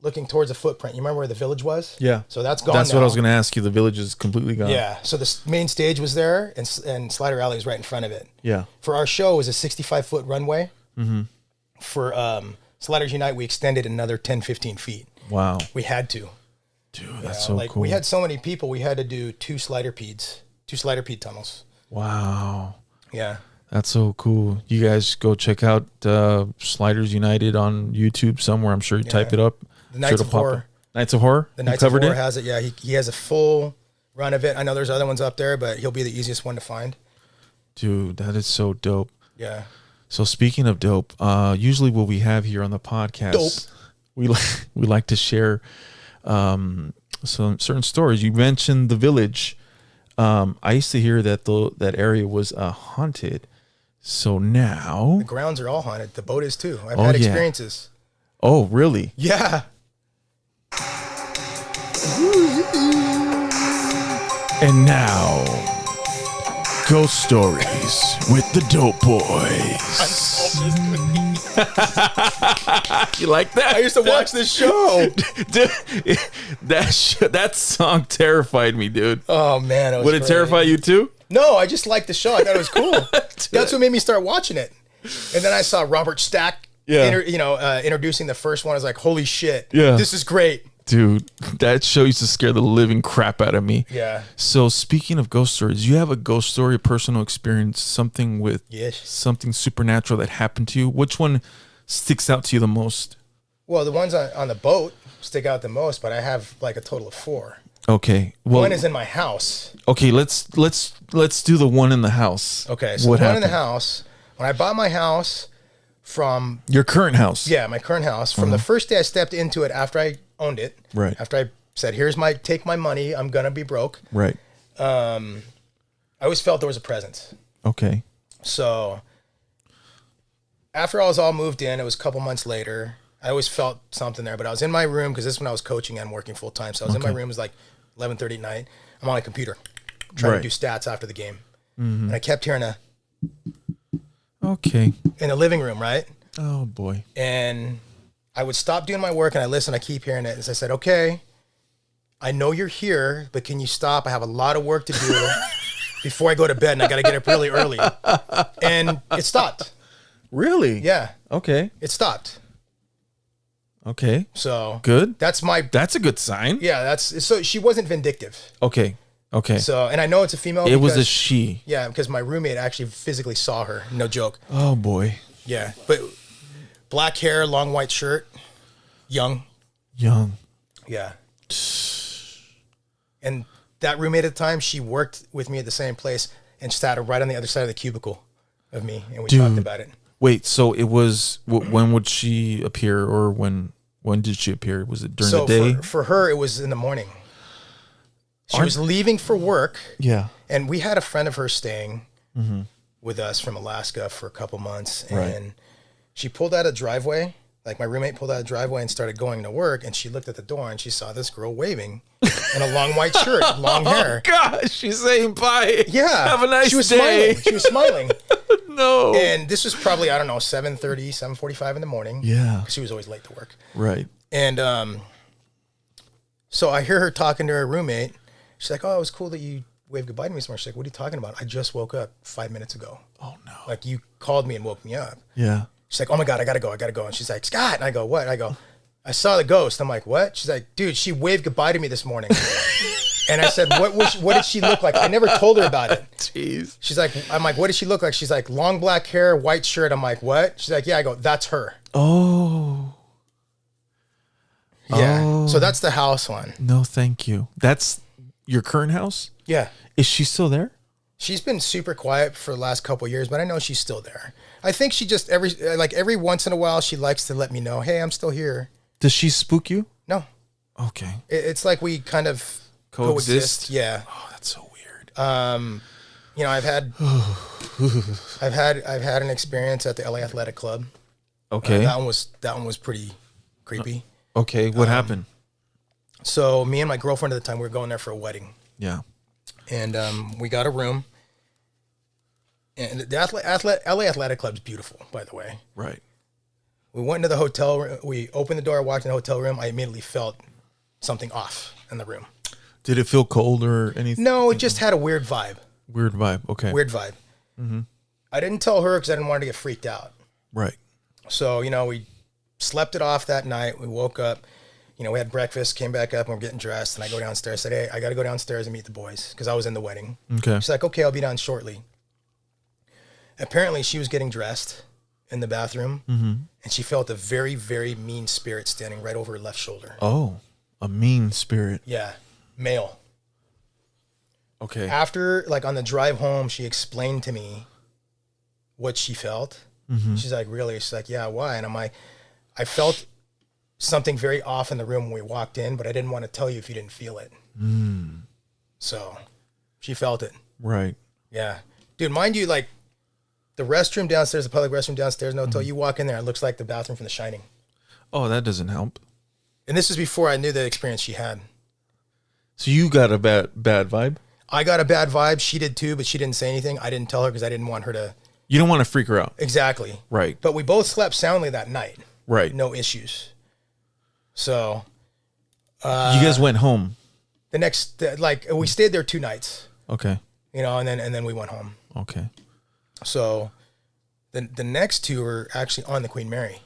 looking towards the footprint, you remember where the village was? Yeah. So that's gone. That's now. what I was going to ask you. The village is completely gone. Yeah. So the main stage was there, and Slider Alley is right in front of it. Yeah. For our show, it was a 65-foot runway. Mm-hmm. For Sliders Unite, we extended another 10, 15 feet. Wow. We had to. Dude, that's so cool. We had so many people, we had to do two slider peed tunnels. Wow. Yeah. That's so cool. You guys go check out Sliders United on YouTube somewhere. I'm sure you type it up. The Nights of Horror. Nights of Horror? The Nights of Horror has it. Yeah, he has a full run of it. I know there's other ones up there, but he'll be the easiest one to find. Dude, that is so dope. Yeah. So speaking of dope, usually what we have here on the podcast, we like to share some certain stories. You mentioned the village. I used to hear that that area was haunted. So now the grounds are all haunted. The boat is too. I've had experiences. Oh, really? Yeah. And now, Ghost Stories with the Dope Boyz. You like that? I used to watch this show. Dude, that song terrified me, dude. Oh man, Would it terrify you too? No, I just liked the show. I thought it was cool. That's what made me start watching it. And then I saw Robert Stack, introducing the first one. I was like, holy shit, this is great. Dude, that show used to scare the living crap out of me. Yeah. So speaking of ghost stories, you have a ghost story, a personal experience, something with something supernatural that happened to you. Which one sticks out to you the most? Well, the ones on the boat stick out the most, but I have like a total of 4. Okay. Well, one is in my house. Okay, let's do the one in the house. Okay, so the one in the house, when I bought my house from your current house. Yeah, my current house. From the first day I stepped into it after I owned it. Right. After I said, take my money, I'm gonna be broke. Right. I always felt there was a presence. Okay. So after I was all moved in, it was a couple months later. I always felt something there, but I was in my room because this is when I was coaching and working full time. So I was in my room. It was like 11:30 at night. I'm on my computer trying to do stats after the game, and I kept hearing in the living room, right? Oh boy. And I would stop doing my work and I listen. I keep hearing it. And so I said, okay, I know you're here, but can you stop? I have a lot of work to do before I go to bed, and I got to get up really early. And it stopped. Really? Yeah. Okay. It stopped. Okay. So good. That's a good sign. Yeah. So she wasn't vindictive. Okay. Okay. So, and I know it's a female. It was a she. Yeah, because my roommate actually physically saw her. No joke. Oh boy. Yeah, but black hair, long white shirt, young. Yeah. And that roommate at the time, she worked with me at the same place and sat right on the other side of the cubicle of me, and we talked about it. Wait, so it was when would she appear, or when did she appear? Was it during the day? For her, it was in the morning. She was leaving for work. Yeah. And we had a friend of hers staying with us from Alaska for a couple months, and she pulled out a driveway. Like, my roommate pulled out a driveway and started going to work, and she looked at the door and she saw this girl waving in a long white shirt, long hair. Oh gosh, she's saying bye. Yeah. Have a nice day. Smiling. She was smiling. No. And this was probably, I don't know, 7:30, 7:45 in the morning. Yeah. She was always late to work. Right. And so I hear her talking to her roommate. She's like, oh, it was cool that you waved goodbye to me this morning. She's like, what are you talking about? I just woke up 5 minutes ago. Oh, no. Like, you called me and woke me up. Yeah. She's like, oh, my God, I got to go. And she's like, Scott. And I go, what? I go, I saw the ghost. I'm like, what? She's like, dude, she waved goodbye to me this morning. And I said, what did she look like? I never told her about it. Jeez. She's like, I'm like, what did she look like? She's like, long black hair, white shirt. I'm like, what? She's like, yeah. I go, that's her. Oh. Yeah. Oh. So that's the house one. No, thank you. That's your current house? Yeah. Is she still there? She's been super quiet for the last couple of years, but I know she's still there. I think she just every once in a while she likes to let me know, hey, I'm still here. Does she spook you? No. Okay. It's like we kind of coexist. Yeah. Oh, that's so weird. You know, I've had an experience at the LA Athletic Club. Okay. That one was pretty creepy. Okay, what happened? So me and my girlfriend at the time, we were going there for a wedding. Yeah. And we got a room. And the LA Athletic Club is beautiful, by the way. Right. We went into the hotel room. We opened the door, walked in the hotel room. I immediately felt something off in the room. Did it feel cold or anything? No, it just had a weird vibe. Weird vibe. Okay. Weird vibe. Mm-hmm. I didn't tell her because I didn't want her to get freaked out. Right. So, you know, we slept it off that night. We woke up. You know, we had breakfast, came back up, and we're getting dressed. And I go downstairs. I said, hey, I got to go downstairs and meet the boys because I was in the wedding. Okay. She's like, okay, I'll be down shortly. Apparently, she was getting dressed in the bathroom, and she felt a very, very mean spirit standing right over her left shoulder. Oh, a mean spirit. Yeah, male. Okay. After, like, on the drive home, she explained to me what she felt. She's like, really? She's like, yeah, why? And I'm like, I felt something very off in the room when we walked in, but I didn't want to tell you if you didn't feel it. So she felt it. Right. Yeah. Dude, mind you, like, the restroom downstairs, the public restroom downstairs, no, until you walk in there, it looks like the bathroom from The Shining. Oh, that doesn't help. And this is before I knew the experience she had. So you got a bad vibe? I got a bad vibe. She did too, but she didn't say anything. I didn't tell her because I didn't want her to. You don't want to freak her out. Exactly. Right. But we both slept soundly that night. Right. No issues. So you guys went home. the next, like, we stayed there 2 nights, Okay. you know, and then we went home. Okay. So the next 2 were actually on the Queen Mary.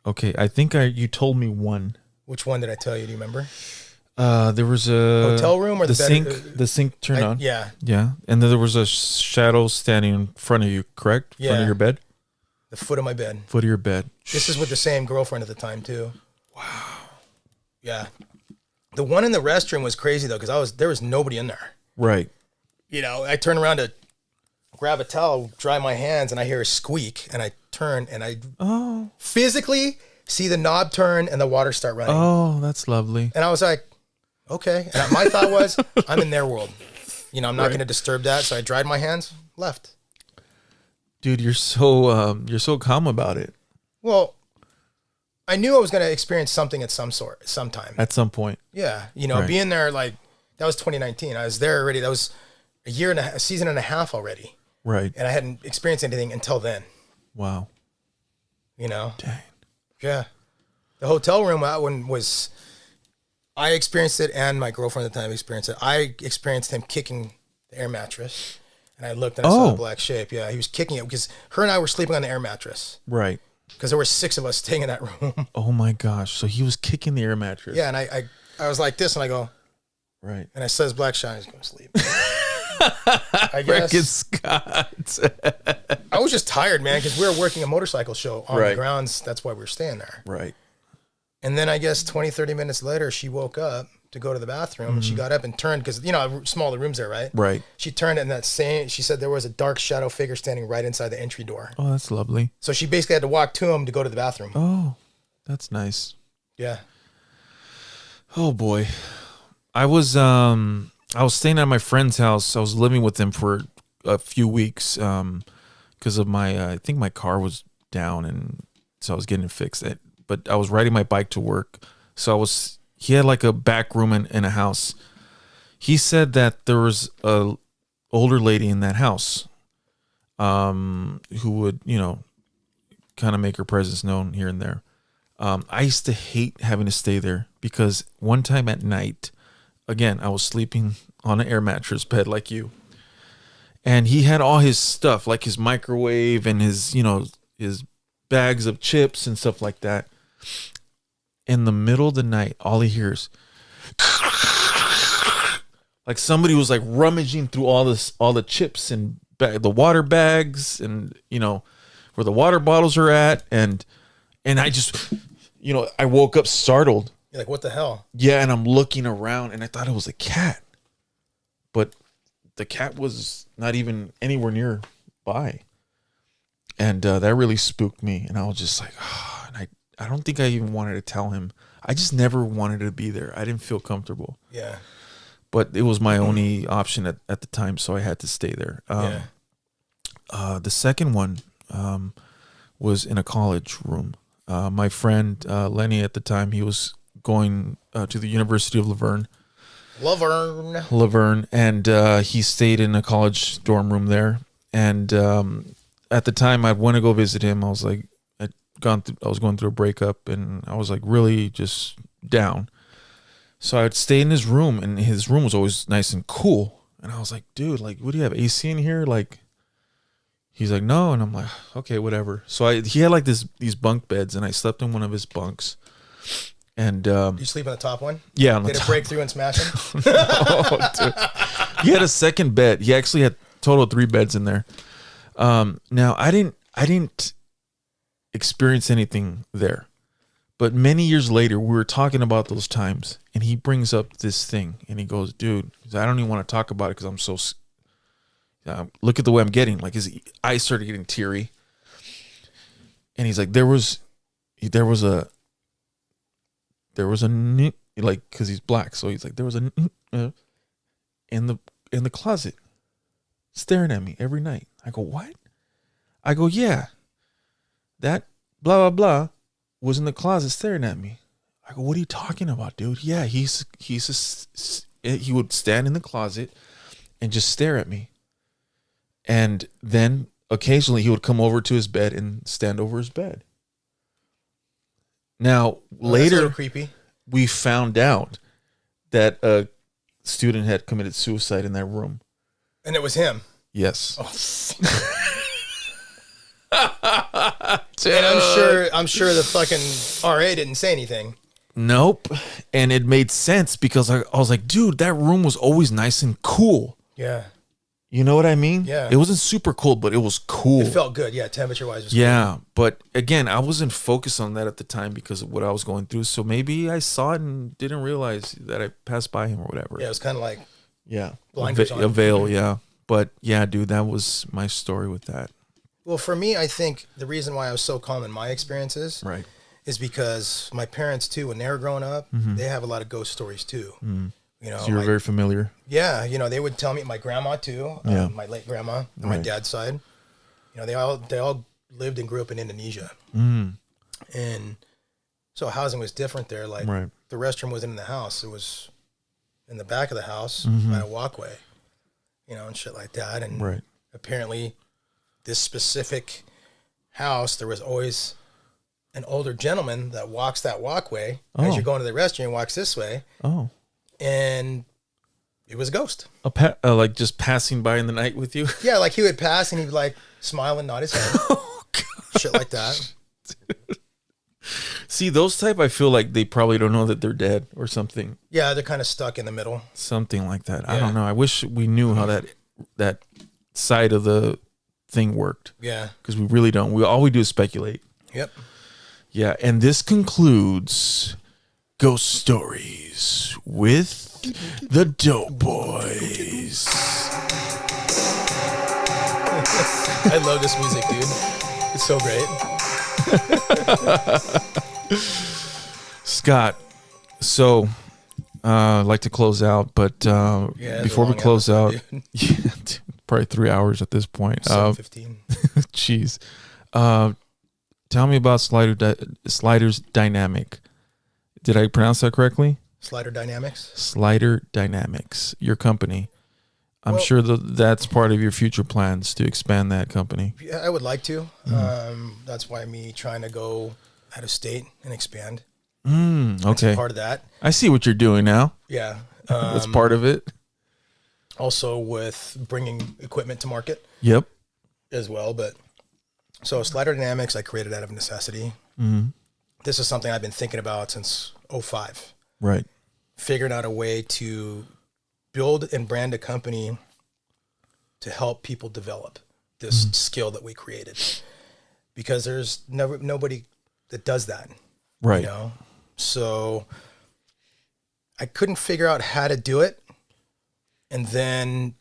Okay. I think you told me one. Which one did I tell you? Do you remember? There was a Hotel room or the the bed- sink. The sink turned on. Yeah. Yeah. And then there was a shadow standing in front of you, correct? In front Yeah. of your bed? The foot of my bed. Foot of your bed. This is with the same girlfriend at the time too. Wow. Yeah. The one in the restroom was crazy though, because there was nobody in there. Right. You know, I turn around to grab a towel, dry my hands, and I hear a squeak, and I turn and I physically see the knob turn and the water start running. Oh, that's lovely. And I was like, okay. And my thought was, I'm in their world. You know, I'm not going to disturb that. So I dried my hands, left. Dude, you're so calm about it. Well, I knew I was going to experience something at sometime. At some point. Yeah. You know, Right. being there, like, that was 2019. I was there already. That was a season and a half already. Right. And I hadn't experienced anything until then, Wow. you know? Dang. Yeah. The hotel room, that one was, I experienced it and my girlfriend at the time experienced it. I experienced him kicking the air mattress. And I looked and I saw the black shape. Yeah, he was kicking it because her and I were sleeping on the air mattress. Right. Because there were 6 of us staying in that room. Oh my gosh. So he was kicking the air mattress. Yeah, and I was like this, and I go, Right. and I said, "It's black shine, he's going to sleep." I guess Frickin' Scott. I was just tired, man, because we were working a motorcycle show on Right. the grounds. That's why we were staying there. Right. And then I guess 20, 30 minutes later, she woke up to go to the bathroom, and she got up and turned, because, you know, smaller rooms there, right? Right. She turned, and she said there was a dark shadow figure standing right inside the entry door. Oh, that's lovely. So she basically had to walk to him to go to the bathroom. Oh, that's nice. Yeah. Oh boy. I was staying at my friend's house. I was living with him for a few weeks because of I think my car was down, and so I was getting it fixed. But I was riding my bike to work. So he had like a back room in a house. He said that there was a older lady in that house who would, you know, kind of make her presence known here and there. I used to hate having to stay there because one time at night, again, I was sleeping on an air mattress bed like you, and he had all his stuff, like his microwave and his, you know, his bags of chips and stuff like that. In the middle of the night, all he hears, like somebody was like rummaging through all the chips and the water bags, and, you know, where the water bottles are at, and I just, you know, I woke up startled. You're like, what the hell? Yeah, and I'm looking around, and I thought it was a cat, but the cat was not even anywhere nearby, and that really spooked me. And I was just like, oh, and I don't think I even wanted to tell him. I just never wanted to be there. I didn't feel comfortable. Yeah. But it was my only option at the time, so I had to stay there. The second one was in a college room. My friend Lenny at the time, he was going to the University of Laverne, and he stayed in a college dorm room there. And at the time, I'd want to go visit him. I was like, I was going through a breakup, and I was like really just down. So I'd stay in his room, and his room was always nice and cool. And I was like, dude, like, what do you have, AC in here? Like, he's like, no. And I'm like, okay, whatever. So he had like these bunk beds, and I slept in one of his bunks. And You sleep on the top one? yeah, on the Did it top. break through and smash him? Oh, dude. He had a second bed. He actually had total 3 beds in there. Now I didn't experience anything there, but many years later, we were talking about those times, and he brings up this thing, and he goes, dude, I don't even want to talk about it because I'm so, look at the way I'm getting. Like, his eyes started getting teary, and he's like, there was a like, because he's black, so he's like, there was a in the closet staring at me every night. I go, what? I go, yeah, that blah blah blah was in the closet staring at me. I go, what are you talking about, dude? Yeah, he would stand in the closet and just stare at me, and then occasionally he would come over to his bed and stand over his bed. Now, That's a later, little creepy. we found out that a student had committed suicide in that room. And it was him. Yes. And I'm sure the fucking RA didn't say anything. Nope. And it made sense because I was like, dude, that room was always nice and cool. Yeah. You know what I mean? Yeah. It wasn't super cold, but it was cool. It felt good. Yeah. Temperature wise was Yeah. But again, I wasn't focused on that at the time because of what I was going through. So maybe I saw it and didn't realize that I passed by him or whatever. Yeah. It was kind of like, Yeah. Blinders on. A veil. Yeah. But yeah, dude, that was my story with that. well, for me, I think the reason why I was so calm in my experiences Right. is because my parents too, when they were growing up, they have a lot of ghost stories too. You know, So you're very familiar. yeah, you know, they would tell me, my grandma too, Yeah. my late grandma on my Right. dad's side, you know, they all lived and grew up in Indonesia. And so housing was different there. Like Right. the restroom wasn't in the house. It was in the back of the house by a walkway, you know, and shit like that. And Right. apparently this specific house, there was always an older gentleman that walks that walkway as you're going to the restroom, walks this way, Oh. and it was a ghost. Like just passing by in the night with you? Yeah, like he would pass and he'd like smile and nod his head. Oh, God. Shit like that. See, those type, I feel like they probably don't know that they're dead or something. Yeah, they're kind of stuck in the middle. Something like that. I Yeah. don't know. I wish we knew how that side of the thing worked Yeah. because we really don't. All we do is speculate. Yep. Yeah, and this concludes Ghost Stories with the Dope Boys. I love this music, dude. It's so great. Scott, so I'd like to close out, but Yeah, it's a before we long close out, episode, yeah, dude, probably 3 hours at this point. 7:15. Jeez. Tell me about Slider's Dynamic. Did I pronounce that correctly? Slider Dynamix. Slider Dynamics, your company. I'm Well- sure that's part of your future plans to expand that company. Yeah, I would like to. That's why me trying to go out of state and expand. Okay. Part of that. I see what you're doing now. Yeah. That's part of it. Also with bringing equipment to market Yep. as well. But so Slider Dynamix, I created out of necessity. This is something I've been thinking about since 2005. Right. Figuring out a way to build and brand a company to help people develop this skill that we created, because there's nobody that does that, Right. you know? So I couldn't figure out how to do it. And then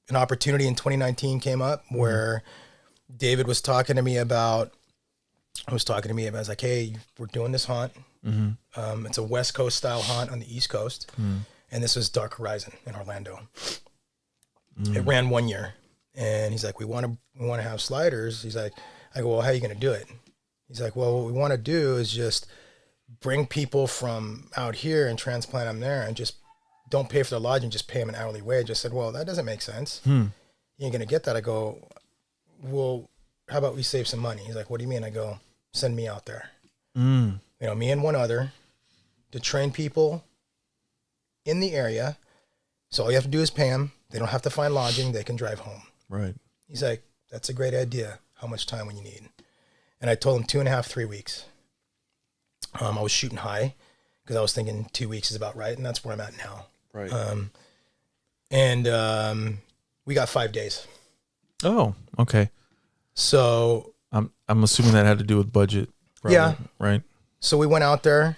an opportunity in 2019 came up where David was talking to me about, I was like, hey, we're doing this hunt. It's a West Coast style hunt on the East Coast. And this was Dark Horizon in Orlando. It ran 1 year. And he's like, we want to have sliders. He's like, I go, well, how are you going to do it? He's like, well, what we want to do is just bring people from out here and transplant them there and just don't pay for their lodging, just pay them an hourly wage. I said, well, that doesn't make sense. You ain't going to get that. I go, well, how about we save some money? He's like, what do you mean? I go, send me out there. You know, me and one other to train people in the area. So all you have to do is pay them. They don't have to find lodging. They can drive home. Right. He's like, that's a great idea. How much time will you need? And I told him 2.5, 3 weeks. I was shooting high because I was thinking 2 weeks is about right. And that's where I'm at now. Right. We got 5 days. Oh, okay. So I'm assuming that had to do with budget. Probably, Yeah. Right. we went out there.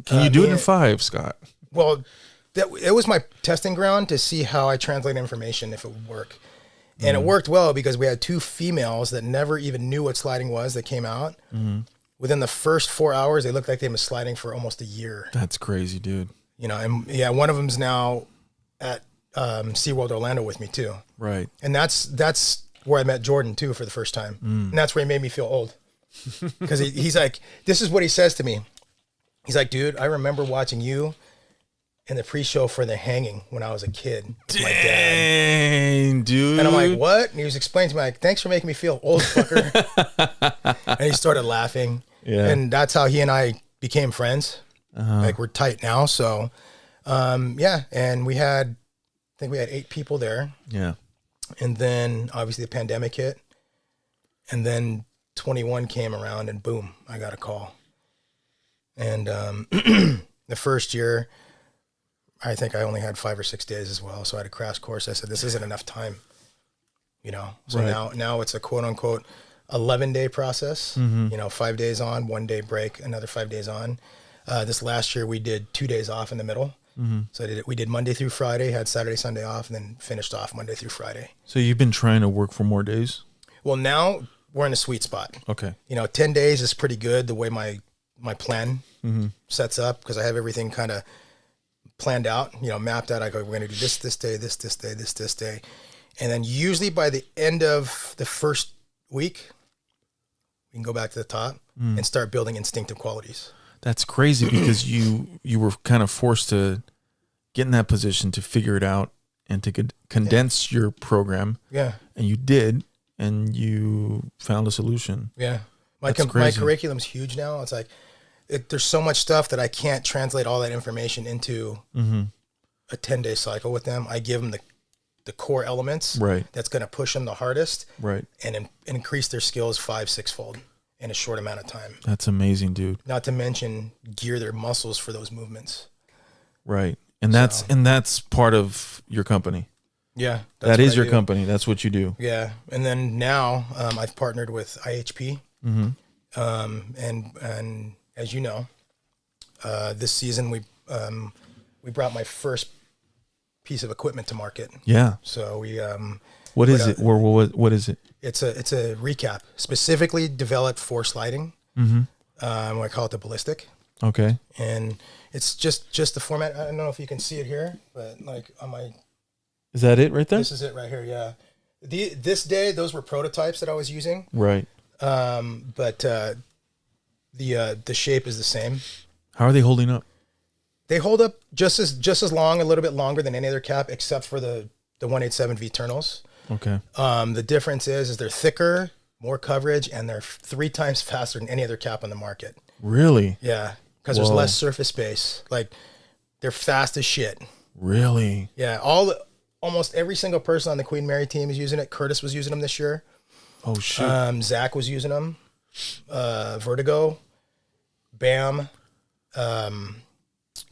Can you do it in me- 5, Scott? Well, it was my testing ground to see how I translate information, if it would work. And it worked well because we had 2 females that never even knew what sliding was that came out. Within the first 4 hours, they looked like they've been sliding for almost a year. That's crazy, dude. You know, and yeah, one of them's now at SeaWorld Orlando with me too. Right. And that's where I met Jordan too for the first time. And that's where he made me feel old. Because he's like, this is what he says to me. He's like, dude, I remember watching you in the pre-show for The Hanging when I was a kid with my dad. Dang, dude. And I'm like, what? And he was explaining to me, like, thanks for making me feel old, fucker. And he started laughing. And that's how he and I became friends. Like we're tight now. So, yeah. And I think we had 8 people there. Yeah. And then obviously the pandemic hit, and then 21 came around and boom, I got a call. And, the first year, I think I only had 5 or 6 days as well. So I had a crash course. I said, this isn't enough time, So now it's a quote unquote 11-day process, 5 days on, 1 day break, another 5 days on. This last year we did 2 days off in the middle. So we did Monday through Friday, had Saturday, Sunday off, and then finished off Monday through Friday. So you've been trying to work for more days? Well, now we're in a sweet spot. Okay. 10 days is pretty good the way my plan sets up, because I have everything kind of planned out, mapped out. I go, we're going to do this day, this day, this day. And then usually by the end of the first week, we can go back to the top and start building instinctive qualities. That's crazy because you were kind of forced to get in that position to figure it out and to condense your program. Yeah. And you did, and you found a solution. Yeah. My curriculum's huge now. It's like, there's so much stuff that I can't translate all that information into a 10-day cycle with them. I give them the core elements that's going to push them the hardest and increase their skills 5-6 fold in a short amount of time. That's amazing, dude. Not to mention gear their muscles for those movements. Right. And that's part of your company. Yeah. That is your company. That's what you do. Yeah. And then now I've partnered with IHP. And as you know, this season we brought my first piece of equipment to market. Yeah. So we what is it? What is it? It's a recap specifically developed for sliding. I call it the ballistic. Okay. And it's just the format. I don't know if you can see it here, but like on my. Is that it right there? This is it right here. Yeah. This day, those were prototypes that I was using. Right. But the shape is the same. How are they holding up? They hold up just as long, a little bit longer than any other cap, except for the 187 V Eternals. Okay. The difference is they're thicker, more coverage, and they're 3 times faster than any other cap on the market. Really? Yeah, because there's less surface space. Like, they're fast as shit. Really? Yeah. Almost every single person on the Queen Mary team is using it. Curtis was using them this year. Oh shit. Zach was using them. Vertigo, Bam,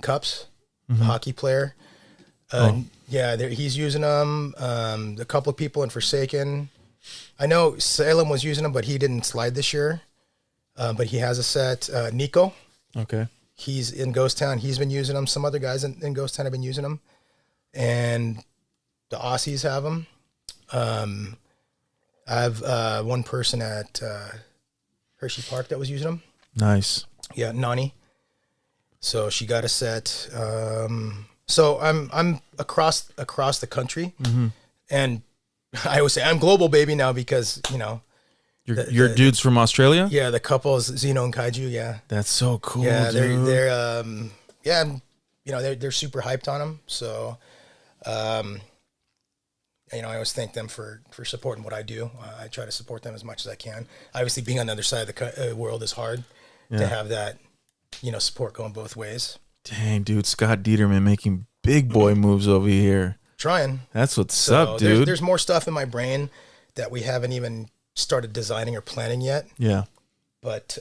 Cups, the hockey player. Yeah, he's using them. A couple of people in Forsaken. I know Salem was using them, but he didn't slide this year. But he has a set. Nico. Okay. He's in Ghost Town. He's been using them. Some other guys in Ghost Town have been using them. And the Aussies have them. I have one person at Hershey Park that was using them. Nice. Yeah, Nani. So she got a set. So I'm across the country, and I always say I'm global, baby, now, because your dudes from Australia. Yeah, the couples Zeno and Kaiju. Yeah, that's so cool. Yeah, dude. They're super hyped on them. So, I always thank them for supporting what I do. I try to support them as much as I can. Obviously, being on the other side of the world is hard to have that, support going both ways. Dang, dude, Scott Dieterman making big boy moves over here. Trying. That's what's up, dude. There's more stuff in my brain that we haven't even started designing or planning yet. Yeah. But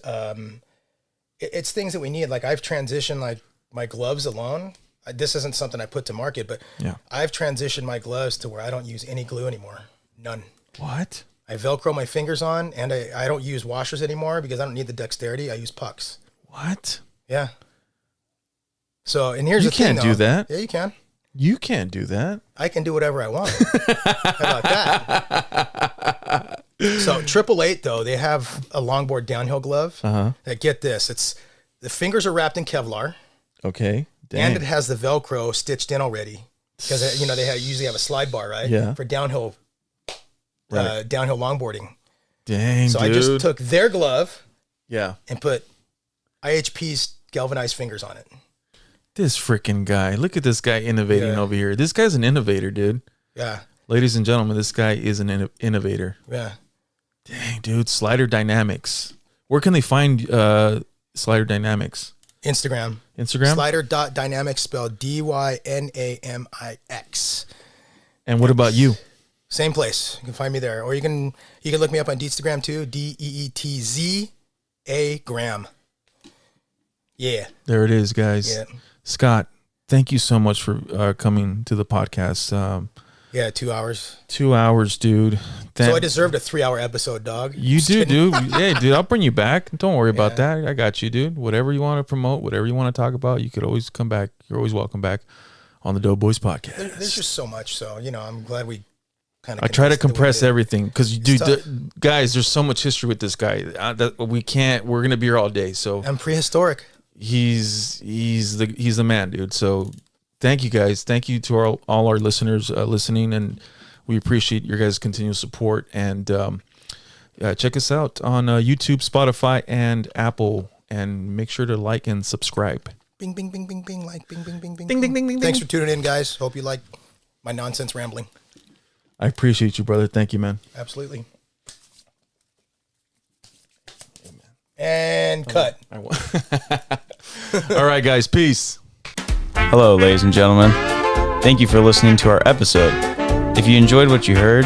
it's things that we need. Like, I've transitioned, like, my gloves alone. This isn't something I put to market, but I've transitioned my gloves to where I don't use any glue anymore. None. What? I Velcro my fingers on, and I don't use washers anymore because I don't need the dexterity. I use pucks. What? Yeah. So, and here's the thing. You can't do that. Yeah, you can. You can't do that. I can do whatever I want. How about that? So 888, though, they have a longboard downhill glove. That, get this, the fingers are wrapped in Kevlar. Okay. Dang. And it has the Velcro stitched in already, because they usually have a slide bar, right? Yeah. For downhill, downhill longboarding. Dang. So dude. I just took their glove. Yeah. And put IHP's galvanized fingers on it. This freaking guy. Look at this guy innovating over here. This guy's an innovator, dude. Yeah. Ladies and gentlemen, this guy is an innovator. Yeah. Dang, dude. Slider Dynamix. Where can they find Slider Dynamix? Instagram. Slider.dynamix, spelled Dynamix. And what about you? Same place. You can find me there. Or you can look me up on Deetstagram too. DEETZA gram. Yeah. There it is, guys. Yeah. Scott, thank you so much for coming to the podcast. 2 hours. 2 hours, dude. So I deserved a 3-hour episode, dog. You do, dude. Hey, dude, I'll bring you back. Don't worry about that. I got you, dude. Whatever you want to promote, whatever you want to talk about, you could always come back. You're always welcome back on the Dope Boyz Podcast. There's just so much. So, I'm glad we kind of... I try to compress everything because, dude, guys, there's so much history with this guy. That we're going to be here all day. So I'm prehistoric. He's the man, dude. So thank you, guys. Thank you to all our listeners listening, and we appreciate your guys' continued support. And check us out on YouTube, Spotify, and Apple. And make sure to like and subscribe. Bing, bing, bing, bing, bing, like, bing, bing, bing, bing. Ding, ding, ding, ding. Thanks for tuning in, guys. Hope you like my nonsense rambling. I appreciate you, brother. Thank you, man. Absolutely. And cut. All right, guys. Peace. Hello, ladies and gentlemen. Thank you for listening to our episode. If you enjoyed what you heard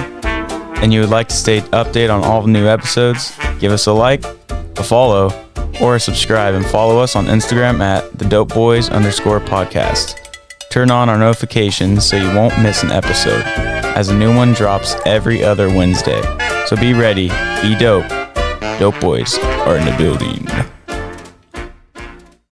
and you would like to stay updated on all the new episodes, give us a like, a follow, or a subscribe, and follow us on Instagram at the Dope Boyz _podcast. Turn on our notifications so you won't miss an episode, as a new one drops every other Wednesday. So be ready, be dope. Dope Boyz are in the building.